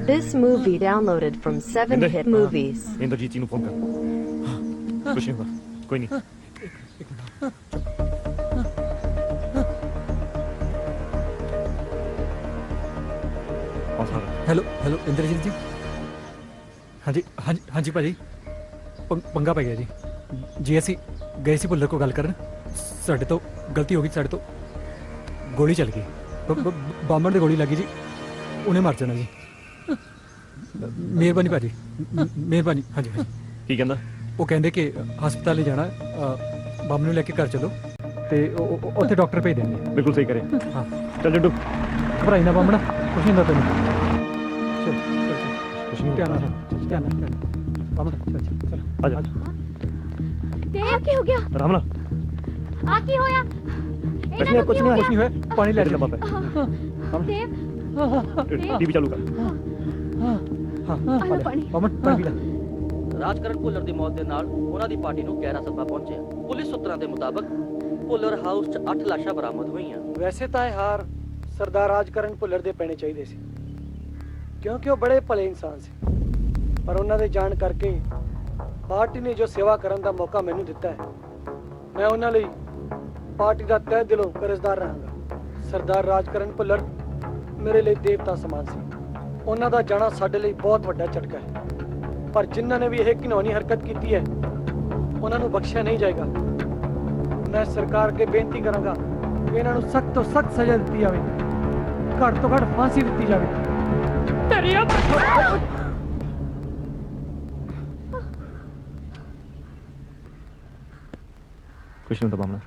This movie downloaded from 7hit movies. Inderjit ਜੀ ਨੂੰ ਫੋਨ ਕਰ ਕੁਛ ਨਹੀਂ ਹੁੰਦਾ ਕੋਈ ਨਹੀਂ ਹੈਲੋ ਹੈਲੋ ਇੰਦਰਜੀਤ ਜੀ ਹਾਂਜੀ ਹਾਂਜੀ ਹਾਂਜੀ ਭਾਜੀ ਪੰਗਾ ਪੈ ਗਿਆ ਜੀ ਅਸੀਂ ਗਏ ਸੀ ਭੁੱਲਰ ਕੋ ਗੱਲ ਕਰਨ ਸਾਡੇ ਤੋਂ ਗਲਤੀ ਹੋ ਗਈ ਸਾਡੇ ਤੋਂ ਗੋਲੀ ਚੱਲ ਗਈ ਬਾਂਬਣ ਦੇ ਗੋਲੀ ਲੱਗੀ ਜੀ ਉਹਨੇ ਮਰ ਜਾਣਾ ਜੀ ਮਿਹਰਬਾਨੀ ਭਾਜੀ ਮਿਹਰਬਾਨੀ ਹਾਂਜੀ ਹਾਂਜੀ ਕੀ ਕਹਿੰਦਾ ਉਹ ਕਹਿੰਦੇ ਕਿ ਹਸਪਤਾਲ ਲੈ ਜਾਣਾ ਬਾਂਬਣ ਨੂੰ ਲੈ ਕੇ ਘਰ ਚਲੋ ਤੇ ਉੱਥੇ ਡਾਕਟਰ ਭੇਜ ਦੇਣਗੇ ਬਿਲਕੁਲ ਸਹੀ ਕਰੇ ਹਾਂ ਚੱਲ ਜੱਡੂ ਘਬਰਾਈ ਨਾ ਬਾਂਬਣਾ ਕੁਛ ਨਹੀਂ ਹੁੰਦਾ ਤੈਨੂੰ ਚਲ ਕੁਛ ਨਹੀਂ ਧਿਆਨ ਨਾਲ ਬਾਂਬਣਾ ਚੱਲ ਆ ਜਾ ਦੇਵ ਕੀ ਹੋ ਗਿਆ ਆਰਾਮ ਨਾਲ ਆ ਕੀ ਹੋਇਆ ਕੁਛ ਨਹੀਂ ਹੋਇਆ ਪਾਣੀ ਲੈ ਲੈ ਬਾਬਾ ਦੇਵ ਟੀਵੀ ਚਾਲੂ ਕਰ ਹਾਂ ਬਾਂਬਣ ਪਾਣੀ ਲੈ ਰਾਜਕਰਨ ਭੁੱਲਰ ਦੀ ਮੌਤ ਦੇ ਨਾਲ ਉਹਨਾਂ ਦੀ ਪਾਰਟੀ ਨੂੰ ਗਹਿਰਾ ਸੱਦਾ ਪਹੁੰਚਿਆ ਪੁਲਿਸ ਸੂਤਰਾਂ ਦੇ ਮੁਤਾਬਕ ਭੁੱਲਰ ਹਾਊਸ 'ਚ 8 ਲਾਸ਼ਾਂ ਬਰਾਮਦ ਹੋਈਆਂ ਵੈਸੇ ਤਾਂ ਇਹ ਹਾਰ ਸਰਦਾਰ ਰਾਜਕਰਨ ਭੁੱਲਰ ਦੇ ਪੈਣੇ ਚਾਹੀਦੇ ਸੀ ਕਿਉਂਕਿ ਉਹ ਬੜੇ ਭਲੇ ਇਨਸਾਨ ਸੀ ਪਰ ਉਹਨਾਂ ਦੇ ਜਾਣ ਕਰਕੇ ਪਾਰਟੀ ਨੇ ਜੋ ਸੇਵਾ ਕਰਨ ਦਾ ਮੌਕਾ ਮੈਨੂੰ ਦਿੱਤਾ ਹੈ ਮੈਂ ਉਹਨਾਂ ਲਈ ਪਾਰਟੀ ਦਾ ਤਹਿ ਦਿਲੋਂ ਕਰਜ਼ਦਾਰ ਰਹਾਂਗਾ ਸਰਦਾਰ ਰਾਜਕਰਨ ਭੁੱਲਰ ਮੇਰੇ ਲਈ ਦੇਵਤਾ ਸਮਾਨ ਸੀ ਉਹਨਾਂ ਦਾ ਜਾਣਾ ਸਾਡੇ ਲਈ ਬਹੁਤ ਵੱਡਾ ਝਟਕਾ ਹੈ ਪਰ ਜਿਨ੍ਹਾਂ ਨੇ ਵੀ ਇਹ ਘਿਨੌਣੀ ਹਰਕਤ ਕੀਤੀ ਹੈ ਉਹਨਾਂ ਨੂੰ ਬਖਸ਼ਿਆ ਨਹੀਂ ਜਾਏਗਾ ਮੈਂ ਸਰਕਾਰ ਅੱਗੇ ਬੇਨਤੀ ਕਰਾਂਗਾ ਕਿ ਇਹਨਾਂ ਨੂੰ ਸਖਤ ਤੋਂ ਸਖਤ ਸਜ਼ਾ ਦਿੱਤੀ ਜਾਵੇ ਘੱਟ ਤੋਂ ਘੱਟ ਫਾਂਸੀ ਦਿੱਤੀ ਜਾਵੇ ਕੁਛ ਨਹੀਂ ਹੁੰਦਾ ਬਾਮਣਾ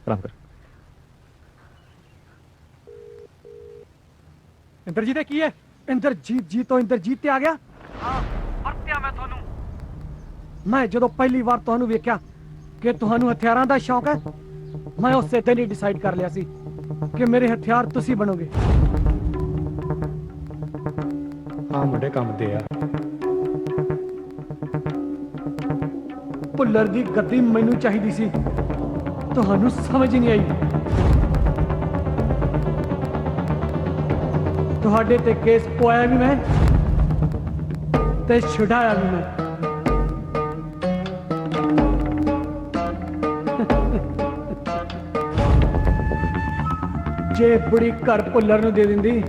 ਆਰਾਮ ਕਰ ਇੰਦਰਜੀਤ ਇਹ ਕੀ ਹੈ ਇੰਦਰਜੀਤ ਜੀ ਤੋਂ ਇੰਦਰਜੀਤ ਤੇ ਆ ਗਿਆ ਹਾਂ ਵਰਤਿਆ ਮੈਂ ਤੁਹਾਨੂੰ ਮੈਂ ਜਦੋਂ ਪਹਿਲੀ ਵਾਰ ਤੁਹਾਨੂੰ ਵੇਖਿਆ ਕਿ ਤੁਹਾਨੂੰ ਹਥਿਆਰਾਂ ਦਾ ਸ਼ੌਕ ਹੈ ਮੈਂ ਉਸੇ ਦਿਨ ਹੀ ਡਿਸਾਈਡ ਕਰ ਲਿਆ ਸੀ ਕਿ ਮੇਰੇ ਹਥਿਆਰ ਤੁਸੀਂ ਬਣੋਗੇ ਹਾਂ ਮੁੰਡੇ ਕੰਮ ਤੇ ਆ ਭੁੱਲਰ ਦੀ ਗੱਦੀ ਮੈਨੂੰ ਚਾਹੀਦੀ ਸੀ ਤੁਹਾਨੂੰ ਸਮਝ ਨਹੀਂ ਆਈ ਤੁਹਾਡੇ ਤੇ ਕੇਸ ਪਵਾਇਆ ਵੀ ਮੈਂ ਤੇ ਛੁਡਾਇਆ ਵੀ ਮੈਂ ਜੇ ਬੁੜੀ ਘਰ ਭੁੱਲਰ ਨੂੰ ਦੇ ਦਿੰਦੀ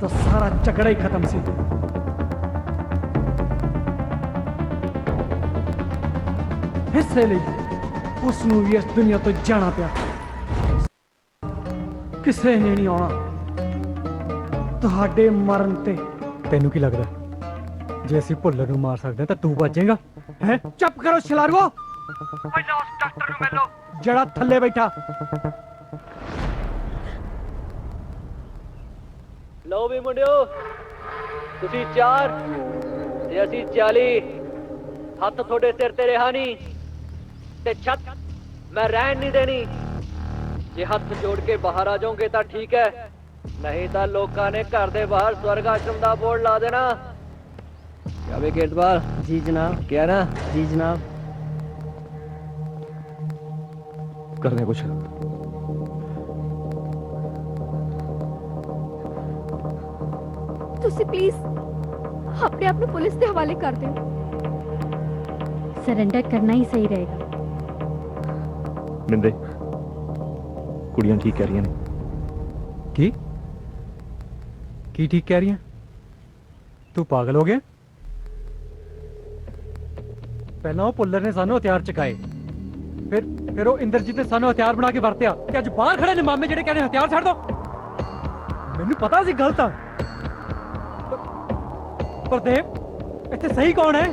ਤਾਂ ਸਾਰਾ ਝਗੜਾ ਹੀ ਖਤਮ ਸੀ ਹਿੱਸੇ ਲਈ ਉਸ ਨੂੰ ਵੀ ਇਸ ਦੁਨੀਆ ਤੋਂ ਜਾਣਾ ਪਿਆ ਕਿਸੇ ਨੇ ਨਹੀਂ ਆਉਣਾ ਤੁਹਾਡੇ ਮਰਨ ਤੇ ਤੈਨੂੰ ਕੀ ਲੱਗਦਾ ਜੇ ਅਸੀਂ ਭੁੱਲਰ ਨੂੰ ਮਾਰ ਸਕਦੇ ਤਾਂ ਤੂੰ ਬਚੇਗਾ ਹੈ ਚੁੱਪ ਕਰੋ ਛਲਾਰਵੋ ਪਹਿਲਾਂ ਉਸ ਡਾਕਟਰ ਨੂੰ ਮਿਲੋ ਜਿਹੜਾ ਥੱਲੇ ਬੈਠਾ ਲਓ ਵੀ ਮੁੰਡਿਓ ਤੁਸੀਂ 4 ਤੇ ਅਸੀਂ 40 ਹੱਥ ਤੁਹਾਡੇ ਸਿਰ ਤੇ ਰਿਹਾ ਨਹੀਂ ਤੇ ਛੱਤ ਮੈਂ ਰਹਿਣ ਨਹੀਂ ਦੇਣੀ ਜੇ ਹੱਥ ਜੋੜ ਕੇ ਬਾਹਰ ਆ ਜਾਓਗੇ ਤਾਂ ਠੀਕ ਹੈ ਨਹੀਂ ਤਾਂ ਲੋਕਾਂ ਨੇ ਘਰ ਦੇ ਬਾਹਰ ਸਵਰਗ ਆਸ਼ਰਮ ਦਾ ਬੋਰਡ ਲਾ ਦੇਣਾ क्या वे गेटवाल जी जनाब क्या ना जी जनाब ਕਰਦੇ ਹਾਂ ਕੁਛ। ਤੁਸੀਂ ਪਲੀਜ਼ ਆਪਣੇ ਆਪ ਨੂੰ ਪੁਲਿਸ ਦੇ ਹਵਾਲੇ ਕਰ ਦਿਓ। ਸਰੈਂਡਰ ਕਰਨਾ ਹੀ ਸਹੀ ਰਹੇਗਾ। ਮਿੰਦੇ, ਕੁੜੀਆਂ ਠੀਕ ਕਹਿ ਰਹੀਆਂ ਨੇ। ਕੀ ਕੀ ਠੀਕ ਕਹਿ ਰਹੀਆਂ? ਤੂੰ ਪਾਗਲ ਹੋ ਗਿਆ? ਪਹਿਲਾਂ ਉਹ ਪੁੱਲਰ ਨੇ ਸਾਨੂੰ ਹਥਿਆਰ ਚੁਕਾਏ, ਫਿਰ ਉਹ ਇੰਦਰਜੀਤ ਨੇ ਸਾਨੂੰ ਹਥਿਆਰ ਬਣਾ ਕੇ ਵਰਤਿਆ ਤੇ ਅੱਜ ਬਾਹਰ ਖੜੇ ਨੇ ਮਾਮੇ ਜਿਹੜੇ ਕਹਿੰਦੇ ਹਥਿਆਰ ਛੱਡ ਦੋ। ਮੈਨੂੰ ਪਤਾ ਸੀ ਗਲਤ ਆ, ਪਰ ਦੇਵ ਇੱਥੇ ਸਹੀ ਕੌਣ ਹੈ?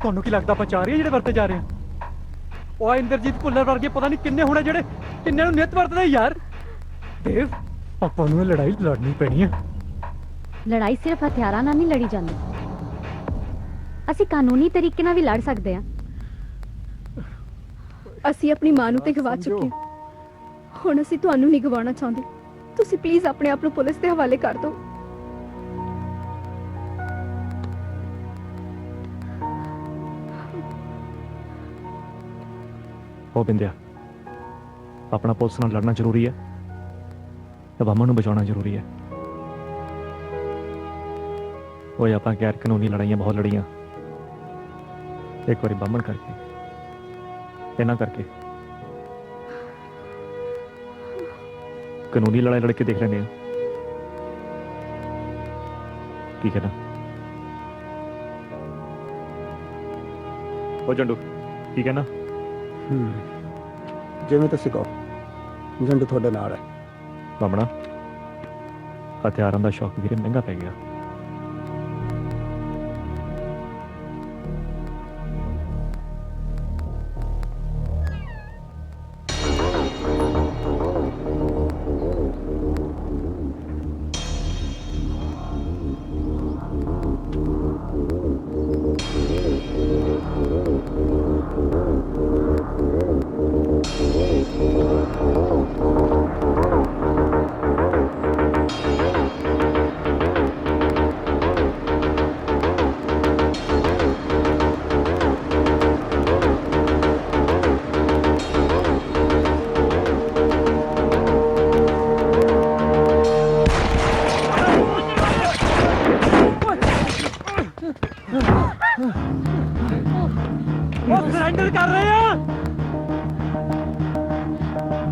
ਤੁਹਾਨੂੰ ਕੀ ਲੱਗਦਾ ਆਪਾਂ ਚਾਹ ਰਹੇ ਜਿਹੜੇ ਵਰਤੇ ਜਾ ਰਹੇ ਆ? ਉਹ ਇੰਦਰਜੀਤ ਭੁੱਲਰ ਵਰਗੇ ਪਤਾ ਨਹੀਂ ਕਿੰਨੇ ਹੋਣੇ ਜਿਹੜੇ ਕਿੰਨੇ ਨੂੰ ਨਿੱਤ ਵਰਤਦੇ ਯਾਰ। ਦੇਵ ਆਪਾਂ ਨੂੰ ਇਹ ਲੜਾਈ ਲੜਨੀ ਪੈਣੀ ਆ। ਲੜਾਈ ਸਿਰਫ ਹਥਿਆਰਾਂ ਨਾਲ ਨਹੀਂ ਲੜੀ ਜਾਂਦੀ, ਅਸੀਂ ਕਾਨੂੰਨੀ ਤਰੀਕੇ ਨਾਲ ਵੀ ਲੜ ਸਕਦੇ ਹਾਂ। ਅਸੀਂ ਆਪਣੀ ਮਾਂ ਨੂੰ ਤੇ ਗਵਾ ਚੁੱਕੇ ਹਾਂ, ਹੁਣ ਅਸੀਂ ਤੁਹਾਨੂੰ ਨਹੀਂ ਗਵਾਉਣਾ ਚਾਹੁੰਦੇ। ਤੁਸੀਂ ਪਲੀਜ਼ ਆਪਣੇ ਆਪ ਨੂੰ ਪੁਲਿਸ ਦੇ ਹਵਾਲੇ ਕਰ ਦਿਓ। ਉਹ ਬਿੰਦਿਆ, ਆਪਣਾ ਪੁਲਿਸ ਨਾਲ ਲੜਨਾ ਜ਼ਰੂਰੀ ਹੈ ਤੇ ਬਾਮਾ ਨੂੰ ਬਚਾਉਣਾ ਜ਼ਰੂਰੀ ਹੈ। ਉਹ ਆਪਾਂ ਗੈਰ ਕਾਨੂੰਨੀ ਲੜਾਈਆਂ ਬਹੁਤ ਲੜੀਆਂ, ਇੱਕ ਵਾਰੀ ਬਾਮਣ ਕਰਕੇ ਇਹਨਾਂ ਕਰਕੇ ਕਾਨੂੰਨੀ ਲੜਾਈ ਲੜ ਕੇ ਦੇਖ ਲੈਂਦੇ ਆ ਕੀ ਕਹਿਣਾ। ਉਹ ਜੰਡੂ ਕੀ ਕਹਿਣਾ? ਜਿਵੇਂ ਤੁਸੀਂ ਕਹੋ, ਜੰਡੂ ਤੁਹਾਡੇ ਨਾਲ ਹੈ। ਬਾਮਣਾ, ਹਥਿਆਰਾਂ ਦਾ ਸ਼ੌਕ ਵੀਰੇ ਮਹਿੰਗਾ ਪੈ ਗਿਆ। ਸਰੈਂਡਰ ਕਰ ਰਹੇ ਆ।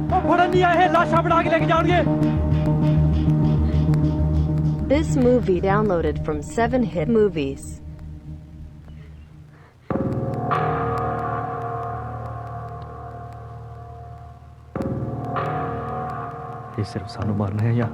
ਉਹ ਫੜਨ ਨਹੀਂ ਆਏ, ਲਾਸ਼ਾਂ ਬਣਾ ਕੇ ਲੈ ਕੇ ਜਾਣਗੇ। This movie downloaded from 7hit movies. ਇਹ ਸਿਰਫ ਸਾਨੂੰ ਮਾਰਨਾ ਹੈ ਜਾਂ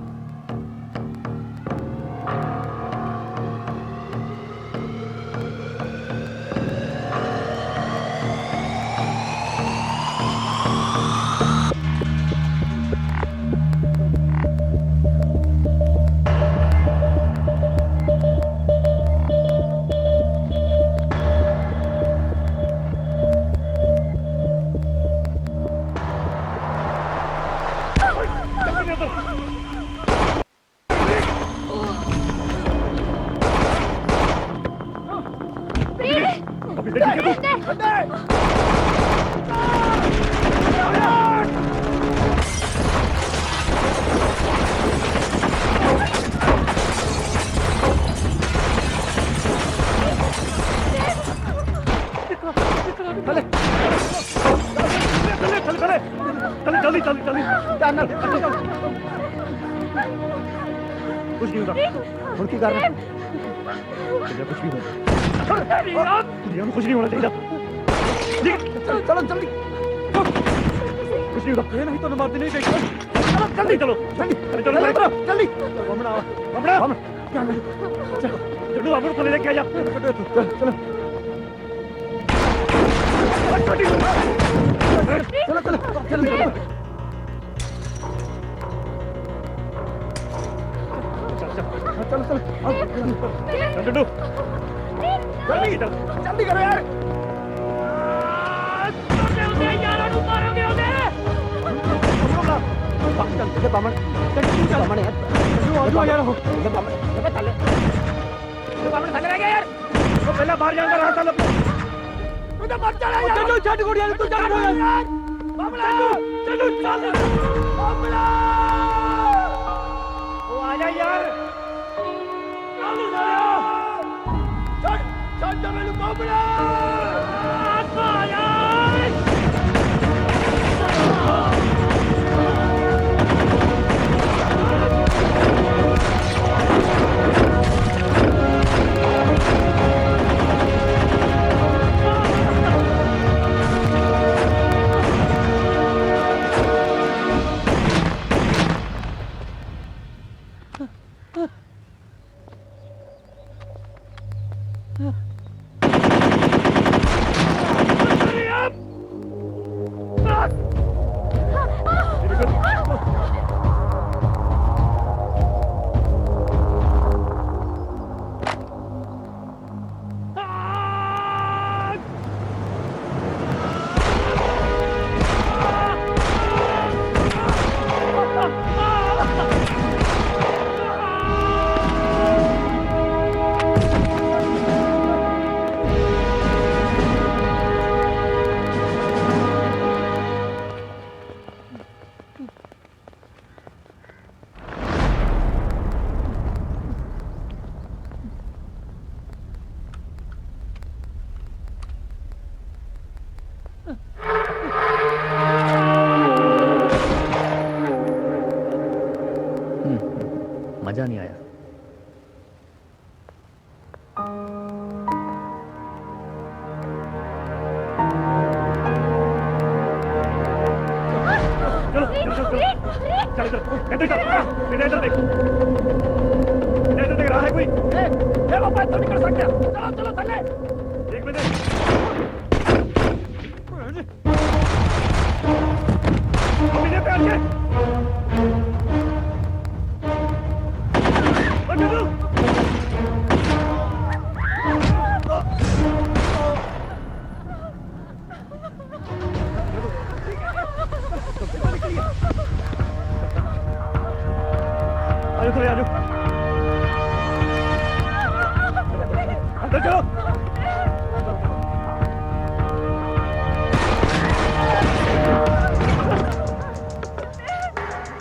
ਕੁਝ ਨਹੀਂ ਹੁੰਦਾ। ਹੁਣ ਕੀ ਕਰਨਾ? ਕੁਝ ਵੀ ਹੋਣਾ, ਕੁਝ ਨਹੀਂ ਹੋਣਾ ਚਾਹੀਦਾ। ਚਲੋ ਜਲਦੀ, ਕੁਝ ਨਹੀਂ ਹੁੰਦਾ। ਇਹ ਨਹੀਂ ਤੁਹਾਨੂੰ ਮਰਦੀ ਨਹੀਂ ਦੇਖੋ। ਚਲੋ ਜਲਦੀ, ਚਲੋ ਜਲਦੀ। ਬਾਮਣਾ, ਬਾਮਣਾ, ਚਲੋ ਜੱਡੂ ਬਾਬੂ ਨੂੰ ਥੱਲੇ ਲੈ ਕੇ ਆ ਜਾ। ਚਲੋ ਜੱਡੂ ਜਲਦੀ ਕਰੋ ਯਾਰ। ਯਾਰਾਂ ਨੂੰ ਮਾਰੋਗੇ ਉਹਦੇ। ਬਾਮਣ ਪਹਿਲਾਂ ਬਾਹਰ ਜਾਣ ਦਾ ਰਾਸਤਾ ਲੱਭੋ। ਤੂੰ ਤਾਂ ਮਰ ਜਾਣਾ ਯਾਰ ਚੱਲੂ ਛੱਡ ਕੁੜੀਆਂ ਨੂੰ ਤੂੰ ਚੱਲ ਯਾਰ ਬਾਬਲਾ ਚੱਲੂ ਚੱਲ ਬਾਬਲਾ ਉਹ ਆ ਜਾ ਯਾਰ ਚੱਲ ਸਾਲਿਆ ਛੱਡ ਮੈਨੂੰ ਬਾਬਲਾ ਆ ਜਾ मजा नहीं आया। चलो चल इधर चल इधर देख इधर देख रहा है कोई ये बाबा तो निकल सकते चलो चलो थले एक मिनट मुझे पे आके आजो थोड़े आजो अंदर चलो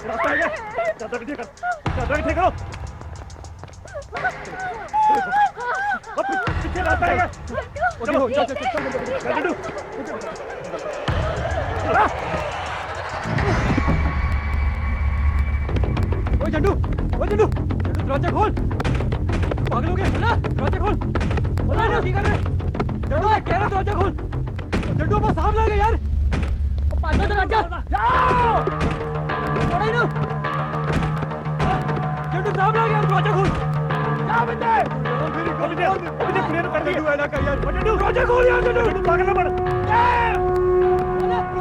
रास्ता है क्या चादर ठीक करो अब पीछे रास्ता है क्या चलो चलो ओ चंडू दरवाजा खोल पागल हो गया दरवाजा खोल बोला ना ठीक है चंडू कह रहा दरवाजा खोल चंडू बस सामने आ गया यार पांच दरवाजा जाओ छोड़ा ही ना चंडू सामने आ गया दरवाजा खोल जा बंदे मेरी खोल दे कुड़िया ने कर दी ना कर यार चंडू दरवाजा खोल यार चंडू पागल ना बन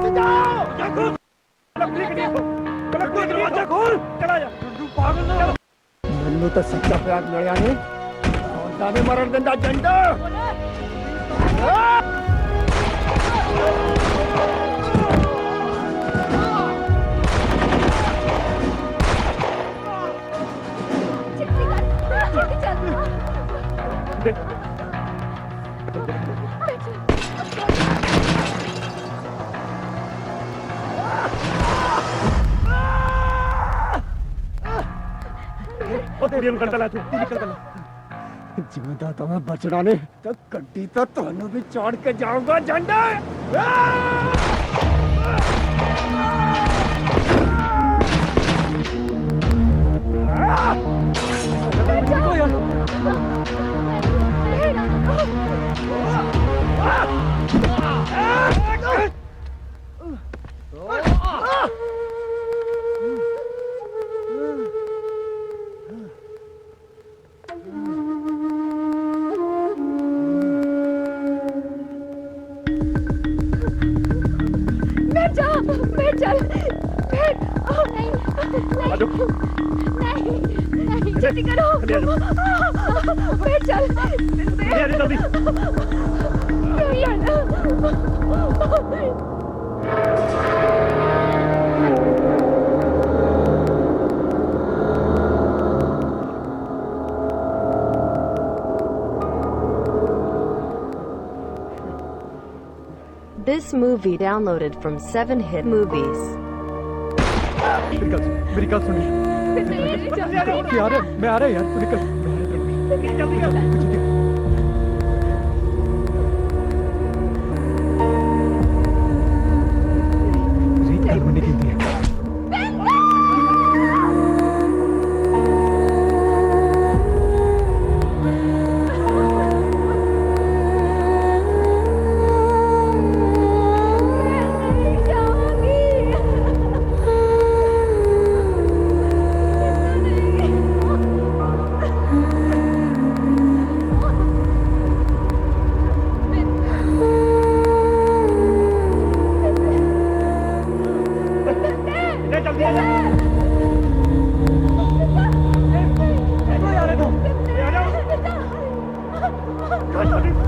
ए जाओ जा खोल दरवाजा खोल चला जा पागल ना ਮੈਨੂੰ ਤਾਂ ਸੱਚਾ ਪਿਆਰ ਮਿਲਿਆ ਨਹੀਂ ਔਂਦਾ ਨੇ ਮਰਨ ਦਿੰਦਾ ਜੰਡ ਜਿਵੇਂ ਦਾ ਤਾਂ ਮੈਂ ਬਚਣਾ ਨੇ ਤਾਂ ਗੱਡੀ ਤਾਂ ਤੁਹਾਨੂੰ ਵੀ ਚਾੜ ਕੇ ਜਾਊਗਾ ਜੰਡ This movie downloaded from 7hit movies. मेरी गल सुनी यार, मैं आ रहा यार, तू निकल जल्दी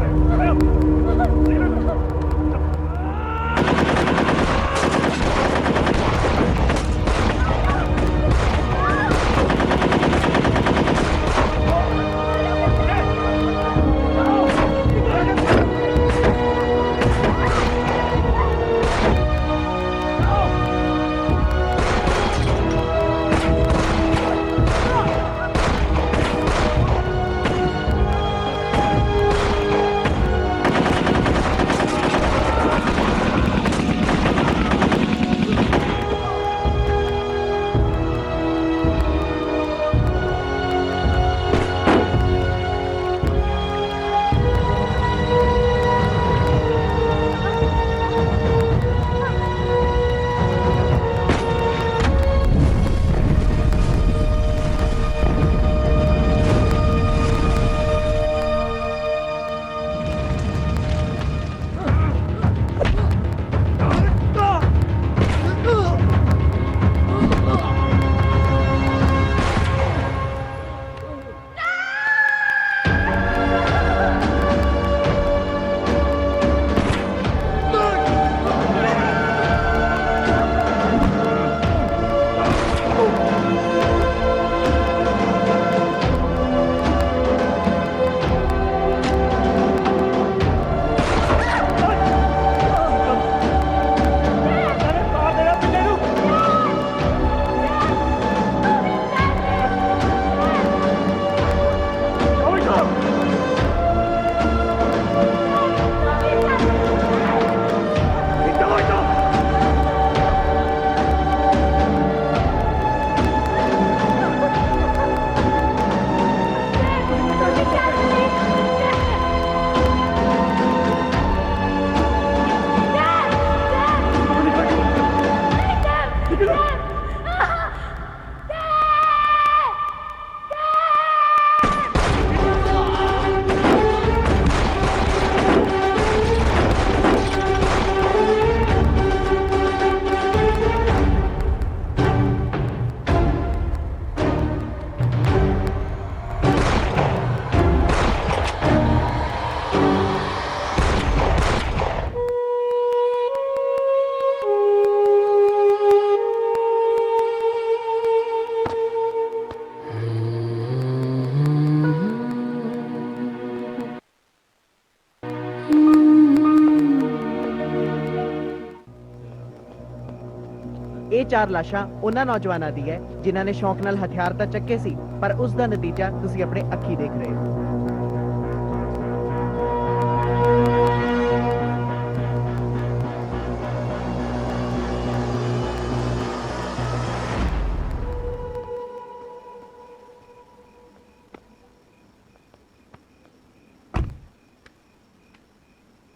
ਇਹ ਚਾਰ ਲਾਸ਼ਾਂ ਉਹਨਾਂ ਨੌਜਵਾਨਾਂ ਦੀ ਹੈ ਜਿਨ੍ਹਾਂ ਨੇ ਸ਼ੌਂਕ ਨਾਲ ਹਥਿਆਰ ਤਾਂ ਚੱਕੇ ਸੀ ਪਰ ਉਸ ਦਾ ਨਤੀਜਾ ਤੁਸੀਂ ਆਪਣੇ ਅੱਖੀ ਦੇਖ ਰਹੇ ਹੋ।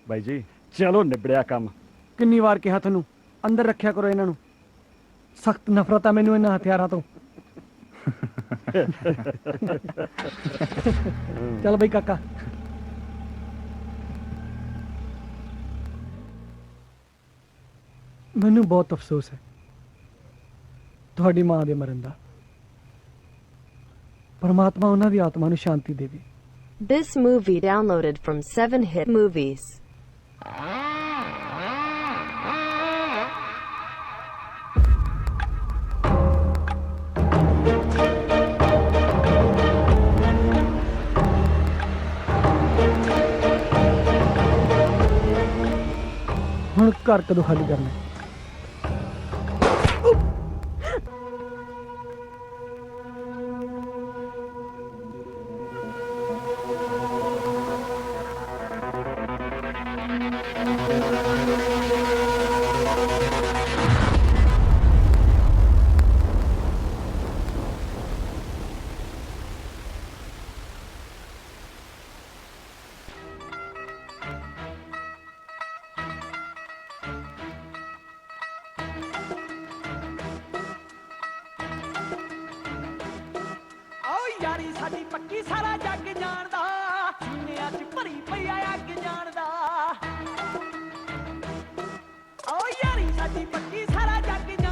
ਬਾਈ ਜੀ ਚਲੋ ਨਿਬੜਿਆ ਕੰਮ। ਕਿੰਨੀ ਵਾਰ ਕਿਹਾ ਤੁਹਾਨੂੰ ਅੰਦਰ ਰੱਖਿਆ ਕਰੋ ਇਹਨਾਂ ਨੂੰ, ਸਖਤ ਨਫ਼ਰਤ ਆ ਮੈਨੂੰ ਇਹਨਾਂ ਹਥਿਆਰਾਂ ਤੋਂ। ਚੱਲ ਬਈ ਕਾਕਾ। ਮੈਨੂੰ ਬਹੁਤ ਅਫਸੋਸ ਹੈ ਤੁਹਾਡੀ ਮਾਂ ਦੇ ਮਰਨ ਦਾ। ਪਰਮਾਤਮਾ ਉਹਨਾਂ ਦੀ ਆਤਮਾ ਨੂੰ ਸ਼ਾਂਤੀ ਦੇਵੇ। This movie downloaded from 7hit movies. ਹੁਣ ਘਰ ਕਦੋਂ ਖਾਲੀ ਕਰਨਾ? ਓ ਯਾਰੀ ਸਾਡੀ ਪੱਕੀ ਸਾਰਾ ਜੱਗ ਜਾਣਦਾ ਸੀਨਿਆਂ 'ਚ ਭਰੀ ਪਈ ਆ ਅੱਗ ਜਾਣਦਾ ਓ ਯਾਰੀ ਸਾਡੀ ਪੱਕੀ ਸਾਰਾ ਜੱਗ ਜਾਣਦਾ